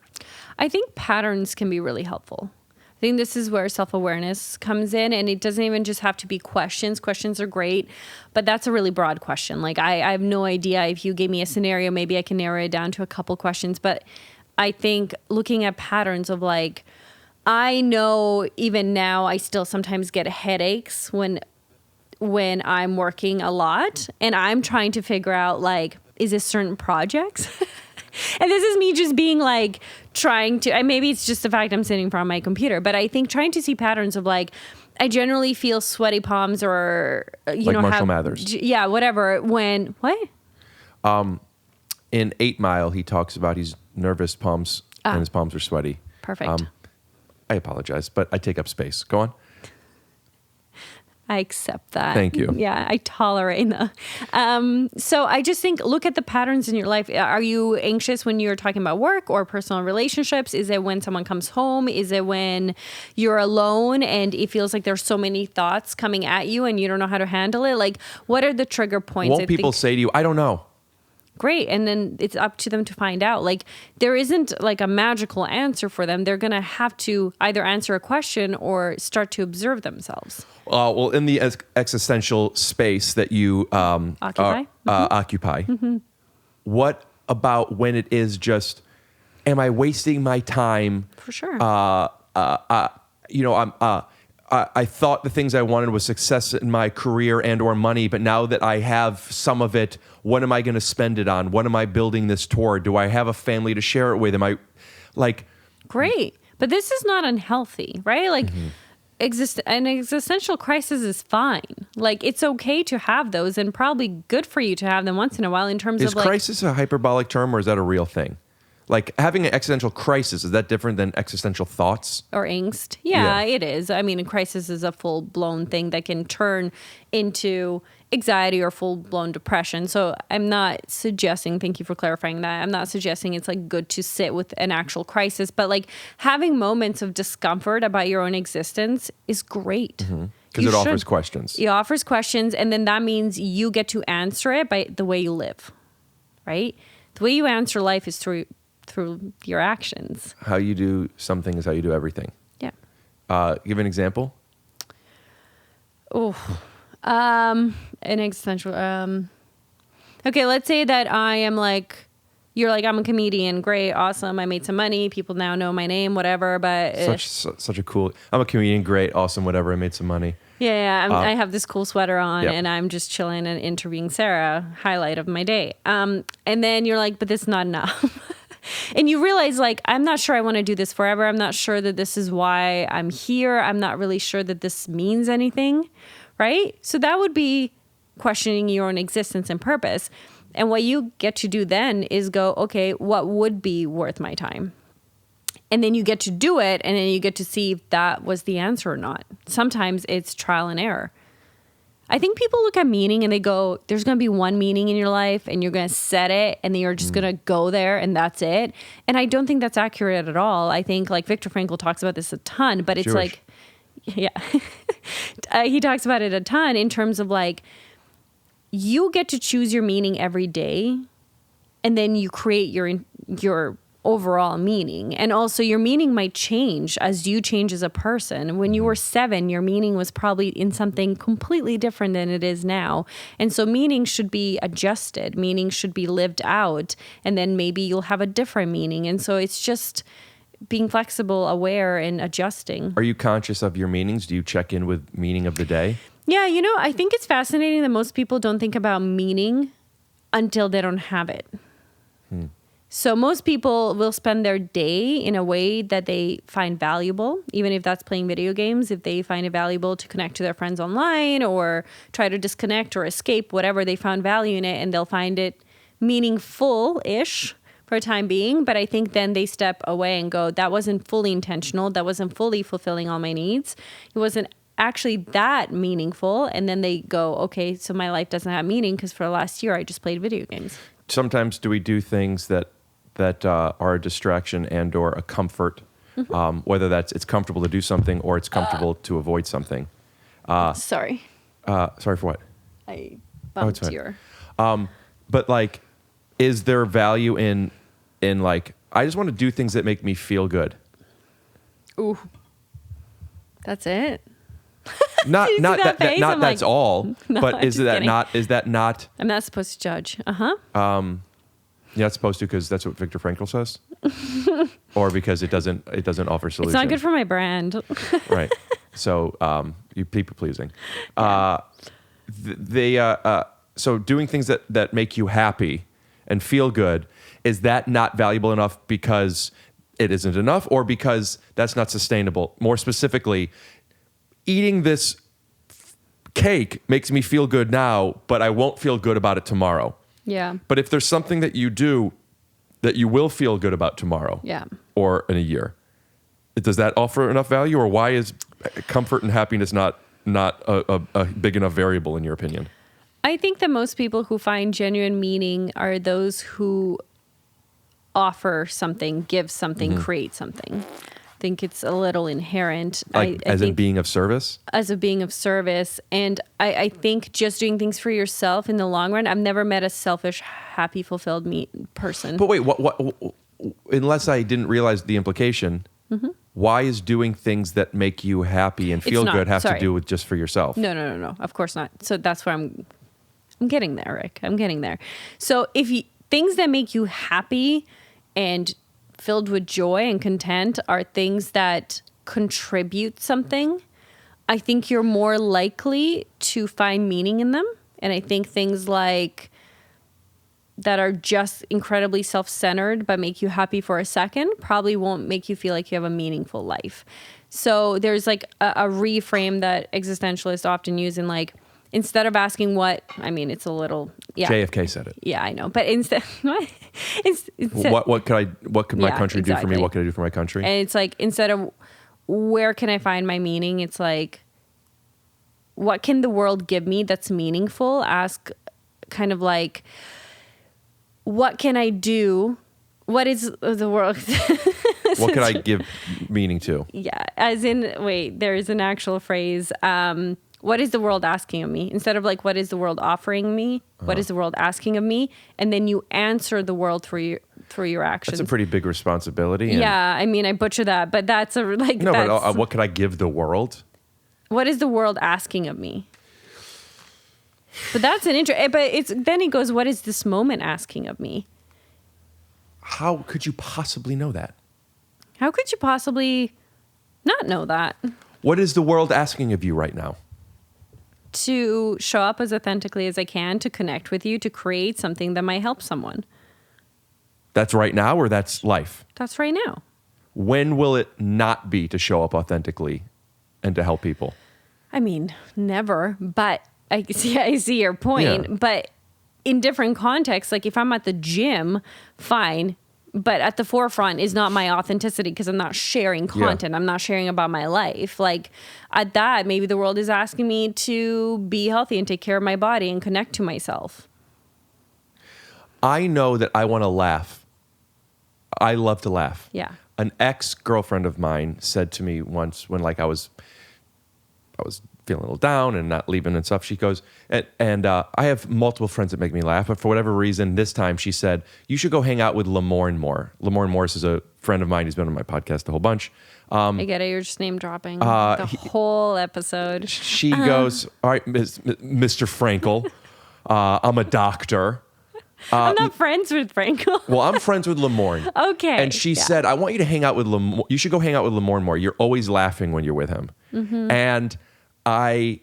I think patterns can be really helpful. I think this is where self-awareness comes in, and it doesn't even just have to be questions. Questions are great, but that's a really broad question. Like, I have no idea. If you gave me a scenario, maybe I can narrow it down to a couple questions. But I think looking at patterns of like, I know even now I still sometimes get headaches when I'm working a lot, and I'm trying to figure out like, is this certain projects? And this is me just being like trying to, and maybe it's just the fact I'm sitting in front of my computer, but I think trying to see patterns of like, I generally feel sweaty palms or, like Marshall Mathers. Yeah, whatever. When, what? In 8 Mile, he talks about he's nervous palms and his palms are sweaty. Perfect. I apologize, but I take up space. Go on. I accept that. Thank you. Yeah, I tolerate that. So I just think, look at the patterns in your life. Are you anxious when you're talking about work or personal relationships? Is it when someone comes home? Is it when you're alone and it feels like there's so many thoughts coming at you and you don't know how to handle it? Like, what are the trigger points? Won't people say to you, I don't know? Great. And then it's up to them to find out. Like, there isn't like a magical answer for them. They're going to have to either answer a question or start to observe themselves. Well, in the existential space that you occupy, what about when it is just, am I wasting my time? For sure. I thought the things I wanted was success in my career and or money, but now that I have some of it, what am I going to spend it on? What am I building this toward? Do I have a family to share it with? Am I like... Great. But this is not unhealthy, right? Like, an existential crisis is fine. Like, it's okay to have those and probably good for you to have them once in a while in terms of like... Is crisis a hyperbolic term or is that a real thing? Like, having an existential crisis, is that different than existential thoughts? Or angst. Yeah, it is. I mean, a crisis is a full-blown thing that can turn into anxiety or full-blown depression. So I'm not suggesting, thank you for clarifying that, I'm not suggesting it's like good to sit with an actual crisis, but like having moments of discomfort about your own existence is great. Because it offers questions. It offers questions, and then that means you get to answer it by the way you live, right? The way you answer life is through your actions. How you do something is how you do everything. Yeah. Give an example. An existential. Okay, let's say that I am like, you're like, I'm a comedian. Great, awesome. I made some money. People now know my name, whatever. But Such a cool. I'm a comedian. Great, awesome, whatever. I made some money. I have this cool sweater on, Yep. and I'm just chilling and interviewing Sarah. Highlight of my day. And then you're like, but this is not enough. And you realize, like, I'm not sure I want to do this forever. I'm not sure that this is why I'm here. I'm not really sure that this means anything, right? So that would be questioning your own existence and purpose. And what you get to do then is go, okay, what would be worth my time? And then you get to do it, and then you get to see if that was the answer or not. Sometimes it's trial and error. I think people look at meaning and they go, there's going to be one meaning in your life, and you're going to set it, and then you're just going to go there, and that's it. And I don't think that's accurate at all. I think, like, Viktor Frankl talks about this a ton, but it's Jewish. he talks about it a ton in terms of, like, you get to choose your meaning every day, and then you create your overall meaning. And also your meaning might change as you change as a person. When you were 7, your meaning was probably in something completely different than it is now. And so meaning should be adjusted. Meaning should be lived out. And then maybe you'll have a different meaning. And so it's just being flexible, aware, and adjusting. Are you conscious of your meanings? Do you check in with meaning of the day? Yeah, I think it's fascinating that most people don't think about meaning until they don't have it. So most people will spend their day in a way that they find valuable, even if that's playing video games, if they find it valuable to connect to their friends online or try to disconnect or escape, whatever, they found value in it, and they'll find it meaningful-ish for a time being. But I think then they step away and go, that wasn't fully intentional. That wasn't fully fulfilling all my needs. It wasn't actually that meaningful. And then they go, okay, so my life doesn't have meaning because for the last year I just played video games. Sometimes do we do things that are a distraction and or a comfort, whether it's comfortable to do something or it's comfortable to avoid something. Sorry. Sorry for what? I it's bumped fine. your... But like, is there value in like, I just want to do things that make me feel good? Ooh. That's it? Not You see not that that face? not I'm that's like, all. no, But I'm is just kidding. that not? I'm not supposed to judge. You're not supposed to because that's what Viktor Frankl says, or because it doesn't offer solutions. It's not good for my brand. Right. So you people pleasing. So doing things that make you happy and feel good, is that not valuable enough because it isn't enough, or because that's not sustainable? More specifically, eating this cake makes me feel good now, but I won't feel good about it tomorrow. Yeah. But if there's something that you do that you will feel good about tomorrow, Yeah. or in a year, does that offer enough value, or why is comfort and happiness not a big enough variable in your opinion? I think that most people who find genuine meaning are those who offer something, give something, create something. I think it's a little inherent. Like, I as in think being of service? as a being of service. And I think just doing things for yourself in the long run, I've never met a selfish, happy, fulfilled person. But wait, what? Unless I didn't realize the implication, why is doing things that make you happy and feel not, good have sorry. to do with just for yourself? No. Of course not. So that's where I'm getting there, Rick. I'm getting there. So things that make you happy and filled with joy and content are things that contribute something, I think you're more likely to find meaning in them. And I think things like that are just incredibly self-centered but make you happy for a second probably won't make you feel like you have a meaningful life. So there's like a reframe that existentialists often use in, like, instead of asking it's a little, yeah. JFK said it. Yeah, I know. But instead, What could my country do for me? exactly. What could I do for my country? And it's like, instead of where can I find my meaning, it's like, what can the world give me that's meaningful? Ask kind of like, what can I do? What is the world? What could I give meaning to? Yeah, as in, wait, there is an actual phrase. What is the world asking of me? Instead of like, what is the world offering me? What is the world asking of me? And then you answer the world through your actions. That's a pretty big responsibility. And Yeah, I mean, I butcher that, but that's like, no, that's, but what could I give the world? what is the world asking of me? But that's an intro. But then he goes, what is this moment asking of me? How could you possibly know that? How could you possibly not know that? What is the world asking of you right now? to show up as authentically as I can, to connect with you, to create something that might help someone. That's right now, or that's life? That's right now. When will it not be to show up authentically and to help people? I mean, never, but I see your point. Yeah. But in different contexts, like if I'm at the gym, fine. But at the forefront is not my authenticity because I'm not sharing content. Yeah. I'm not sharing about my life. Like at that, maybe the world is asking me to be healthy and take care of my body and connect to myself. I know that I want to laugh. I love to laugh. Yeah. An ex-girlfriend of mine said to me once when like I was feeling a little down and not leaving and stuff. She goes, and I have multiple friends that make me laugh, but for whatever reason, this time she said, you should go hang out with Lamorne more. Lamorne Morris is a friend of mine. He's been on my podcast a whole bunch. I get it. You're just name dropping the whole episode. She goes, all right, Mr. Frankel, I'm a doctor. I'm not friends with Frankel. Well, I'm friends with Lamorne. Okay. And she said, I want you to hang out with Lamorne. You should go hang out with Lamorne more. You're always laughing when you're with him. Mm-hmm. And I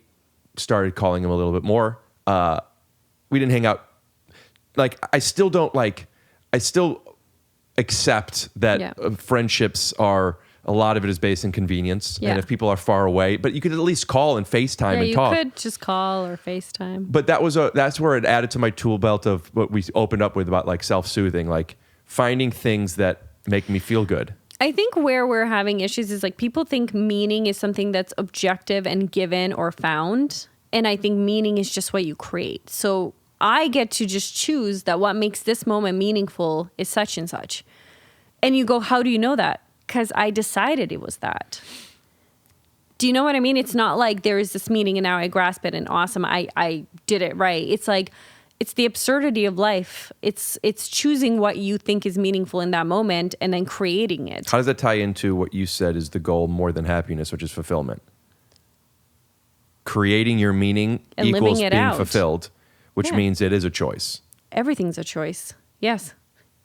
started calling him a little bit more. We didn't hang out. Like, I still accept that friendships are, a lot of it is based in convenience. Yeah. And if people are far away, but you could at least call and FaceTime and talk. You could just call or FaceTime. But that's where it added to my tool belt of what we opened up with about like self-soothing, like finding things that make me feel good. I think where we're having issues is like people think meaning is something that's objective and given or found. And I think meaning is just what you create. So I get to just choose that what makes this moment meaningful is such and such. And you go, how do you know that? Because I decided it was that. Do you know what I mean? It's not like there is this meaning and now I grasp it and awesome, I did it right. It's like, it's the absurdity of life. It's choosing what you think is meaningful in that moment and then creating it. How does that tie into what you said is the goal more than happiness, which is fulfillment? Creating your meaning and equals living it being out. Fulfilled, which means it is a choice. Everything's a choice. Yes,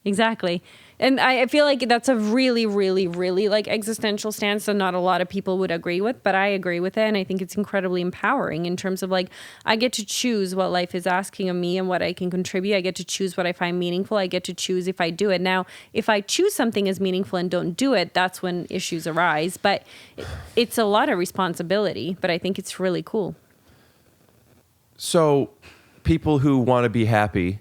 exactly. And I feel like that's a really, really, really like existential stance that not a lot of people would agree with, but I agree with it. And I think it's incredibly empowering in terms of like, I get to choose what life is asking of me and what I can contribute. I get to choose what I find meaningful. I get to choose if I do it. Now, if I choose something as meaningful and don't do it, that's when issues arise. But it's a lot of responsibility, but I think it's really cool. So people who want to be happy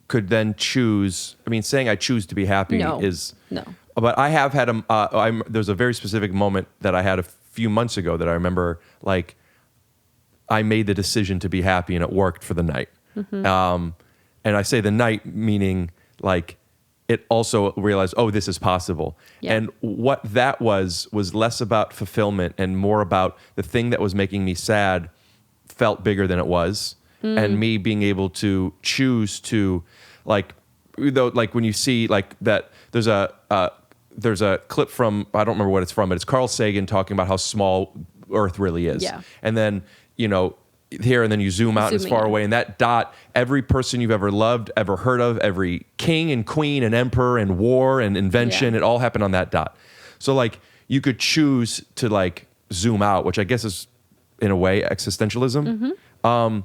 could then choose. I mean, saying I choose to be happy is no. But I have had there's a very specific moment that I had a few months ago that I remember. Like, I made the decision to be happy, and it worked for the night. Mm-hmm. And I say the night meaning like it also realized, oh, this is possible. Yeah. And what that was less about fulfillment and more about the thing that was making me sad felt bigger than it was. And me being able to choose to, like, though, like when you see like that, there's a clip from, I don't remember what it's from, but it's Carl Sagan talking about how small Earth really is. Yeah. And then, here and then you zoom out and it's far away, and that dot, every person you've ever loved, ever heard of, every king and queen and emperor and war and invention, it all happened on that dot. So like you could choose to like zoom out, which I guess is in a way existentialism. Mm-hmm.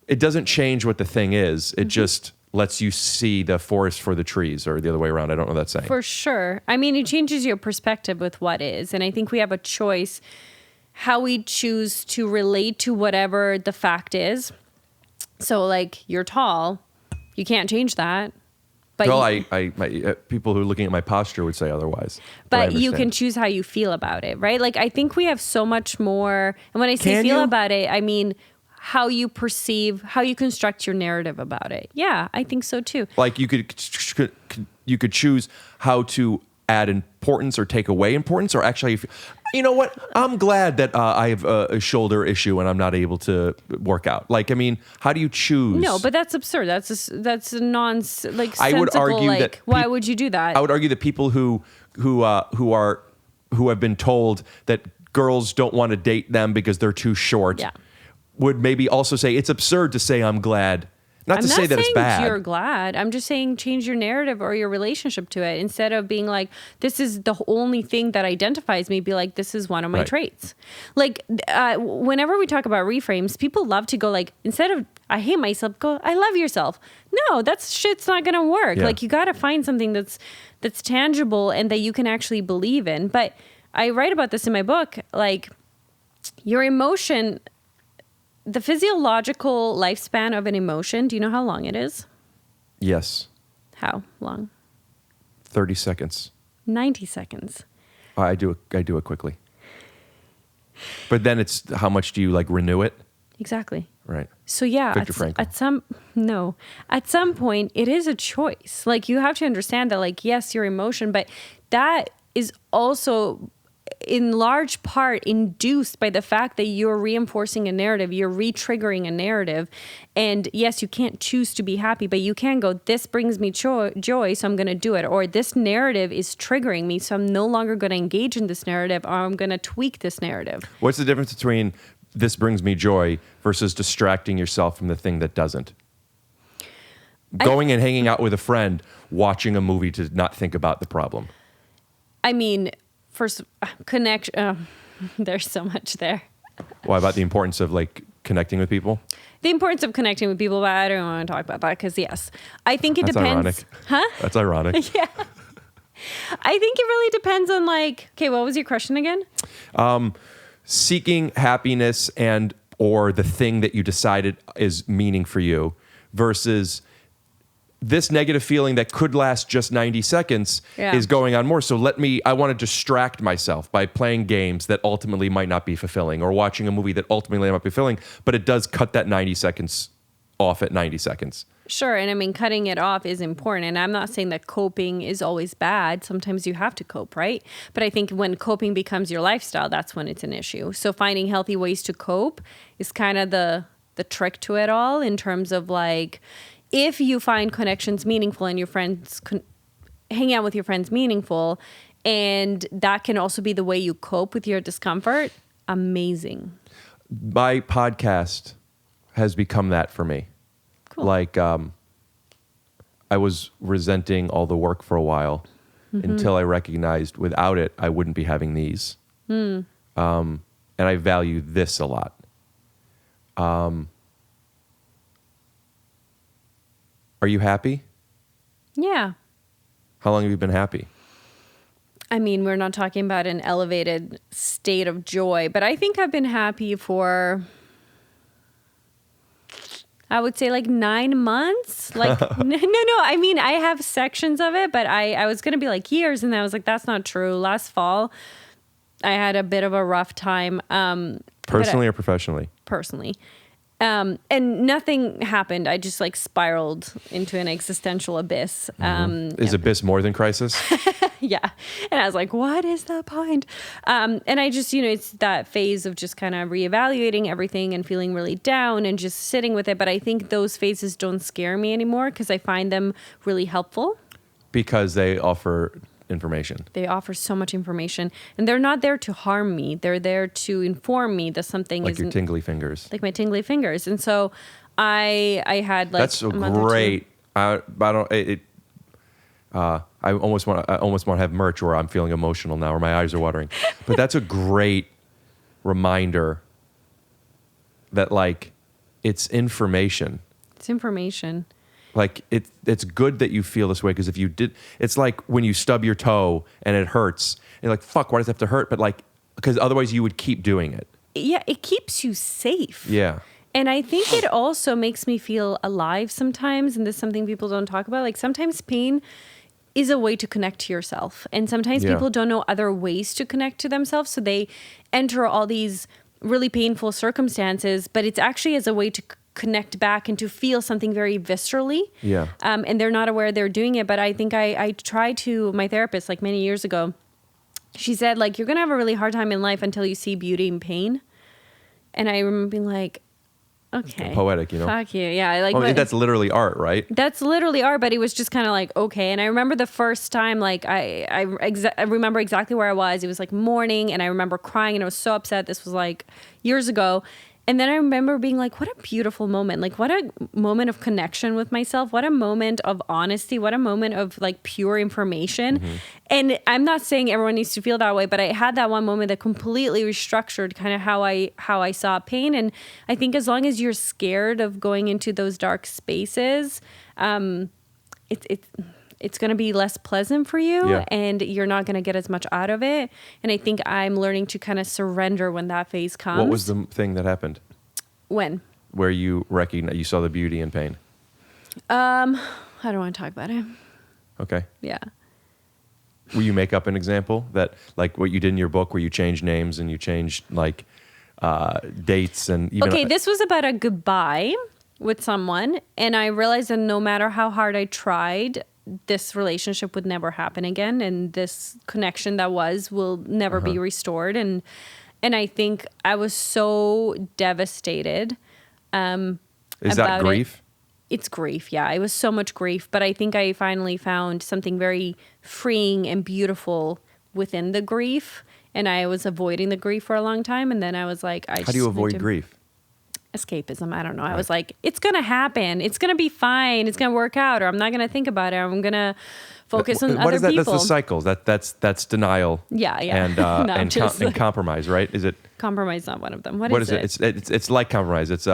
It doesn't change what the thing is. It just lets you see the forest for the trees, or the other way around. I don't know what that's saying. For sure. I mean, it changes your perspective with what is. And I think we have a choice how we choose to relate to whatever the fact is. So like you're tall, you can't change that. But well, people who are looking at my posture would say otherwise. But you can choose how you feel about it, right? Like I think we have so much more. And when I say feel about it, I mean how you perceive, how you construct your narrative about it. Yeah, I think so too. Like you could choose how to add importance or take away importance, or actually, you know what? I'm glad that I have a shoulder issue and I'm not able to work out. Like, I mean, how do you choose? No, but that's absurd. That's a like. I would argue like, that. Why would you do that? I would argue that people who have been told that girls don't want to date them because they're too short. Yeah. Would maybe also say it's absurd to say I'm glad Not to say that it's bad. You're glad. I'm just saying change your narrative or your relationship to it. Instead of being like, this is the only thing that identifies me, be like, this is one of my traits. Like, whenever we talk about reframes, people love to go like, instead of I hate myself, go, I love yourself. No, that's shit's not going to work. Like, you got to find something that's tangible and that you can actually believe in. But I write about this in my book, like your emotion, the physiological lifespan of an emotion, do you know how long it is? Yes. How long? 30 seconds. 90 seconds. I do it quickly. But then it's how much do you like renew it? Exactly. Right. So yeah, at some point it is a choice. Like, you have to understand that, like, yes, your emotion, but that is also in large part induced by the fact that you're reinforcing a narrative, you're re-triggering a narrative. And yes, you can't choose to be happy, but you can go, this brings me joy, so I'm going to do it. Or this narrative is triggering me, so I'm no longer going to engage in this narrative, or I'm going to tweak this narrative. What's the difference between this brings me joy versus distracting yourself from the thing that doesn't? Going and hanging out with a friend, watching a movie to not think about the problem. I mean, first, connection. There's so much there. Why about the importance of like connecting with people? The importance of connecting with people, but I don't want to talk about that because, yes, I think it depends. Ironic. Huh? That's ironic. Yeah. I think it really depends on, like, okay, what was your question again? Seeking happiness and or the thing that you decided is meaning for you versus this negative feeling that could last just 90 seconds is going on more. So I want to distract myself by playing games that ultimately might not be fulfilling, or watching a movie that ultimately might not be fulfilling, but it does cut that 90 seconds off at 90 seconds. Sure. And I mean, cutting it off is important. And I'm not saying that coping is always bad. Sometimes you have to cope, right? But I think when coping becomes your lifestyle, that's when it's an issue. So finding healthy ways to cope is kind of the trick to it all, in terms of, like, if you find connections meaningful and your friends hang out with your friends meaningful, and that can also be the way you cope with your discomfort, amazing. My podcast has become that for me. Cool. Like, I was resenting all the work for a while until I recognized without it, I wouldn't be having these. And I value this a lot. Are you happy? Yeah. How long have you been happy? I mean, we're not talking about an elevated state of joy, but I think I've been happy for, I would say, like 9 months. Like, no. I mean, I have sections of it, but I was going to be like years, and I was like, that's not true. Last fall, I had a bit of a rough time. Personally or professionally? Personally. And nothing happened. I just like spiraled into an existential abyss. Is abyss more than crisis? Yeah. And I was like, what is the point? And I just, it's that phase of just kind of reevaluating everything and feeling really down and just sitting with it. But I think those phases don't scare me anymore because I find them really helpful. Because they offer information. They offer so much information, and they're not there to harm me. They're there to inform me that something like isn't... your tingly fingers. Like my tingly fingers. And so I had like... That's great. I almost want to have merch where I'm feeling emotional now, or my eyes are watering. But that's a great reminder that, like, it's information. It's information. Like, it's good that you feel this way, because if you did, it's like when you stub your toe and it hurts, and you're like, fuck, why does it have to hurt? But like, because otherwise you would keep doing it. Yeah, it keeps you safe. Yeah. And I think it also makes me feel alive sometimes, and this is something people don't talk about. Like, sometimes pain is a way to connect to yourself. And sometimes people don't know other ways to connect to themselves, so they enter all these really painful circumstances, but it's actually as a way to connect back and to feel something very viscerally. Yeah. And they're not aware they're doing it. But I think I tried to, my therapist, like many years ago, she said, like, you're going to have a really hard time in life until you see beauty in pain. And I remember being like, okay. Poetic, Fuck you. Yeah. Like, that's literally art, right? That's literally art, but it was just kind of like, okay. And I remember the first time, like, I remember exactly where I was. It was like morning, and I remember crying, and I was so upset. This was like years ago. And then I remember being like, what a beautiful moment. Like, what a moment of connection with myself. What a moment of honesty. What a moment of like pure information. And I'm not saying everyone needs to feel that way, but I had that one moment that completely restructured kind of how I saw pain. And I think as long as you're scared of going into those dark spaces, it's going to be less pleasant for you, and you're not going to get as much out of it. And I think I'm learning to kind of surrender when that phase comes. What was the thing that happened? When? Where you recognize, you saw the beauty in pain? I don't want to talk about it. Okay. Yeah. Will you make up an example that, like what you did in your book where you changed names and you changed like dates and even... Okay, this was about a goodbye with someone, and I realized that no matter how hard I tried, this relationship would never happen again, and this connection that will never be restored. And I think I was so devastated. Is that grief? It's grief, yeah. It was so much grief, but I think I finally found something very freeing and beautiful within the grief, and I was avoiding the grief for a long time, and then I was like, how do you avoid grief? Escapism. I don't know. Right. I was like, it's going to happen. It's going to be fine. It's going to work out, or I'm not going to think about it. I'm going to focus on what other is that? people. That's the cycles. That's denial. Yeah. And and compromise, right? Is it compromise? Not one of them. What is it? It's like compromise. It's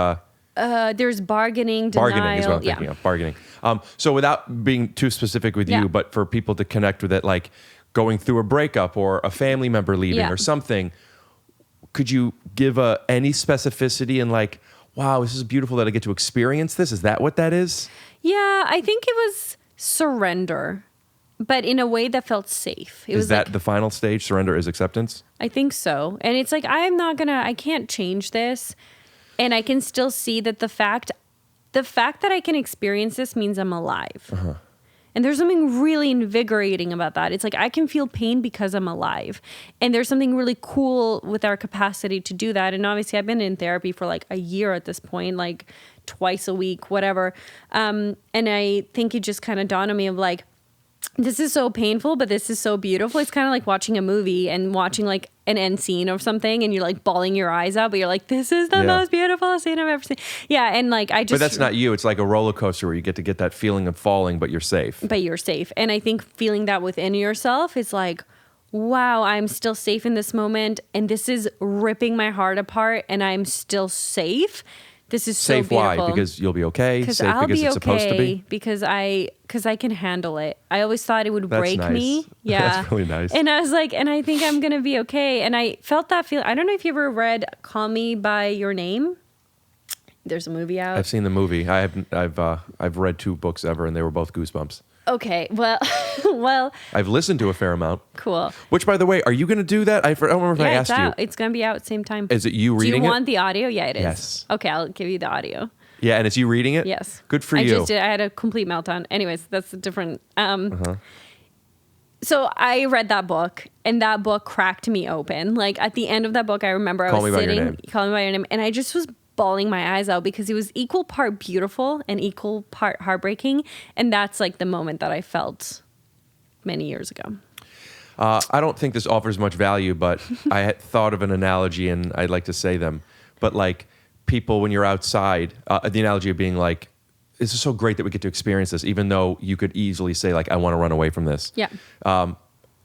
there's bargaining, denial. Bargaining is what I'm thinking of. Bargaining. So without being too specific with you, but for people to connect with it, like going through a breakup or a family member leaving or something, could you give any specificity in like, wow, this is beautiful that I get to experience this? Is that what that is? Yeah, I think it was surrender, but in a way that felt safe. Is that the final stage? Surrender is acceptance? I think so. And it's like, I can't change this. And I can still see that the fact that I can experience this means I'm alive. And there's something really invigorating about that. It's like I can feel pain because I'm alive. And there's something really cool with our capacity to do that. And obviously I've been in therapy for like a year at this point, like twice a week, whatever. And I think it just kind of dawned on me of like, this is so painful, but this is so beautiful. It's kind of like watching a movie and watching like an end scene or something, and you're like bawling your eyes out, but you're like, this is the most beautiful scene I've ever seen. Yeah, and like I just... But that's not you. It's like a roller coaster where you get to get that feeling of falling, but you're safe. But you're safe. And I think feeling that within yourself is like, wow, I'm still safe in this moment, and this is ripping my heart apart, and I'm still safe. This is so beautiful. Safe why? Because you'll be okay? Safe I'll because be it's supposed to be? Because I can handle it. I always thought it would break me. Yeah. That's really nice. And I was like, and I think I'm going to be okay. And I felt that feel. I don't know if you ever read Call Me by Your Name. There's a movie out. I've seen the movie. I've read 2 books ever, and they were both goosebumps. Okay, well, I've listened to a fair amount. Cool. Which, by the way, are you going to do that? I don't remember if I asked you. It's going to be out at the same time. Is it you reading it? Do you want the audio? Yeah, it is. Yes. Okay, I'll give you the audio. Yeah, and it's you reading it? Yes. Good for you. I had a complete meltdown. Anyways, that's a different... So I read that book, and that book cracked me open. Like, at the end of that book, I remember I was sitting... Call Me By Your Name. And I just was bawling my eyes out because it was equal part beautiful and equal part heartbreaking. And that's like the moment that I felt many years ago. I don't think this offers much value, but I had thought of an analogy and I'd like to say them. But like people, when you're outside, the analogy of being like, this is so great that we get to experience this, even though you could easily say like, I want to run away from this. Yeah.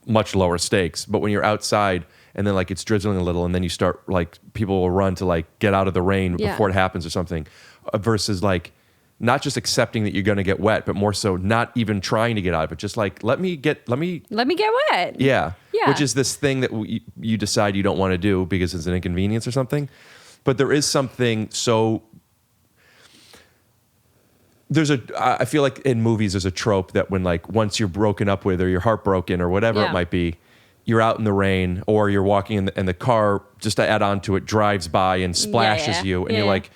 Much lower stakes. But when you're outside and then like it's drizzling a little and then you start like people will run to like get out of the rain before it happens or something, versus like not just accepting that you're going to get wet, but more so not even trying to get out of it. Just like, let me get wet. Yeah. Which is this thing that you decide you don't want to do because it's an inconvenience or something. But there is something so... I feel like in movies there's a trope that when like once you're broken up with or you're heartbroken or whatever it might be, you're out in the rain or you're walking and the car, just to add on to it, drives by and splashes you and you're like,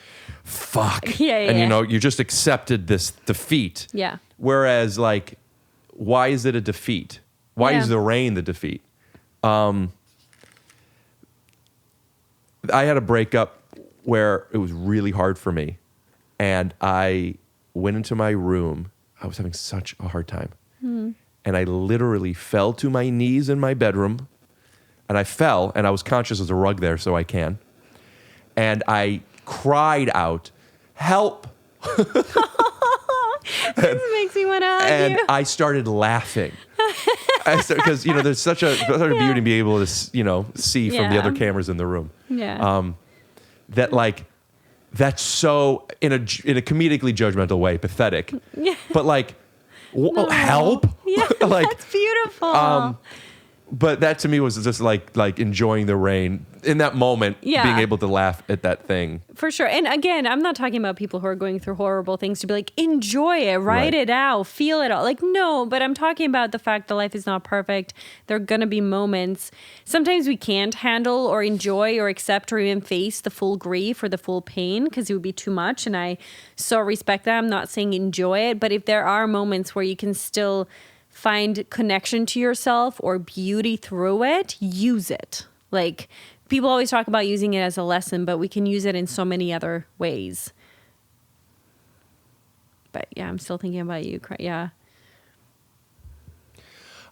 fuck. And you know, you just accepted this defeat. Yeah. Whereas like, why is it a defeat? Why is the rain the defeat? I had a breakup where it was really hard for me and I went into my room. I was having such a hard time. And I literally fell to my knees in my bedroom. And I fell, and I was conscious there's a rug there, so I can. And I cried out, "Help!" This makes me want to hug And you. I started laughing. Because, there's such a beauty in being able to, see from the Yeah. other cameras in the room. Yeah. That like, that's so, in a comedically judgmental way, pathetic. Yeah. But like, help? Yeah, Like, that's beautiful. but that to me was just like enjoying the rain in that moment, Yeah. being able to laugh at that thing. For sure. And again, I'm not talking about people who are going through horrible things to be like, enjoy it, write Right. it out, feel it all. Like, no, but I'm talking about the fact that life is not perfect. There are going to be moments. Sometimes we can't handle or enjoy or accept or even face the full grief or the full pain because it would be too much. And I so respect that. I'm not saying enjoy it, but if there are moments where you can still find connection to yourself or beauty through it, use it. Like, people always talk about using it as a lesson, but we can use it in so many other ways. But yeah, I'm still thinking about you. Yeah.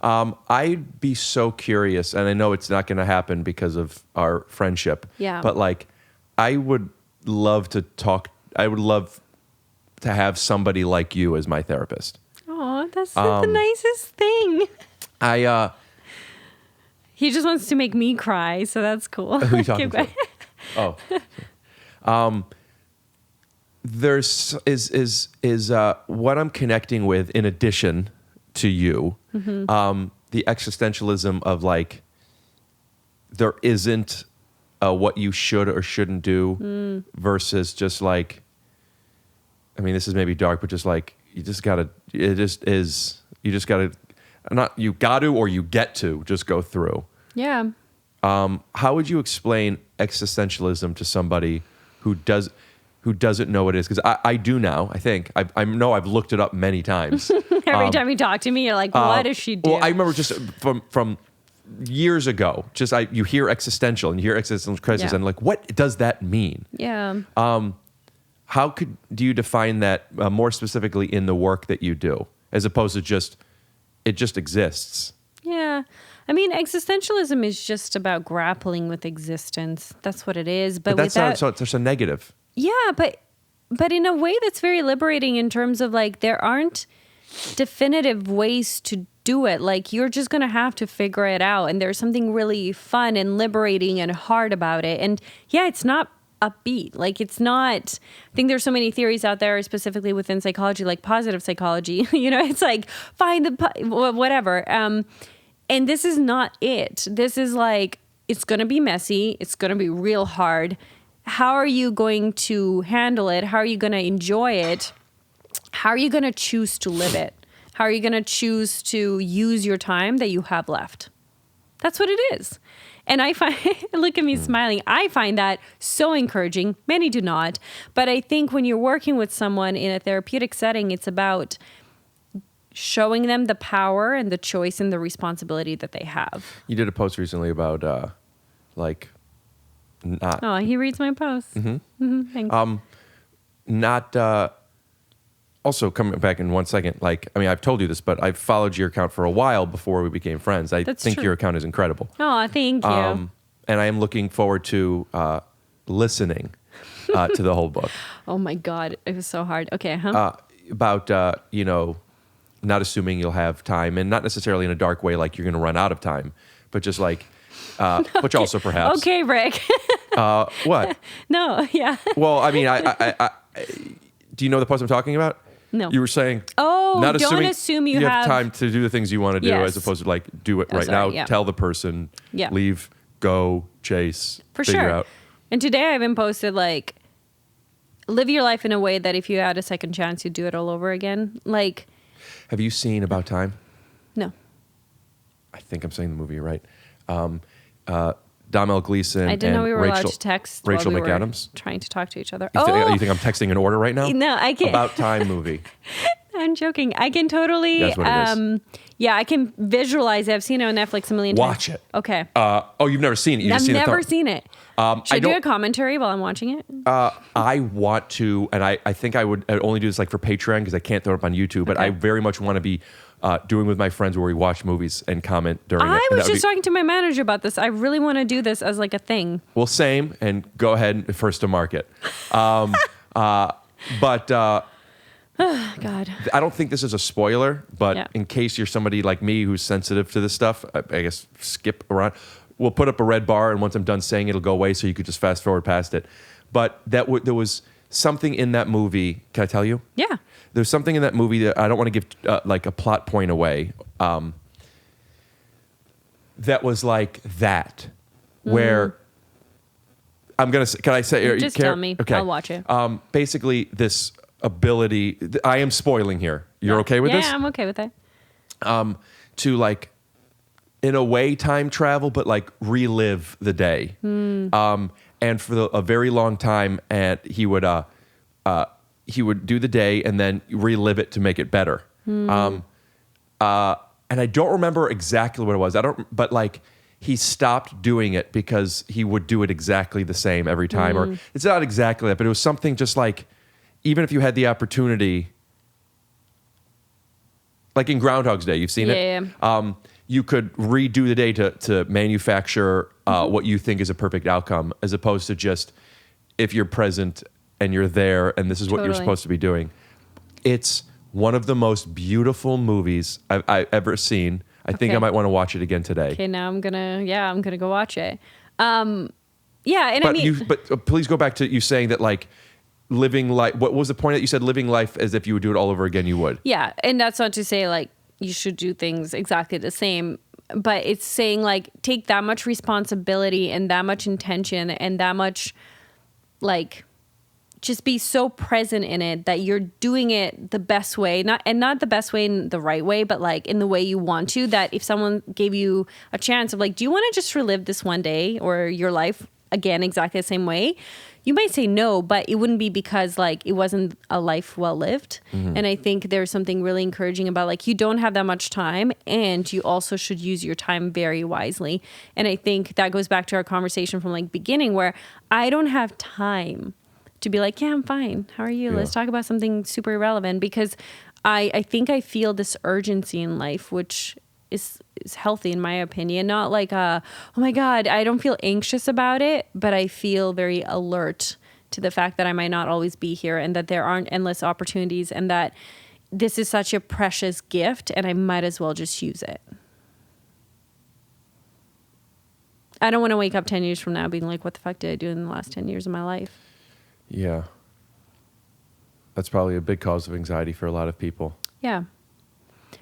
I'd be so curious, and I know it's not going to happen because of our friendship. Yeah. But like, I would love to talk. I would love to have somebody like you as my therapist. Oh, that's the nicest thing. He just wants to make me cry, so that's cool. Who are you talking Keep to? going. Oh. There's what I'm connecting with in addition to you, the existentialism of like, there isn't what you should or shouldn't do versus just like, I mean, this is maybe dark, but just like, you just gotta not you got to or you get to just go through. Yeah. How would you explain existentialism to somebody who doesn't know what it is? Because I do now. I think I know I've looked it up many times. Every time you talk to me, you're like, what does she do? Well, I remember just from years ago. Just you hear existential and you hear existential crisis, Yeah. and like, what does that mean? Yeah. How do you define that more specifically in the work that you do, as opposed to it just exists? Yeah. I mean, existentialism is just about grappling with existence. That's what it is. But That's without, not so negative. yeah, but in a way that's very liberating in terms of like, there aren't definitive ways to do it. Like, you're just going to have to figure it out. And there's something really fun and liberating and hard about it. And yeah, it's not upbeat. Like, it's not, I think there's so many theories out there, specifically within psychology, like positive psychology, it's like, find whatever. And this is not it. This is like, it's going to be messy. It's going to be real hard. How are you going to handle it? How are you going to enjoy it? How are you going to choose to live it? How are you going to choose to use your time that you have left? That's what it is. And I find, look at me smiling. I find that so encouraging. Many do not. But I think when you're working with someone in a therapeutic setting, it's about showing them the power and the choice and the responsibility that they have. You did a post recently about like not Oh, he reads my posts. Thanks. not also coming back in 1 second. Like, I mean, I've told you this, but I've followed your account for a while before we became friends. I That's think true. your account is incredible. Oh, thank you. And I am looking forward to listening to the whole book Oh my God. It was so hard. Okay. about not assuming you'll have time, and not necessarily in a dark way like you're going to run out of time, but just like which also perhaps Okay, Rick. what? No, yeah. Well, I mean, I do you know the post I'm talking about? No. You were saying, Oh, not don't assuming assume you have have- time to do the things you want to do, Yes. as opposed to like do it right sorry, now. yeah. Tell the person, Yeah. leave, go, chase, For figure sure. out. And today I even posted like, live your life in a way that if you had a second chance, you'd do it all over again. Like, Have you seen About Time? no. I think I'm saying the movie right. Domhnall Gleeson I didn't know and we were Rachel, allowed to text Rachel while we McAdams. were trying to talk to each other. You think I'm texting in order right now? No, I can't. About Time movie. I'm joking. I can totally. That's what it is. Yeah, I can visualize it. I've seen it on Netflix a million times. Watch it. Okay. You've never seen it. You just I've seen never the seen it. Should I I do don't- a commentary while I'm watching it? I want to, and I think I'd only do this like for Patreon because I can't throw it up on YouTube, but Okay. I very much want to be doing with my friends where we watch movies and comment during it. I And was that would just talking to my manager about this. I really want to do this as like a thing. Well, same, and go ahead and first to market. But God. I don't think this is a spoiler, but Yeah. in case you're somebody like me who's sensitive to this stuff, I guess skip around. We'll put up a red bar, and once I'm done saying it, it'll go away, so you could just fast forward past it. But there was something in that movie. Can I tell you? Yeah. There's something in that movie that I don't want to give like a plot point away. That was like that, where I'm gonna. Can I say? Just tell me. Okay. I'll watch it. Basically, this ability. I am spoiling here. You're okay with this? Yeah, I'm okay with that. To like, in a way, time travel, but like relive the day. And for a very long time, and he would do the day and then relive it to make it better. And I don't remember exactly what it was. But like he stopped doing it because he would do it exactly the same every time. Or it's not exactly that, but it was something just like, even if you had the opportunity, like in Groundhog's Day, you've seen it. Yeah. You could redo the day to manufacture what you think is a perfect outcome, as opposed to just if you're present and you're there and this is what you're Totally. supposed to be doing. It's one of the most beautiful movies I've ever seen. I think I Okay. might want to watch it again today. Okay, now I'm gonna go watch it. And I But mean, but please go back to you saying that like living life. What was the point that you said? Living life as if you would do it all over again. You would. yeah, and that's not to say like you should do things exactly the same, but it's saying like take that much responsibility and that much intention and that much like just be so present in it that you're doing it the best way, not the best way in the right way, but like in the way you want to, that if someone gave you a chance of like, do you want to just relive this one day or your life again exactly the same way? You might say no, but it wouldn't be because like it wasn't a life well lived. And I think there's something really encouraging about like you don't have that much time and you also should use your time very wisely. And I think that goes back to our conversation from like beginning where I don't have time to be like, yeah, I'm fine. How are you? Yeah. Let's talk about something super irrelevant because I think I feel this urgency in life, which is healthy in my opinion. Not like, oh my God, I don't feel anxious about it, but I feel very alert to the fact that I might not always be here and that there aren't endless opportunities and that this is such a precious gift and I might as well just use it. I don't want to wake up 10 years from now being like, what the fuck did I do in the last 10 years of my life? Yeah. That's probably a big cause of anxiety for a lot of people. Yeah.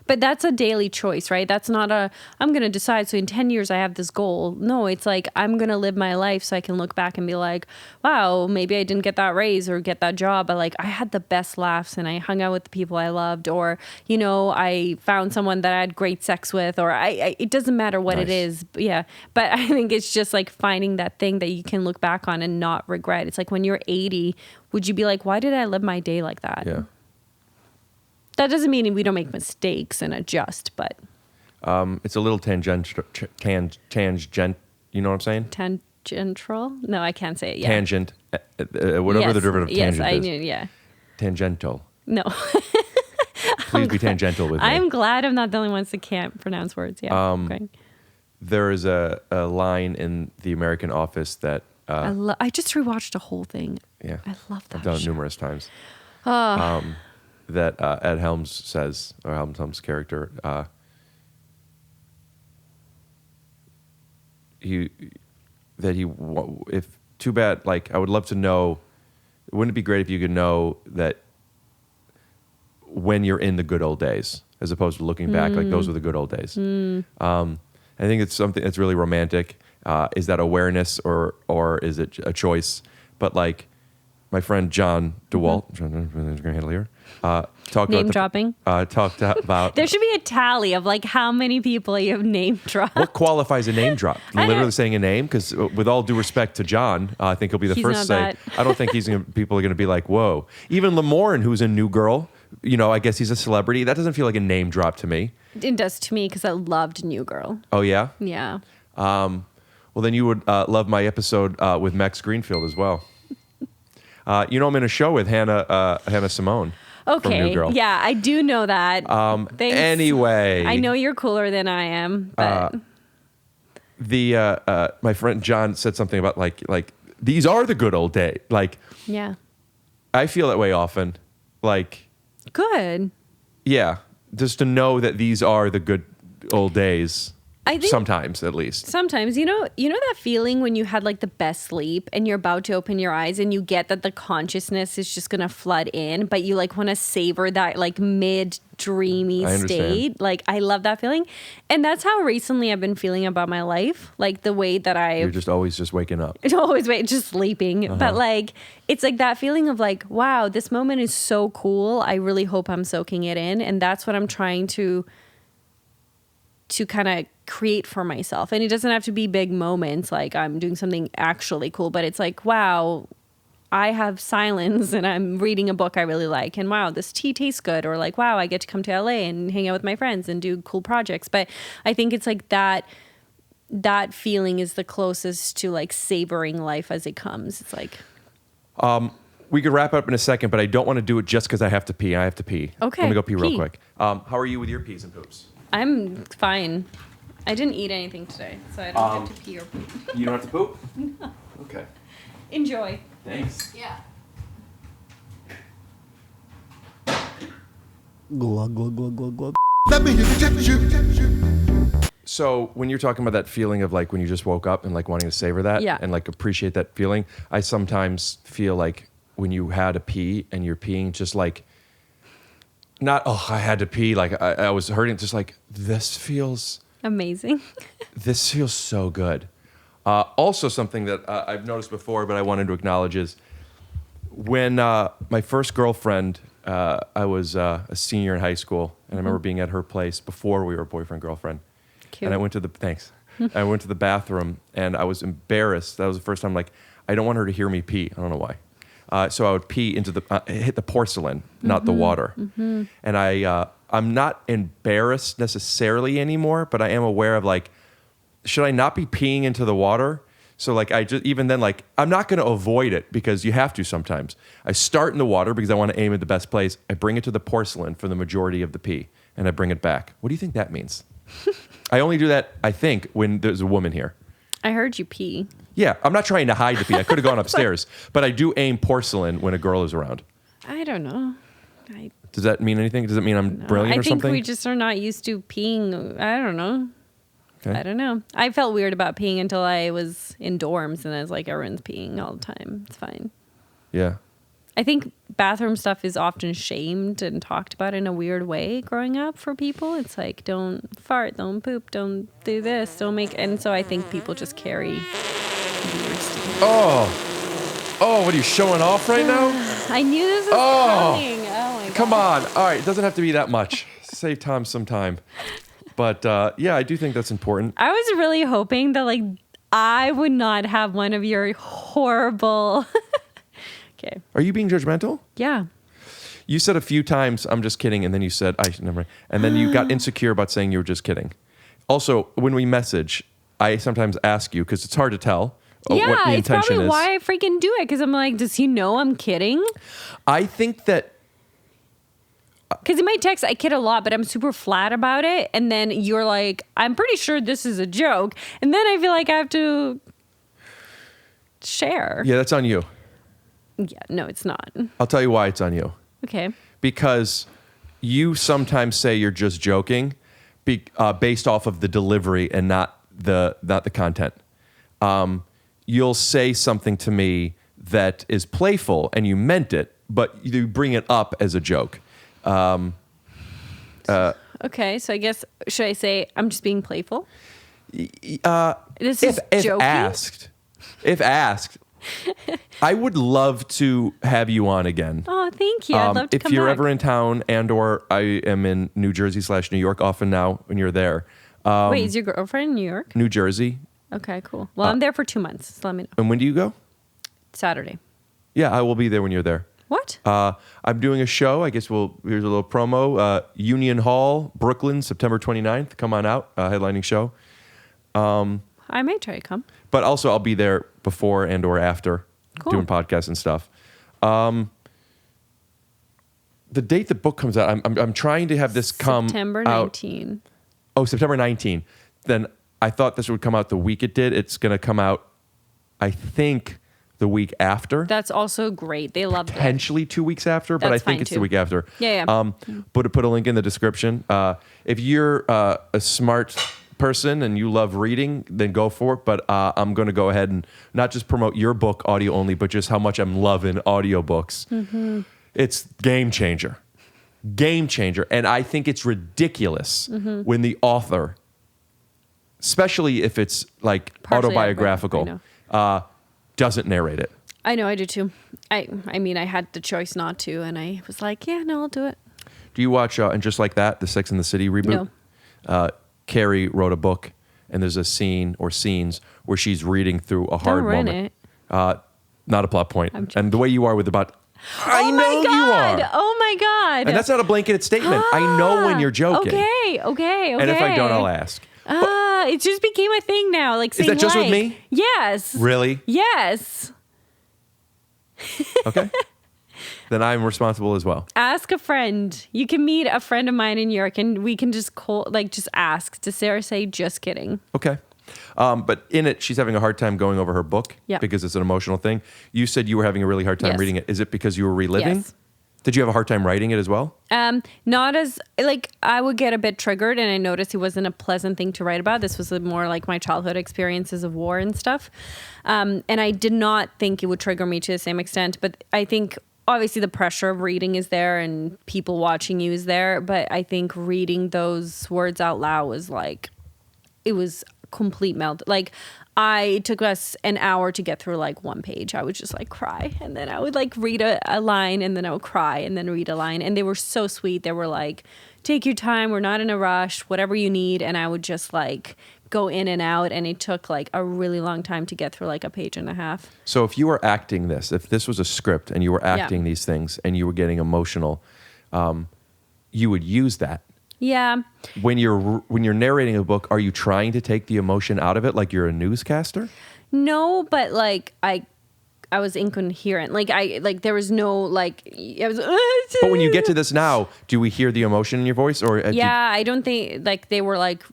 But that's a daily choice, right? That's not I'm going to decide. So in 10 years, I have this goal. No, it's like, I'm going to live my life so I can look back and be like, wow, maybe I didn't get that raise or get that job. But like, I had the best laughs and I hung out with the people I loved. Or, you know, I found someone that I had great sex with. Or it doesn't matter what it Nice. is. But yeah. But I think it's just like finding that thing that you can look back on and not regret. It's like when you're 80, would you be like, why did I live my day like that? Yeah. That doesn't mean we don't make mistakes and adjust, but It's a little tangent. You know what I'm saying? tangential? No, I can't say it. Yeah. Tangent. Whatever Yes, the derivative of tangent yes, I is. knew. Yeah. Tangential. No. Please be tangential with me. I'm glad I'm not the only ones that can't pronounce words. Yeah. Okay. There is a line in The American Office that I just rewatched the whole thing. yeah, I love that I've done it show. numerous times. That Ed Helms says, or Helms' character, if too bad, like I would love to know, wouldn't it be great if you could know that when you're in the good old days, as opposed to looking back, like those were the good old days. I think it's something that's really romantic. Is that awareness or is it a choice? But like my friend John DeWalt, talked Name about dropping. talked about There should be a tally of like how many people you have name dropped. what qualifies a name drop. I Literally don't- saying a name, because with all due respect to John, I think he'll be the He's first to say. not I don't think people are going to be like, whoa. Even Lamorne, who's in New Girl, you know, I guess he's a celebrity. That doesn't feel like a name drop to me. It does to me because I loved New Girl. Oh yeah. Yeah. Well, then you would love my episode with Max Greenfield as well. You know, I'm in a show with Hannah Simone. from New Okay. Girl. Yeah, I do know that. Thanks. Anyway. I know you're cooler than I am, but My friend John said something about like these are the good old days. Like, yeah. I feel that way often. Like, Good. yeah, just to know that these are the good old days. I think Sometimes, at least. sometimes, you know that feeling when you had like the best sleep and you're about to open your eyes and you get that the consciousness is just going to flood in, but you like want to savor that like mid dreamy I understand. state. Like I love that feeling. And that's how recently I've been feeling about my life. Like the way that You're just always just waking up. it's always just sleeping. But like it's like that feeling of like, wow, this moment is so cool. I really hope I'm soaking it in. And that's what I'm trying to kind of create for myself. And it doesn't have to be big moments like I'm doing something actually cool, but it's like, wow, I have silence and I'm reading a book I really like, and wow, this tea tastes good, or like, wow, I get to come to LA and hang out with my friends and do cool projects. But I think it's like that feeling is the closest to like savoring life as it comes. It's like, We could wrap up in a second, but I don't want to do it just because I have to pee. I have to pee. Okay, Let me go pee real pee. quick. How are you with your pees and poops? I'm fine. I didn't eat anything today, so I don't have to pee or poop. You don't have to poop? No. Okay. Enjoy. Thanks. Yeah. Glug, glug, glug, glug, glug. So when you're talking about that feeling of like when you just woke up and like wanting to savor that Yeah. and like appreciate that feeling, I sometimes feel like when you had a pee and you're peeing just like, not, oh, I had to pee, like I was hurting, just like, this feels Amazing. so good. Also something that I've noticed before, but I wanted to acknowledge is when my first girlfriend, I was a senior in high school, and I remember being at her place before we were boyfriend-girlfriend. Cute. And I went to the, thanks. I went to the bathroom, and I was embarrassed. That was the first time, like, I don't want her to hear me pee. I don't know why. So I would pee into hit the porcelain, not the water. And I'm not embarrassed necessarily anymore, but I am aware of like, should I not be peeing into the water? So like even then, like, I'm not going to avoid it because you have to sometimes. I start in the water because I want to aim at the best place. I bring it to the porcelain for the majority of the pee, and I bring it back. What do you think that means? I only do that, I think, when there's a woman here. I heard you pee. Yeah, I'm not trying to hide the pee. I could have gone upstairs, but I do aim porcelain when a girl is around. I don't know. Does that mean anything? Does it mean I'm brilliant I or think something? we just are not used to peeing. I don't know. Okay. I don't know. I felt weird about peeing until I was in dorms, and I was like, everyone's peeing all the time. It's fine. Yeah. I think bathroom stuff is often shamed and talked about in a weird way growing up for people. It's like, don't fart, don't poop, don't do this, don't make... And so I think people just carry weird stuff. Oh, what are you showing off right now? I knew this was coming. Oh, my God. Come on. All right, it doesn't have to be that much. Save Tom some time. But yeah, I do think that's important. I was really hoping that, like, I would not have one of your horrible... Okay. Are you being judgmental? Yeah. You said a few times, I'm just kidding, and then you said, never mind. And then you got insecure about saying you were just kidding. Also, when we message, I sometimes ask you, because it's hard to tell what the Yeah, it's intention probably is. why I freaking do it, because I'm like, does he know I'm kidding? I think that Because in my text, I kid a lot, but I'm super flat about it. And then you're like, I'm pretty sure this is a joke. And then I feel like I have to share. yeah, that's on you. Yeah, no, it's not. I'll tell you why it's on you. Okay. Because you sometimes say you're just joking based off of the delivery and not the content. You'll say something to me that is playful and you meant it, but you bring it up as a joke. Okay, so I guess, should I say I'm just being playful? This is joking? If asked, I would love to have you on again. Oh, thank you. I'd love to if come you're back. ever in town and/or I am in New Jersey / New York often now when you're there. Wait, is your girlfriend in New York? New Jersey. Okay, cool. Well, I'm there for 2 months, so let me know. And when do you go? Saturday. Yeah, I will be there when you're there. What? I'm doing a show. I guess here's a little promo. Union Hall, Brooklyn, September 29th. Come on out. Headlining show. I may try to come. But also I'll be there before and or after Cool. doing podcasts and stuff. the date the book comes out, I'm trying to have this come September out. 19. Oh, September 19. Then I thought this would come out the week it did. It's going to come out, I think, the week after. That's also great. They loved it. Potentially 2 weeks after, but That's I think fine, it's too. the week after. Yeah. Put a link in the description. If you're a smart person and you love reading, then go for it. But I'm going to go ahead and not just promote your book audio only, but just how much I'm loving audiobooks. Mm-hmm. It's game changer. Game changer. And I think it's ridiculous Mm-hmm. when the author, especially if it's like Partially autobiographical, doesn't narrate it. I know, I do too. I mean, I had the choice not to, and I was like, yeah, no, I'll do it. Do you watch, and just like that, the Sex and the City reboot? No. Carrie wrote a book, and there's a scene or scenes where she's reading through a hard Don't ruin moment. it. Not a plot point. I'm And the way you are with about, I know my God. you are. Oh my God. And that's not a blanketed statement. I know when you're joking. Okay. And if I don't, I'll ask. It just became a thing now. Like, saying that just with like. me? Yes. Really? Yes. Okay. Then I'm responsible as well. Ask a friend. You can meet a friend of mine in New York, and we can just just ask. Does Sarah say, just kidding? Okay. But in it, she's having a hard time going over her book because it's an emotional thing. You said you were having a really hard time Yes. reading it. Is it because you were reliving? Yes. Did you have a hard time writing it as well? Not as, like, I would get a bit triggered, and I noticed it wasn't a pleasant thing to write about. This was more like my childhood experiences of war and stuff. And I did not think it would trigger me to the same extent, but I think obviously the pressure of reading is there and people watching you is there. But I think reading those words out loud was like, it was complete melt. Like, it took us an hour to get through like one page. I would just like cry, and then I would like read a line, and then I would cry, and then read a line. And they were so sweet. They were like, take your time, we're not in a rush, whatever you need. And I would just like go in and out, and it took like a really long time to get through like a page and a half. So if you were acting this, if this was a script and you were acting these things and you were getting emotional, you would use that. Yeah. When you're narrating a book, are you trying to take the emotion out of it like you're a newscaster? No, but like I was incoherent. Like there was no like I was. But when you get to this now, do we hear the emotion in your voice, or I don't think like they were like,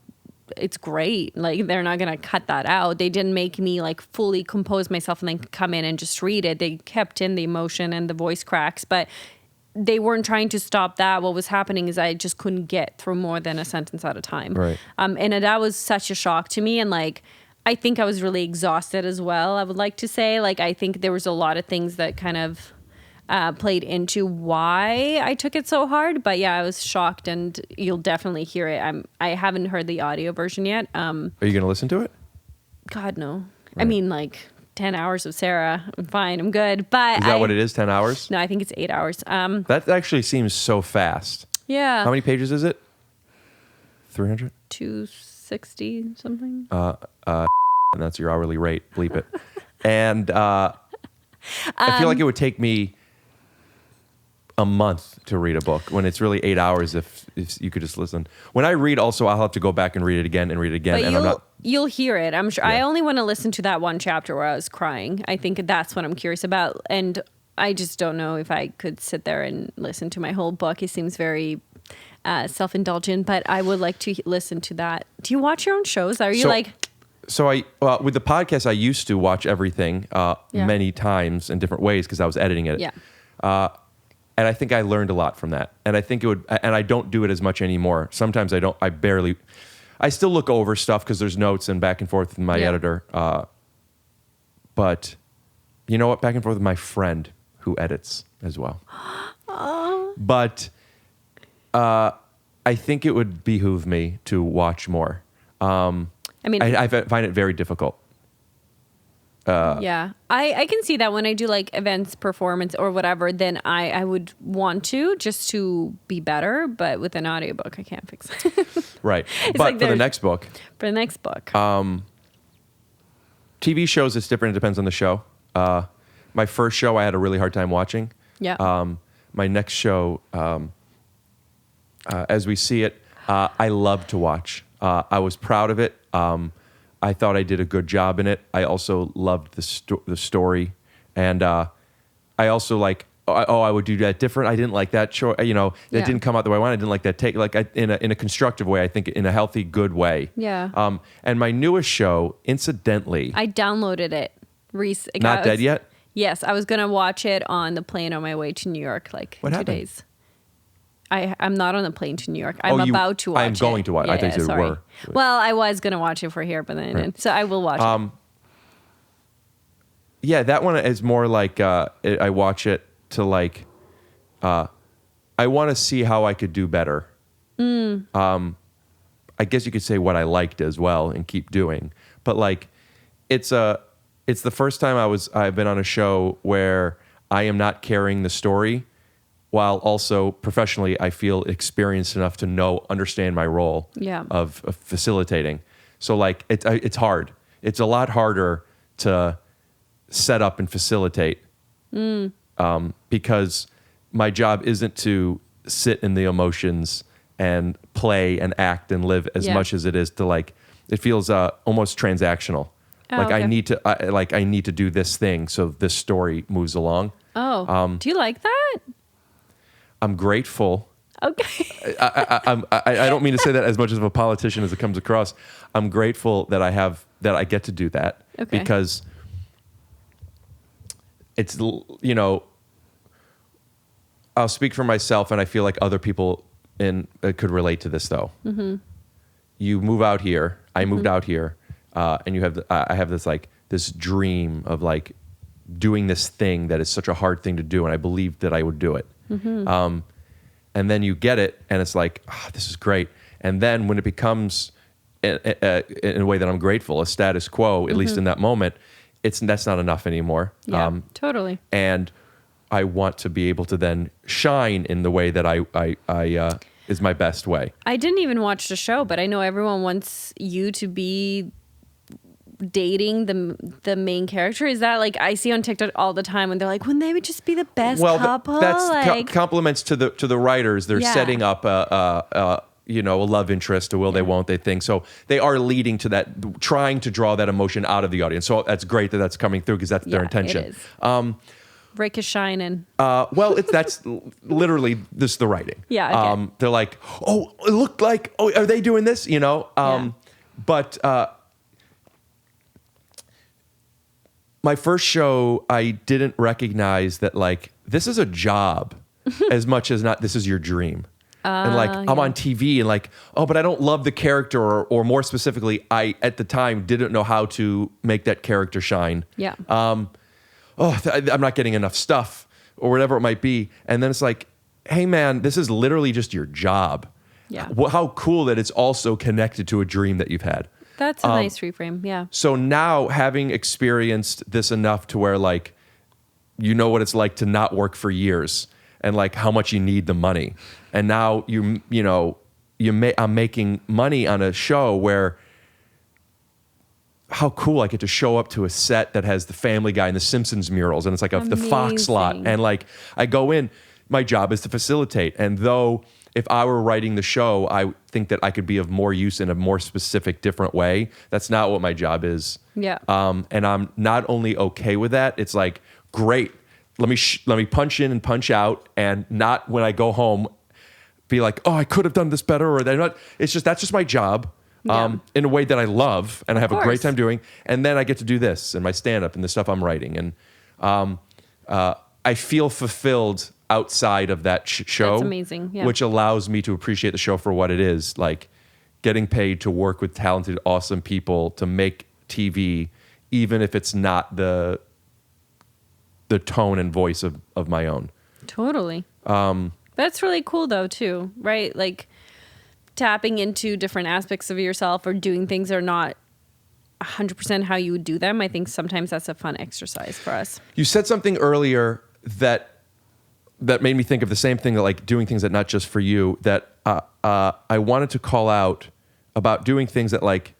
it's great. Like they're not gonna cut that out. They didn't make me like fully compose myself and then come in and just read it. They kept in the emotion and the voice cracks, but they weren't trying to stop that. What was happening is I just couldn't get through more than a sentence at a time. Right. And that was such a shock to me. And like, I think I was really exhausted as well. I would like to say, like, I think there was a lot of things that kind of played into why I took it so hard. But yeah, I was shocked, and you'll definitely hear it. I haven't heard the audio version yet. Are you going to listen to it? God, no. Right. I mean, like 10 hours of Sarah. I'm fine. I'm good. But Is that what it is? 10 hours? No, I think it's 8 hours. That actually seems so fast. Yeah. How many pages is it? 300? 260 something. And that's your hourly rate. Bleep it. And I feel like it would take me a month to read a book when it's really 8 hours if you could just listen. When I read also, I'll have to go back and read it again and read it again. But And you'll hear it. I'm sure. Yeah. I only want to listen to that one chapter where I was crying. I think that's what I'm curious about. And I just don't know if I could sit there and listen to my whole book. It seems very self-indulgent, but I would like to listen to that. Do you watch your own shows? Are you So with the podcast, I used to watch everything many times in different ways because I was editing it. Yeah. And I think I learned a lot from that. And I think it would, and I don't do it as much anymore. Sometimes I still look over stuff because there's notes and back and forth with my editor. But you know what? Back and forth with my friend who edits as well. But I think it would behoove me to watch more. I find it very difficult. Yeah, I can see that when I do like events, performance or whatever, then I would want to just to be better. But with an audiobook, I can't fix it. Right. But like for the next book. For the next book. TV shows, it's different. It depends on the show. My first show, I had a really hard time watching. Yeah. My next show, As We See It, I loved to watch. I was proud of it. I thought I did a good job in it. I also loved the story. And I also I would do that different. I didn't like that choice. That didn't come out the way I wanted. I didn't like that take. Like in a constructive way. I think in a healthy, good way. Yeah. And my newest show, incidentally, I downloaded it. Not dead yet. Yes, I was gonna watch it on the plane on my way to New York, like What in 2 happened? days. I'm not on the plane to New York. I'm about to watch it. I'm going to watch. I thought you said sorry. were. Well, I was gonna watch it for here, but then I didn't. So I will watch it. Yeah, that one is more like I watch it to like. I want to see how I could do better. I guess you could say what I liked as well and keep doing, but like, it's the first time I've been on a show where I am not carrying the story, while also professionally I feel experienced enough to understand my role of facilitating. So like it's hard. It's a lot harder to set up and facilitate because my job isn't to sit in the emotions and play and act and live as much as it is to like. It feels almost transactional. Oh, like okay. I need to do this thing so this story moves along. Oh, do you like that? I'm grateful. Okay. I don't mean to say that as much of a politician as it comes across. I'm grateful that I get to do that because it's I'll speak for myself, and I feel like other people could relate to this though. Mm-hmm. You move out here. I moved out here. And I have this dream of like doing this thing that is such a hard thing to do, and I believed that I would do it. Mm-hmm. And then you get it, and it's like, this is great. And then when it becomes, in a way that I'm grateful, a status quo, at least in that moment, that's not enough anymore. Yeah, totally. And I want to be able to then shine in the way that I is my best way. I didn't even watch the show, but I know everyone wants you to be dating the main character. Is that like I see on TikTok all the time when they're like, wouldn't they would just be the best couple? That's like, compliments to the writers. They're setting up a love interest, a will they, won't they thing. So they are leading to that, trying to draw that emotion out of the audience. So that's great that that's coming through because that's their intention. It is. Rick is shining. That's literally this the writing. Yeah. Okay. They're like, it looked like, are they doing this? But my first show, I didn't recognize that like this is a job as much as not this is your dream. And like I'm on TV and like, but I don't love the character, or more specifically, I at the time didn't know how to make that character shine. Yeah. I'm not getting enough stuff or whatever it might be. And then it's like, hey man, this is literally just your job. Yeah. How cool that it's also connected to a dream that you've had. That's a nice reframe. Yeah. So now having experienced this enough to where like, you know what it's like to not work for years and like how much you need the money. And now I'm making money on a show where how cool I get to show up to a set that has the Family Guy and the Simpsons murals, and it's like the Fox lot, and like I go in, my job is to facilitate. And though if I were writing the show, I think that I could be of more use in a more specific, different way. That's not what my job is. Yeah. And I'm not only okay with that, it's like great. Let me punch in and punch out, and not when I go home be like, I could have done this better, or they're not. It's just that's just my job. In a way that I love and I have a great time doing. And then I get to do this and my stand-up and the stuff I'm writing. And I feel fulfilled outside of that show. That's amazing. Yeah. Which allows me to appreciate the show for what it is. Like getting paid to work with talented, awesome people to make TV, even if it's not the tone and voice of my own. Totally. That's really cool though too, right? Like tapping into different aspects of yourself or doing things that are not 100% how you would do them. I think sometimes that's a fun exercise for us. You said something earlier that made me think of the same thing, that like doing things that not just for you, that I wanted to call out about doing things that like,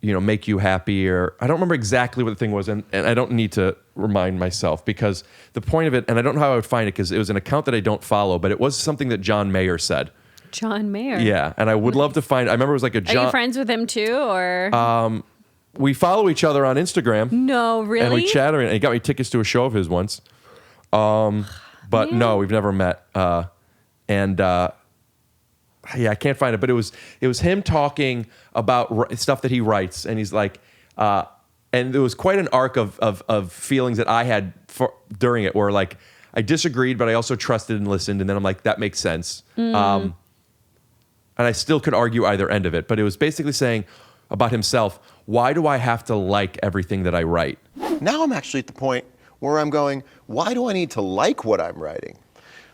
make you happy, or I don't remember exactly what the thing was. And I don't need to remind myself because the point of it, and I don't know how I would find it because it was an account that I don't follow, but it was something that John Mayer said. John Mayer. Yeah. And I would love to find, I remember it was like a John. Are you friends with him too, or? We follow each other on Instagram. No, really? And we chat, and he got me tickets to a show of his once. But man. no, we've never met. Yeah, I can't find it, but it was him talking about stuff that he writes, and he's like, and there was quite an arc of feelings that I had during it, where like I disagreed, but I also trusted and listened, and then I'm like, that makes sense. And I still could argue either end of it, but it was basically saying about himself, why do I have to like everything that I write? Now I'm actually at the point where I'm going, why do I need to like what I'm writing?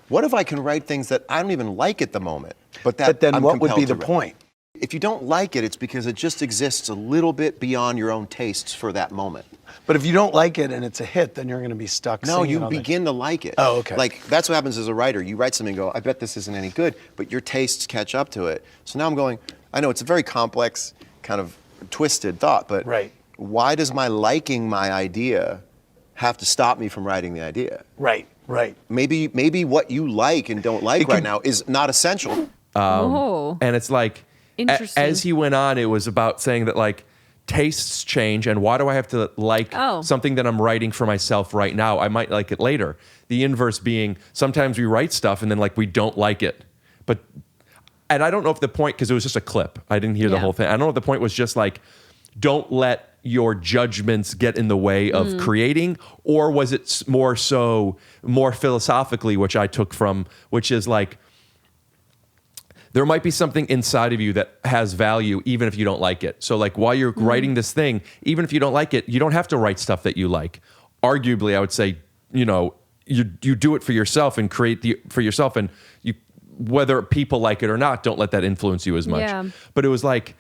What if I can write things that I don't even like at the moment, but then I'm what would compelled be to the write? point? If you don't like it, it's because it just exists a little bit beyond your own tastes for that moment. But if you don't like it and it's a hit, then you're going to be stuck. No, singing you all the- begin to like it. Oh, okay. Like, that's what happens as a writer. You write something and go, I bet this isn't any good, but your tastes catch up to it. So now I'm going, I know it's a very complex, kind of twisted thought, but Right. why does my liking my idea have to stop me from writing the idea? Right. Maybe what you like and don't like It right could- now is not essential. Oh, And it's like, Interesting. as he went on, it was about saying that like tastes change, and why do I have to like something that I'm writing for myself right now? I might like it later. The inverse being, sometimes we write stuff and then like we don't like it. And I don't know if the point, because it was just a clip, I didn't hear the whole thing. I don't know if the point was just like, don't let your judgments get in the way of creating, or was it more philosophically, which I took from, which is like, there might be something inside of you that has value even if you don't like it. So like while you're writing this thing, even if you don't like it, you don't have to write stuff that you like. Arguably, I would say, you do it for yourself and create for yourself, and you, whether people like it or not, don't let that influence you as much. Yeah. But it was like,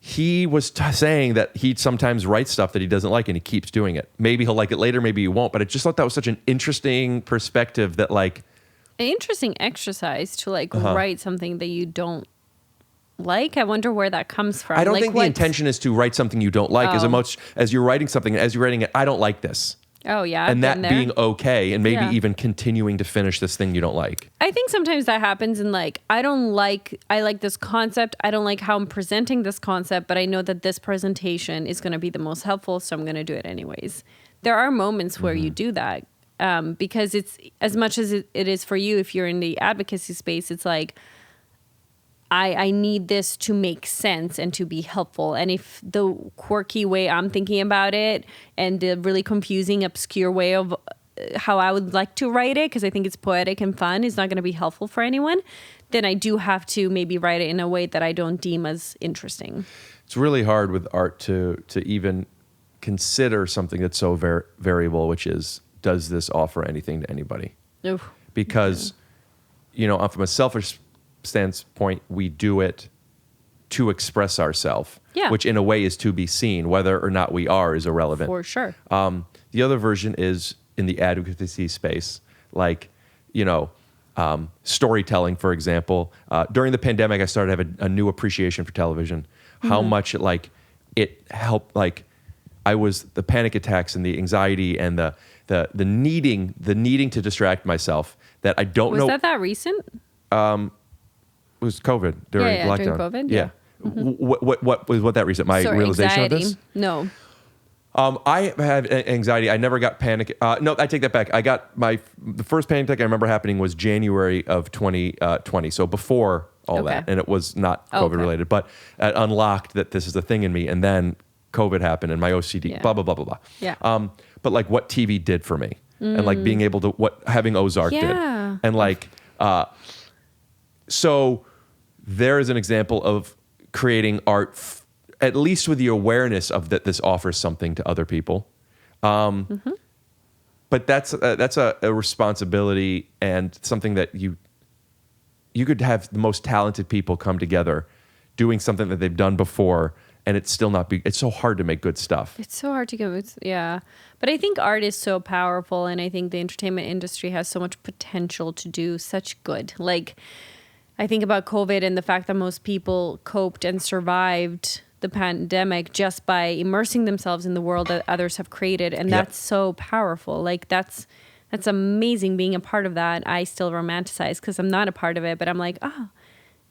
he was saying that he sometimes writes stuff that he doesn't like and he keeps doing it. Maybe he'll like it later, maybe he won't. But I just thought that was such an interesting perspective that like, an interesting exercise to like write something that you don't like. I wonder where that comes from. I don't like, think the intention is to write something you don't like as much as you're writing something, and as you're writing it, I don't like this. Oh yeah, And I've that been there. being okay, and maybe Yeah. even continuing to finish this thing you don't like. I think sometimes that happens in like, I like this concept. I don't like how I'm presenting this concept, but I know that this presentation is going to be the most helpful, so I'm going to do it anyways. There are moments where you do that because it's as much as it is for you. If you're in the advocacy space, it's like, I need this to make sense and to be helpful. And if the quirky way I'm thinking about it and the really confusing, obscure way of how I would like to write it, because I think it's poetic and fun, is not going to be helpful for anyone, then I do have to maybe write it in a way that I don't deem as interesting. It's really hard with art to even consider something that's so variable, which is, does this offer anything to anybody? Oof. Because, from a selfish standpoint, we do it to express ourselves, Yeah. which in a way is to be seen. Whether or not we are is irrelevant. For sure. The other version is in the advocacy space, like, storytelling, for example. During the pandemic, I started to have a new appreciation for television. How much it helped, the panic attacks and the anxiety and the needing to distract myself that I don't know. Was that recent? It was COVID during Yeah, lockdown. during COVID, yeah. What was that reason? My Sorry, realization anxiety. of this? No. I had anxiety. I never got panic. No, I take that back. I got the first panic attack I remember happening was January of 2020. So before all Okay. that, and it was not COVID related, but it unlocked that this is the thing in me. And then COVID happened and my OCD, Yeah. blah, blah, blah, blah, blah. Yeah. But like what TV did for me and like being able to, what having Ozark did. Yeah. And like, so there is an example of creating art at least with the awareness of that this offers something to other people. But that's a responsibility and something that you could have the most talented people come together doing something that they've done before and it's still not it's so hard to make good stuff. It's so hard to go. Yeah. But I think art is so powerful, and I think the entertainment industry has so much potential to do such good. Like, I think about COVID and the fact that most people coped and survived the pandemic just by immersing themselves in the world that others have created. And that's so powerful. Like, that's amazing being a part of that. I still romanticize because I'm not a part of it, but I'm like, oh,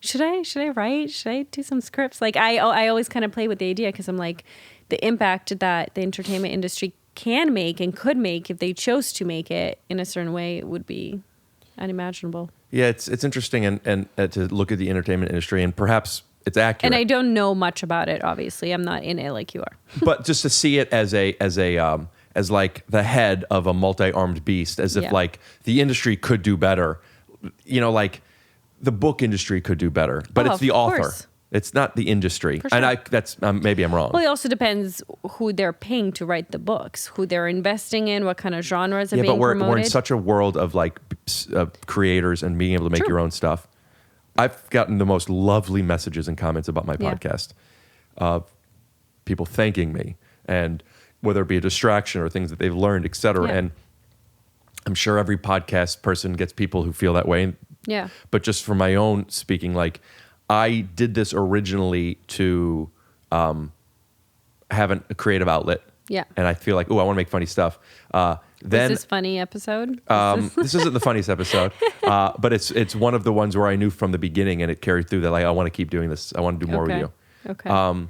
should I write? Should I do some scripts? Like, I always kind of play with the idea because I'm like, the impact that the entertainment industry can make and could make if they chose to make it in a certain way, it would be unimaginable. Yeah, it's interesting and to look at the entertainment industry, and perhaps it's accurate. And I don't know much about it, obviously. I'm not in it like you are. But just to see it as like the head of a multi-armed beast, as if like the industry could do better, like the book industry could do better, but it's the author. Course. It's not the industry. For sure. And that's maybe I'm wrong. Well, it also depends who they're paying to write the books, who they're investing in, what kind of genres are being promoted. But we're in such a world of like creators and being able to make your own stuff. I've gotten the most lovely messages and comments about my podcast of people thanking me, and whether it be a distraction or things that they've learned, et cetera. Yeah. And I'm sure every podcast person gets people who feel that way. Yeah. But just for my own speaking, like I did this originally to have a creative outlet. Yeah. And I feel like, I want to make funny stuff. Then is this funny episode? this isn't the funniest episode, but it's one of the ones where I knew from the beginning, and it carried through that like I want to keep doing this. I want to do more with you. Okay.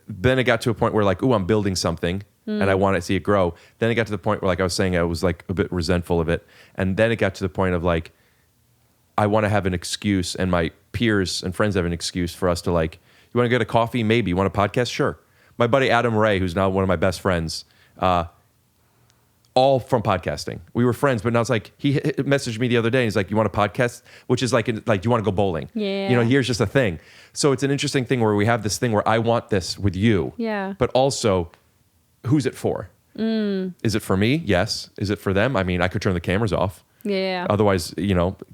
Then it got to a point where like, I'm building something and I want to see it grow. Then it got to the point where like I was saying, I was like a bit resentful of it. And then it got to the point of like, I want to have an excuse, and my peers and friends have an excuse for us to like, you want to get a coffee? Maybe. You want a podcast? Sure. My buddy Adam Ray, who's now one of my best friends, all from podcasting. We were friends, but now it's like he messaged me the other day and he's like, you want a podcast? Which is like you want to go bowling. Yeah. Here's just a thing. So it's an interesting thing where we have this thing where I want this with you. Yeah. But also, who's it for? Is it for me? Yes. Is it for them? I mean, I could turn the cameras off. Yeah. Otherwise,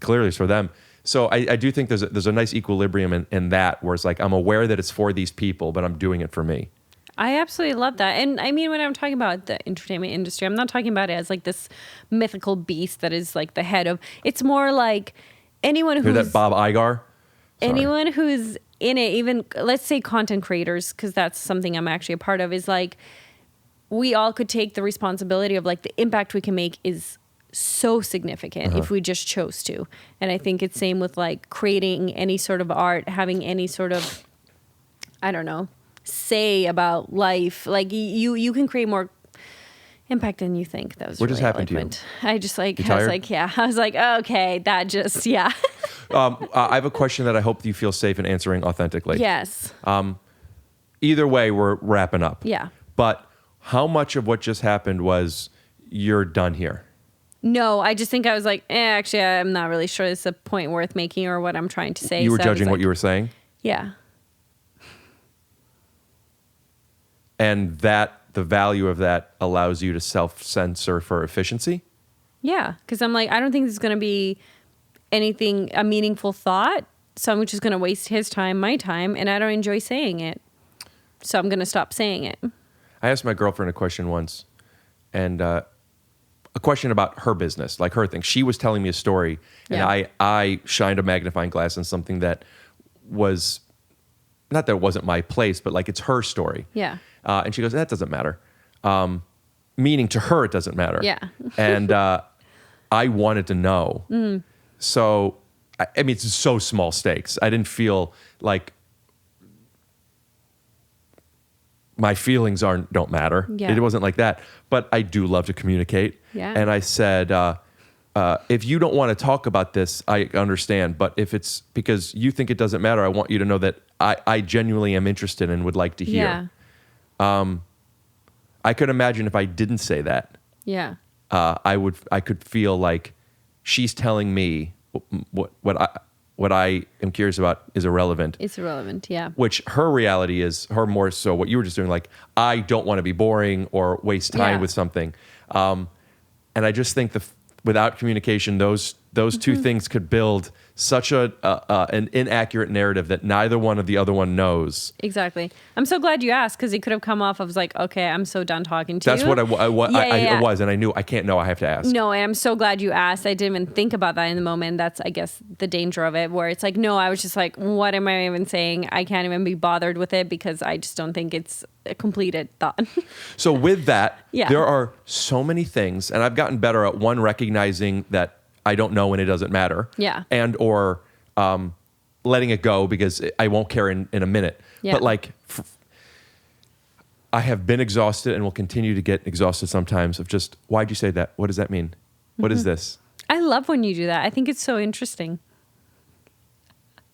clearly it's for them. So I do think there's a nice equilibrium in that, where it's like I'm aware that it's for these people, but I'm doing it for me. I absolutely love that. And I mean, when I'm talking about the entertainment industry, I'm not talking about it as like this mythical beast that is like the head of, it's more like anyone Hear who's, that Bob Iger? Sorry. anyone who's in it, even let's say content creators, because that's something I'm actually a part of, is like, we all could take the responsibility of like the impact we can make is so significant if we just chose to. And I think it's same with like creating any sort of art, having any sort of, I don't know, say about life. Like you can create more impact than you think. That was What really just happened eloquent. to you? I just like, You I was tired? like, yeah. I was like, okay, that just, yeah. I have a question that I hope you feel safe in answering authentically. Yes. Either way, we're wrapping up. Yeah. But how much of what just happened was you're done here? No, I just think I was like, actually, I'm not really sure it's a point worth making or what I'm trying to say. You were So I was judging what like, you were saying? Yeah. And that the value of that allows you to self-censor for efficiency? Yeah. Because I'm like, I don't think this is going to be a meaningful thought. So I'm just going to waste his time, my time, and I don't enjoy saying it. So I'm going to stop saying it. I asked my girlfriend a question once, and a question about her business, like her thing. She was telling me a story, and Yeah. I shined a magnifying glass on something that was, not that it wasn't my place, but like it's her story. Yeah. And she goes, that doesn't matter. Meaning to her, it doesn't matter. Yeah. And I wanted to know. So, I mean, it's so small stakes. I didn't feel like my feelings don't matter. Yeah. It wasn't like that. But I do love to communicate. Yeah. And I said, if you don't want to talk about this, I understand. But if it's because you think it doesn't matter, I want you to know that I genuinely am interested and would like to hear. Yeah. I could imagine if I didn't say that, Yeah. I could feel like she's telling me what I am curious about is irrelevant. It's irrelevant. Yeah. Which her reality is, her more so what you were just doing, like, I don't want to be boring or waste time Yeah. with something. And I just think without communication, those two things could build such an inaccurate narrative that neither one of the other one knows. Exactly. I'm so glad you asked, because it could have come off. I was like, okay, I'm so done talking to That's you. what I Yeah. was, and I knew I can't know. I have to ask. No, and I'm so glad you asked. I didn't even think about that in the moment. That's, I guess, the danger of it, where it's like, no, I was just like, what am I even saying? I can't even be bothered with it because I just don't think it's a completed thought. So with that, Yeah. there are so many things, and I've gotten better at one, recognizing that I don't know and it doesn't matter. Yeah. And or letting it go because I won't care in a minute. Yeah. But like, I have been exhausted and will continue to get exhausted sometimes of just, why'd you say that? What does that mean? What is this? I love when you do that. I think it's so interesting.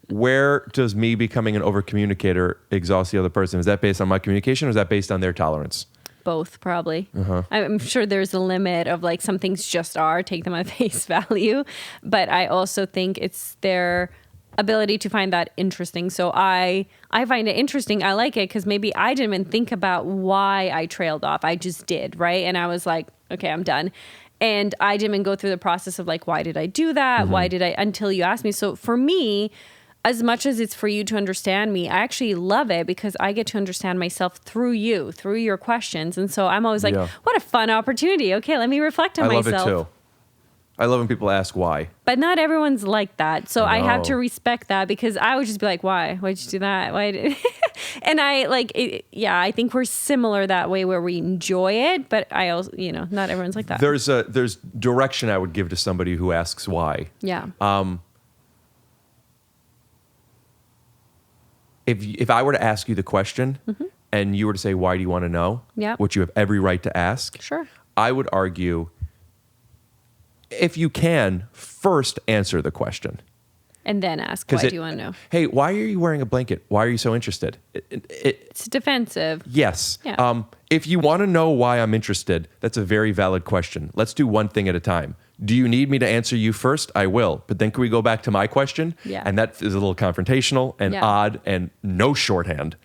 Where does me becoming an overcommunicator exhaust the other person? Is that based on my communication or is that based on their tolerance? Both, probably. I'm sure there's a limit of like some things just are, take them at face value. But I also think it's their ability to find that interesting. So I find it interesting. I like it because maybe I didn't even think about why I trailed off. I just did, right? And I was like, okay, I'm done. And I didn't even go through the process of like, why did I do that? Why did I, until you asked me. So for me, as much as it's for you to understand me, I actually love it because I get to understand myself through you, through your questions. And so I'm always like, what a fun opportunity. Okay, let me reflect on myself. I love it too. I love when people ask why. But not everyone's like that. So I have to No. respect that because I would just be like, why? Why'd you do that? Why did And I like, I think we're similar that way where we enjoy it. But I also, not everyone's like that. There's direction I would give to somebody who asks why. Yeah. If I were to ask you the question and you were to say, why do you want to know? Yeah. Which you have every right to ask. Sure. I would argue, if you can, first answer the question. And then ask, why do you want to know? Hey, why are you wearing a blanket? Why are you so interested? It's defensive. Yes. Yeah. If you want to know why I'm interested, that's a very valid question. Let's do one thing at a time. Do you need me to answer you first? I will. But then can we go back to my question? Yeah. And that is a little confrontational and odd and no shorthand.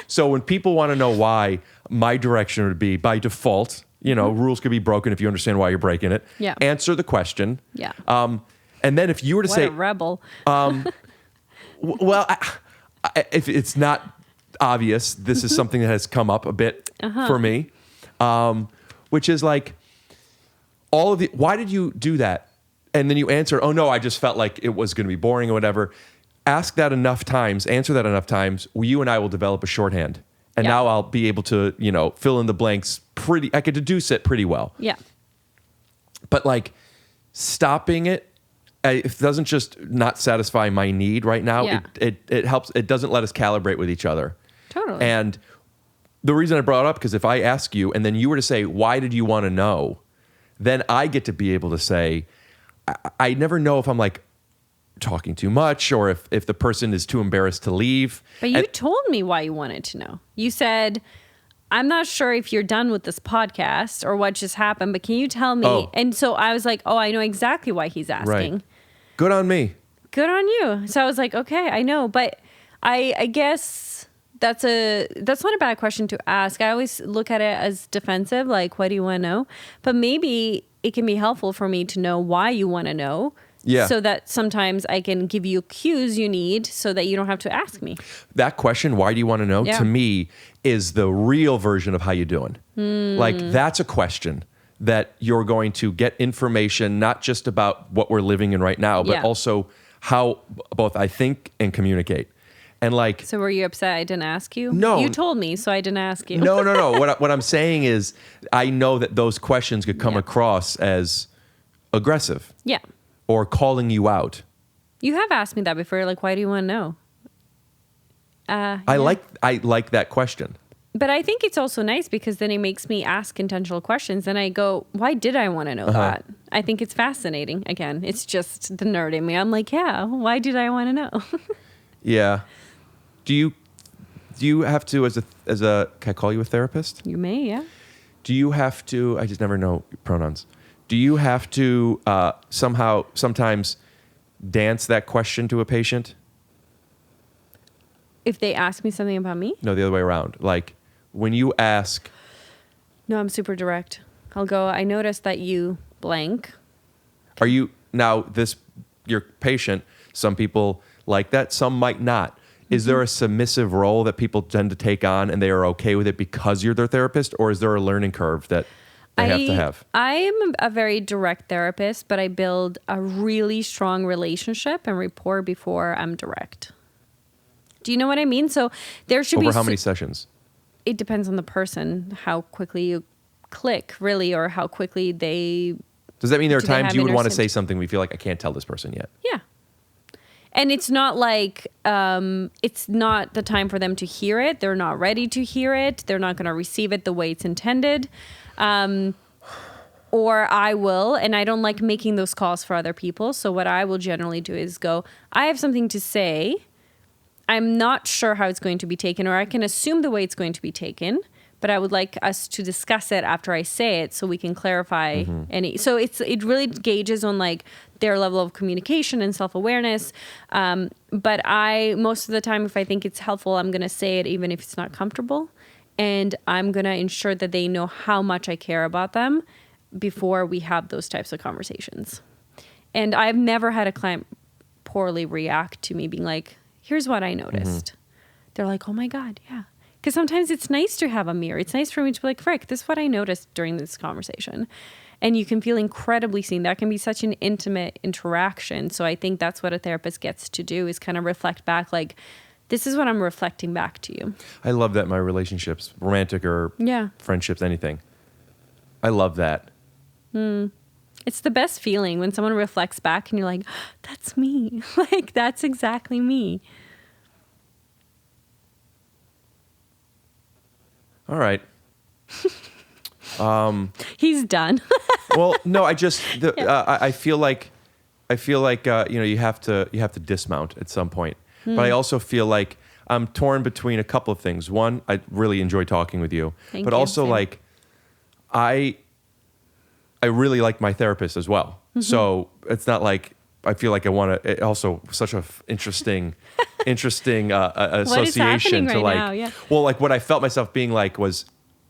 So when people want to know why, my direction would be by default, rules could be broken if you understand why you're breaking it. Yeah. Answer the question. Yeah. And then if you were to What say, a rebel. well, if it's not obvious, this is something that has come up a bit for me, which is like, why did you do that? And then you answer, oh no, I just felt like it was going to be boring or whatever. Ask that enough times, answer that enough times, you and I will develop a shorthand. And now I'll be able to, fill in the blanks I could deduce it pretty well. Yeah. But like stopping it doesn't just not satisfy my need right now. Yeah. It helps. It doesn't let us calibrate with each other. Totally. And the reason I brought it up, because if I ask you and then you were to say, why did you want to know? Then I get to be able to say, I never know if I'm like talking too much or if the person is too embarrassed to leave. But you told me why you wanted to know. You said, I'm not sure if you're done with this podcast or what just happened, but can you tell me? Oh. And so I was like, I know exactly why he's asking. Right. Good on me. Good on you. So I was like, okay, I know. But I guess that's not a bad question to ask. I always look at it as defensive, like, what do you want to know? But maybe it can be helpful for me to know why you want to know. Yeah. So that sometimes I can give you cues you need so that you don't have to ask me. That question, why do you want to know, to me is the real version of how you doing. Like that's a question that you're going to get information, not just about what we're living in right now, but also how both I think and communicate. And like, so were you upset I didn't ask you? No. You told me, so I didn't ask you. No. What I'm saying is I know that those questions could come across as aggressive. Yeah. Or calling you out. You have asked me that before. You're like, why do you want to know? I like that question. But I think it's also nice because then it makes me ask intentional questions. And I go, why did I want to know that? I think it's fascinating. Again, it's just the nerd in me. I'm like, why did I want to know? Yeah. Do you have to, as a, can I call you a therapist? You may, yeah. Do you have to, I just never know pronouns. Do you have to sometimes dance that question to a patient? If they ask me something about me? No, the other way around. Like when you ask. No, I'm super direct. I'll go, I noticed that you blank. Are you, now your patient, some people like that, some might not. Is there a submissive role that people tend to take on and they are okay with it because you're their therapist? Or is there a learning curve that they have to have? I am a very direct therapist, but I build a really strong relationship and rapport before I'm direct. Do you know what I mean? So there should be... Over how many sessions? It depends on the person, how quickly you click, really, or how quickly they... Does that mean there are Do they times have you would want to interest say something we feel like I can't tell this person yet? Yeah. And it's not like it's not the time for them to hear it. They're not ready to hear it. They're not going to receive it the way it's intended. Or I will, and I don't like making those calls for other people. So what I will generally do is go, I have something to say. I'm not sure how it's going to be taken, or I can assume the way it's going to be taken, but I would like us to discuss it after I say it so we can clarify any. So it really gauges on like their level of communication and self-awareness. But most of the time, if I think it's helpful, I'm going to say it even if it's not comfortable. And I'm going to ensure that they know how much I care about them before we have those types of conversations. And I've never had a client poorly react to me being like, here's what I noticed. They're like, oh my God, yeah. Because sometimes it's nice to have a mirror. It's nice for me to be like, Frick, this is what I noticed during this conversation. And you can feel incredibly seen. That can be such an intimate interaction. So I think that's what a therapist gets to do, is kind of reflect back like, this is what I'm reflecting back to you. I love that in my relationships, romantic or friendships, anything. I love that. It's the best feeling when someone reflects back and you're like, that's me. Like, that's exactly me. All right. He's done. Well, no, I just I feel like you have to dismount at some point. But I also feel like I'm torn between a couple of things. One, I really enjoy talking with you, Thank but you. also Same. like I really like my therapist as well. So it's not like I feel like I want to. Also, such a interesting association happening to right like. now? Yeah. Well, like what I felt myself being like was,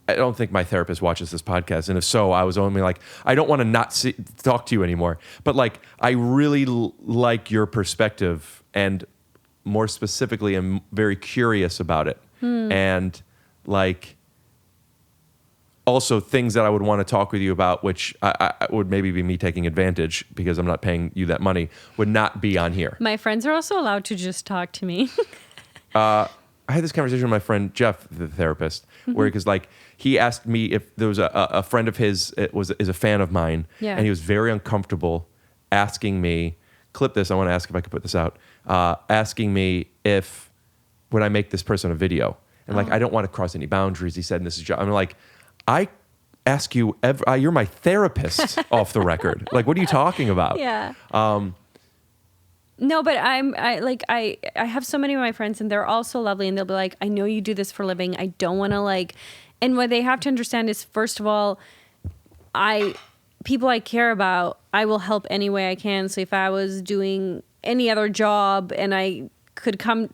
I don't think my therapist watches this podcast, and if so, I was only like, I don't want to talk to you anymore. But like, I really like your perspective, and more specifically, I'm very curious about it, and like. Also, things that I would want to talk with you about, which I would maybe be me taking advantage because I'm not paying you that money, would not be on here. My friends are also allowed to just talk to me. I had this conversation with my friend Jeff, the therapist, where because like he asked me if there was a friend of his is a fan of mine, and he was very uncomfortable asking me. Clip this. I want to ask if I could put this out. Asking me if would I make this person a video, and like I don't want to cross any boundaries. He said, and this is I'm like. I ask you, you're my therapist off the record. Like, what are you talking about? Yeah. No, but I have so many of my friends and they're all so lovely and they'll be like, I know you do this for a living. I don't want to like, and what they have to understand is, first of all, people I care about, I will help any way I can. So if I was doing any other job and I could come,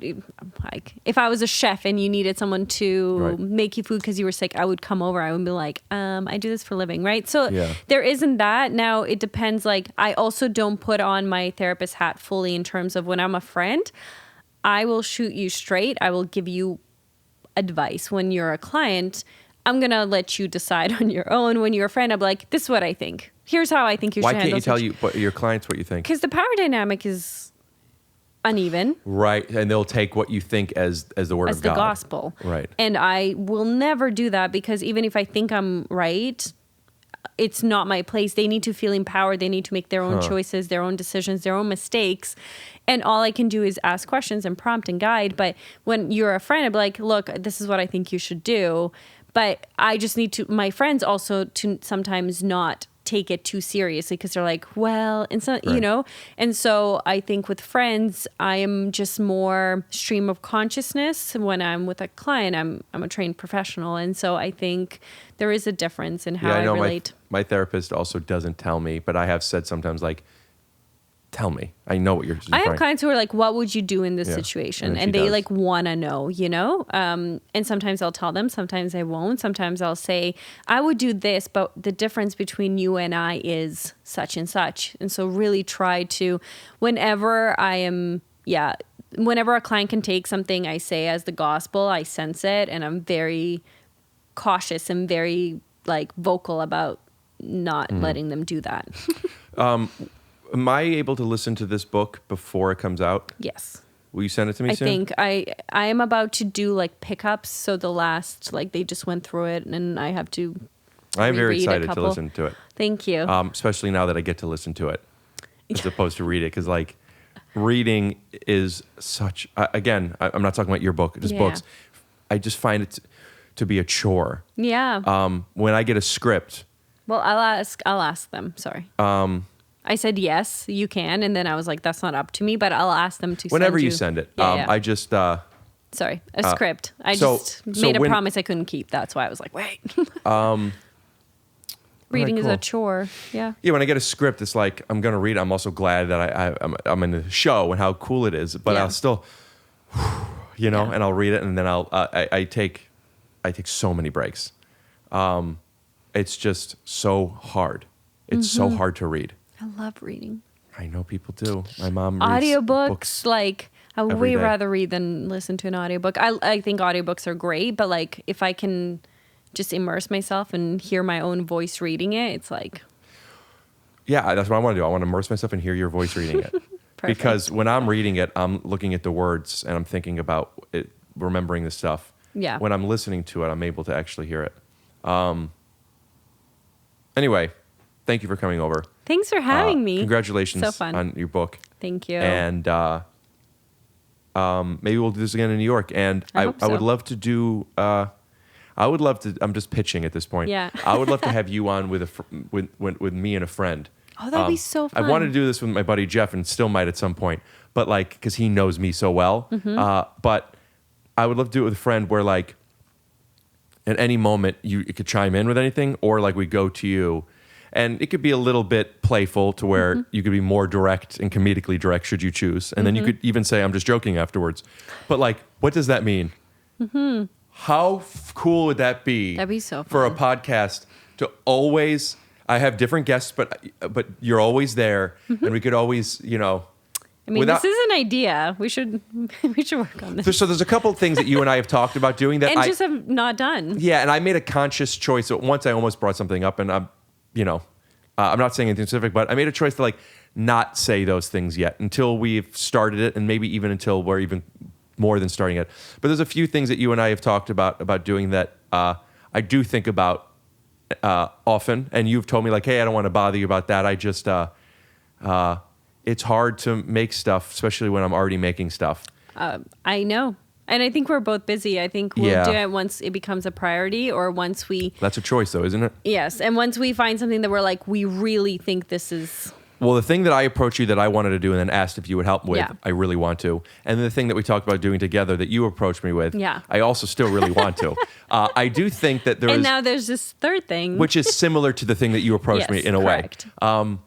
like if I was a chef and you needed someone to make you food because you were sick, I would come over. I would be like, I do this for a living, right? So there isn't that. Now it depends. Like I also don't put on my therapist hat fully in terms of when I'm a friend, I will shoot you straight. I will give you advice. When you're a client, I'm going to let you decide on your own. When you're a friend, I'm like, this is what I think. Here's how I think you should handle. Why can't you tell your clients what you think? Because the power dynamic is uneven. Right. And they'll take what you think as the word of God. As the gospel. Right. And I will never do that because even if I think I'm right, it's not my place. They need to feel empowered. They need to make their own choices, their own decisions, their own mistakes. And all I can do is ask questions and prompt and guide. But when you're a friend, I'd be like, look, this is what I think you should do. But I just need my friends also to sometimes not take it too seriously because they're like, well, it's not, you know? And so I think with friends, I am just more stream of consciousness. When I'm with a client, I'm a trained professional. And so I think there is a difference in how I relate. My therapist also doesn't tell me, but I have said sometimes like, tell me. I know what you're I have clients who are like, what would you do in this situation? And they like want to know, you know? And sometimes I'll tell them, sometimes I won't. Sometimes I'll say, I would do this, but the difference between you and I is such and such. And so really try to, whenever a client can take something I say as the gospel, I sense it. And I'm very cautious and very like vocal about not letting them do that. Am I able to listen to this book before it comes out? Yes. Will you send it to me soon? I think I am about to do like pickups. So the last, like they just went through it and I have to I'm very excited to listen to it. Thank you. Especially now that I get to listen to it as opposed to read it. Because like reading is such. Again, I'm not talking about your book, just Yeah. books. I just find it to be a chore. Yeah. When I get a script, Well, I'll ask them. Sorry. I said yes, you can, and then I was like, that's not up to me, but I'll ask them to. whenever send you send it, Yeah. I just. Sorry, a script. I so- just so made a when- promise I couldn't keep. That's why I was like, wait. Reading is cool. a chore. Yeah. Yeah, when I get a script, it's like I'm gonna read it. I'm also glad that I'm in the show and how cool it is. But Yeah. I'll still, and I'll read it, and then I take so many breaks. It's just so hard. It's so hard to read. I love reading. I know people do. My mom reads Audiobooks, books. like I would every way day. rather read than listen to an audiobook. I think audiobooks are great, but like if I can just immerse myself and hear my own voice reading it, it's like Yeah, that's what I want to do. I want to immerse myself and hear your voice reading it. Perfect. Because when I'm reading it, I'm looking at the words and I'm thinking about it, remembering the stuff. Yeah. When I'm listening to it, I'm able to actually hear it. Anyway, thank you for coming over. thanks for having me. Congratulations So fun. on your book. Thank you. And maybe we'll do this again in New York. And I I hope so. would love to do. I would love to. I'm just pitching at this point. Yeah. I would love to have you on with with me and a friend. Oh, that'd be so I fun. wanted to do this with my buddy Jeff, and still might at some point. But like, because he knows me so well. Mm-hmm. But I would love to do it with a friend, where like, at any moment you could chime in with anything, or like we go to you. And it could be a little bit playful to where you could be more direct and comedically direct should you choose. And then you could even say, I'm just joking afterwards. But like, what does that mean? How cool would that be? That'd be so for a fun. podcast to always, I have different guests, but you're always there. And we could always, I mean, without- this is an idea. We should work on this. so there's a couple of things that you and I have talked about doing that And just have not done. Yeah, and I made a conscious choice. So once I almost brought something up, and I'm not saying anything specific, but I made a choice to like not say those things yet until we've started it, and maybe even until we're even more than starting it. But there's a few things that you and I have talked about doing that I do think about often, and you've told me like, hey, I don't want to bother you about that. I just it's hard to make stuff, especially when I'm already making stuff. I know. And I think we're both busy. I think we'll Yeah. do it once it becomes a priority, or once we, That's a choice, though, isn't it? yes. And once we find something that we're like, we really think this is, Well, the thing that I approached you that I wanted to do and then asked if you would help with, Yeah. I really want to. And the thing that we talked about doing together that you approached me with, Yeah. I also still really want to. I do think that there and is, now there's this third thing. which is similar to the thing that you approached me Yes, in a correct. way.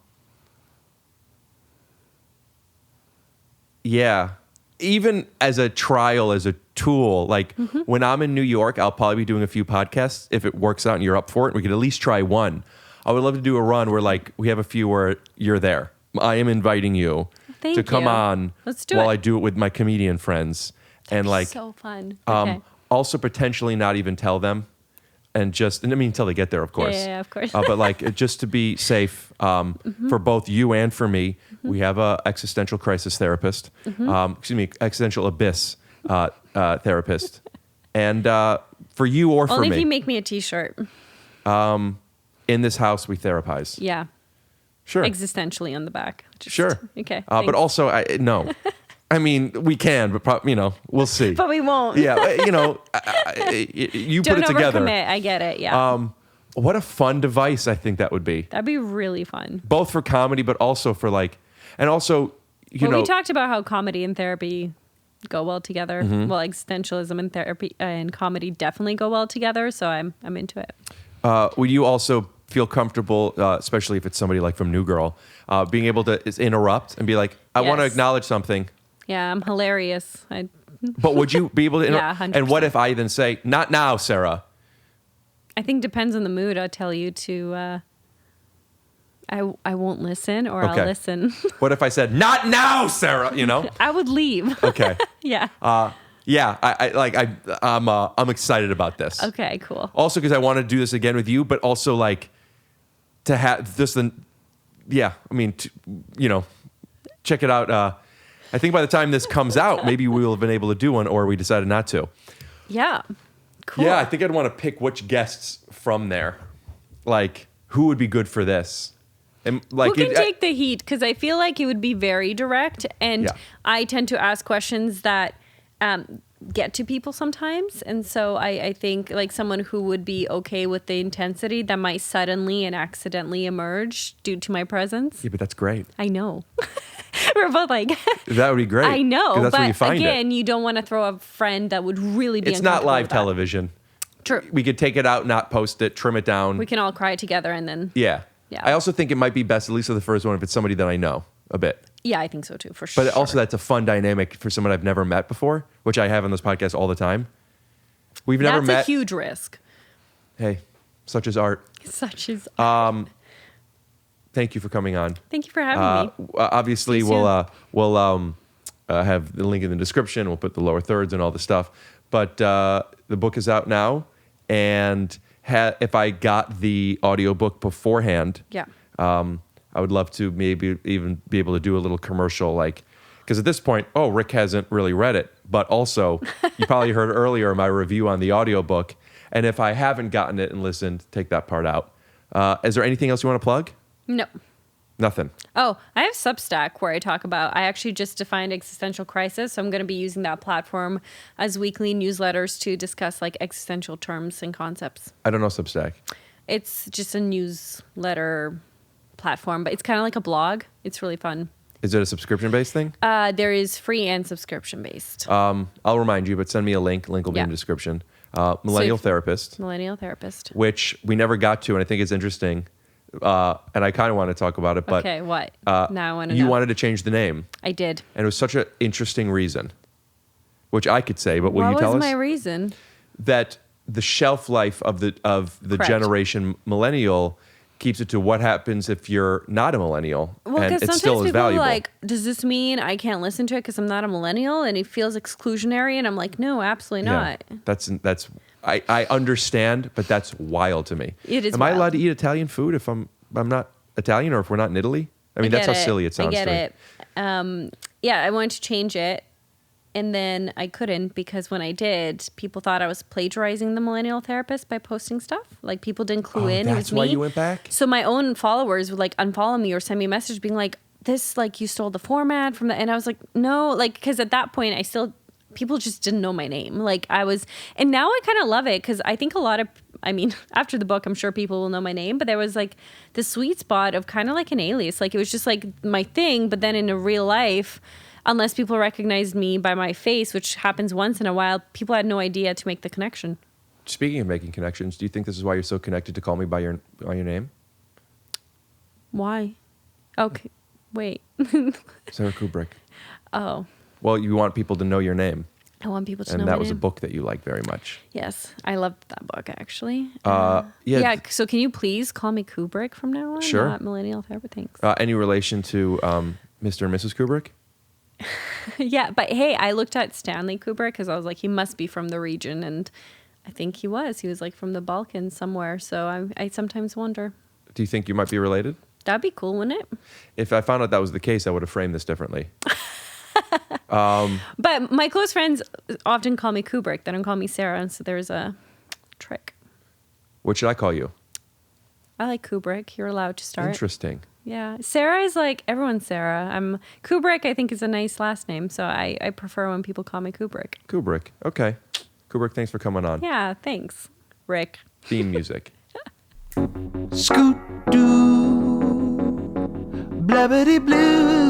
Yeah. Even as a trial, as a tool, like when I'm in New York, I'll probably be doing a few podcasts. If it works out and you're up for it, we could at least try one. I would love to do a run where like we have a few where you're there. I am inviting you Thank to come you. on Let's do while it. I do it with my comedian friends. And like so fun. Okay. also potentially not even tell them, and just, and I mean until they get there, of course. Yeah, of course. But like just to be safe for both you and for me, we have a existential crisis therapist. Existential abyss therapist, and for you or for Only if me, you make me a t-shirt. in this house we therapize. Yeah. Sure, Existentially on the back. Just- sure. Okay. But thanks. also, no. I mean, we can, but we'll see. But we won't. Yeah, you Don't put it together. overcommit. I get it. Yeah. What a fun device I think that would be. That'd be really fun. Both for comedy, but also for like, and also, We talked about how comedy and therapy go well together. Mm-hmm. Well, existentialism and therapy and comedy definitely go well together. So I'm into it. would you also feel comfortable, especially if it's somebody like from New Girl, being able to interrupt and be like, I want to Yes. acknowledge something. Yeah, I'm hilarious. But would you be able to Yeah, interrupt? And what 100%. if I then say, not now, Sarah? I think depends on the mood. I'll tell you to. I won't listen, or Okay. I'll listen. What if I said, not now, Sarah? I would leave. Okay. Yeah. Yeah, I'm excited about this. Okay. Cool. Also, because I want to do this again with you, but also like to have this. Check it out. I think by the time this comes out, maybe we will have been able to do one, or we decided not to. Yeah. Cool. Yeah, I think I'd want to pick which guests from there, like who would be good for this. And like Who can take the heat? Because I feel like it would be very direct, and Yeah. I tend to ask questions that get to people sometimes. And so I think like someone who would be okay with the intensity that might suddenly and accidentally emerge due to my presence. Yeah, but that's great. I know. We're both like, That would be great. I know, 'Cause that's where but you find again, it. you don't want to throw a friend that would really be It's not uncomfortable live with that. television. True. We could take it out, not post it, trim it down. We can all cry together and then, Yeah. Yeah. I also think it might be best, at least for the first one, if it's somebody that I know a bit. yeah, I think so too, for sure. But also that's a fun dynamic for someone I've never met before, which I have on this podcast all the time. We've never That's met. a huge risk. Hey, such is art. Such is. Thank you for coming on. Thank you for having me. Obviously, See you we'll have the link in the description. We'll put the lower thirds and all the stuff. But the book is out now, and if I got the audiobook beforehand, Yeah. I would love to maybe even be able to do a little commercial, like, because at this point, Rick hasn't really read it, but also you probably heard earlier my review on the audiobook, and if I haven't gotten it and listened, take that part out. Is there anything else you want to plug? No. Nothing. Oh, I have Substack where I talk about, I actually just defined existential crisis. So I'm going to be using that platform as weekly newsletters to discuss like existential terms and concepts. I don't know Substack. It's just a newsletter platform, but it's kind of like a blog. It's really fun. Is it a subscription-based thing? There is free and subscription based. I'll remind you, but send me a link. Link will be in the Yeah. description. Millennial Therapist, Millennial Therapist. which we never got to, and I think it's interesting. And I kind of want to talk about it, but Okay, what? Now I want to you know. wanted to change the name, I did. and it was such an interesting reason, which I could say, but will What you tell was us? my reason? That the shelf life of the Correct. generation millennial keeps it to what happens if you're not a millennial, Well, and because it sometimes still is people are valuable. like, does this mean I can't listen to it because I'm not a millennial? And it feels exclusionary. And I'm like, no, absolutely not. That's I understand, but that's wild to me. It is Am I wild. allowed to eat Italian food if I'm not Italian, or if we're not in Italy? I mean, that's how silly it sounds. I get to me. it. Yeah, I wanted to change it. And then I couldn't because when I did, people thought I was plagiarizing the Millennial Therapist by posting stuff. Like people didn't clue in. It That's was why me. you went back? So my own followers would like unfollow me or send me a message being like, this, like you stole the format from the, and I was like, no, like, because at that point people just didn't know my name. Like I was, and now I kind of love it because I think after the book, I'm sure people will know my name, but there was like the sweet spot of kind of like an alias. Like it was just like my thing, but then in a real life, unless people recognized me by my face, which happens once in a while, people had no idea to make the connection. Speaking of making connections, do you think this is why you're so connected to call me by your name? Why? Okay, wait. Sara Kuburic. Oh, Well, you want people to know your name, I want people to know and my that was a name. book that you like very much. Yes, I loved that book actually. Yeah. So can you please call me Kubrick from now on? Sure. Not Millennial Therapist. Thanks. Any relation to Mr. and Mrs. Kubrick? Yeah, but hey, I looked at Stanley Kubrick because I was like, he must be from the region, and I think he was. He was like from the Balkans somewhere. So I sometimes wonder. Do you think you might be related? That'd be cool, wouldn't it? If I found out that was the case, I would have framed this differently. But my close friends often call me Kubrick. They don't call me Sarah, and so there's a trick. What should I call you? I like Kubrick. You're allowed to start. Interesting. Yeah, Sarah is like everyone's Sarah. Kubrick. I think is a nice last name, so I prefer when people call me Kubrick. Kubrick. Okay. Kubrick, thanks for coming on. Yeah, thanks, Rick. Theme music. Scoot doo, blabbity blue.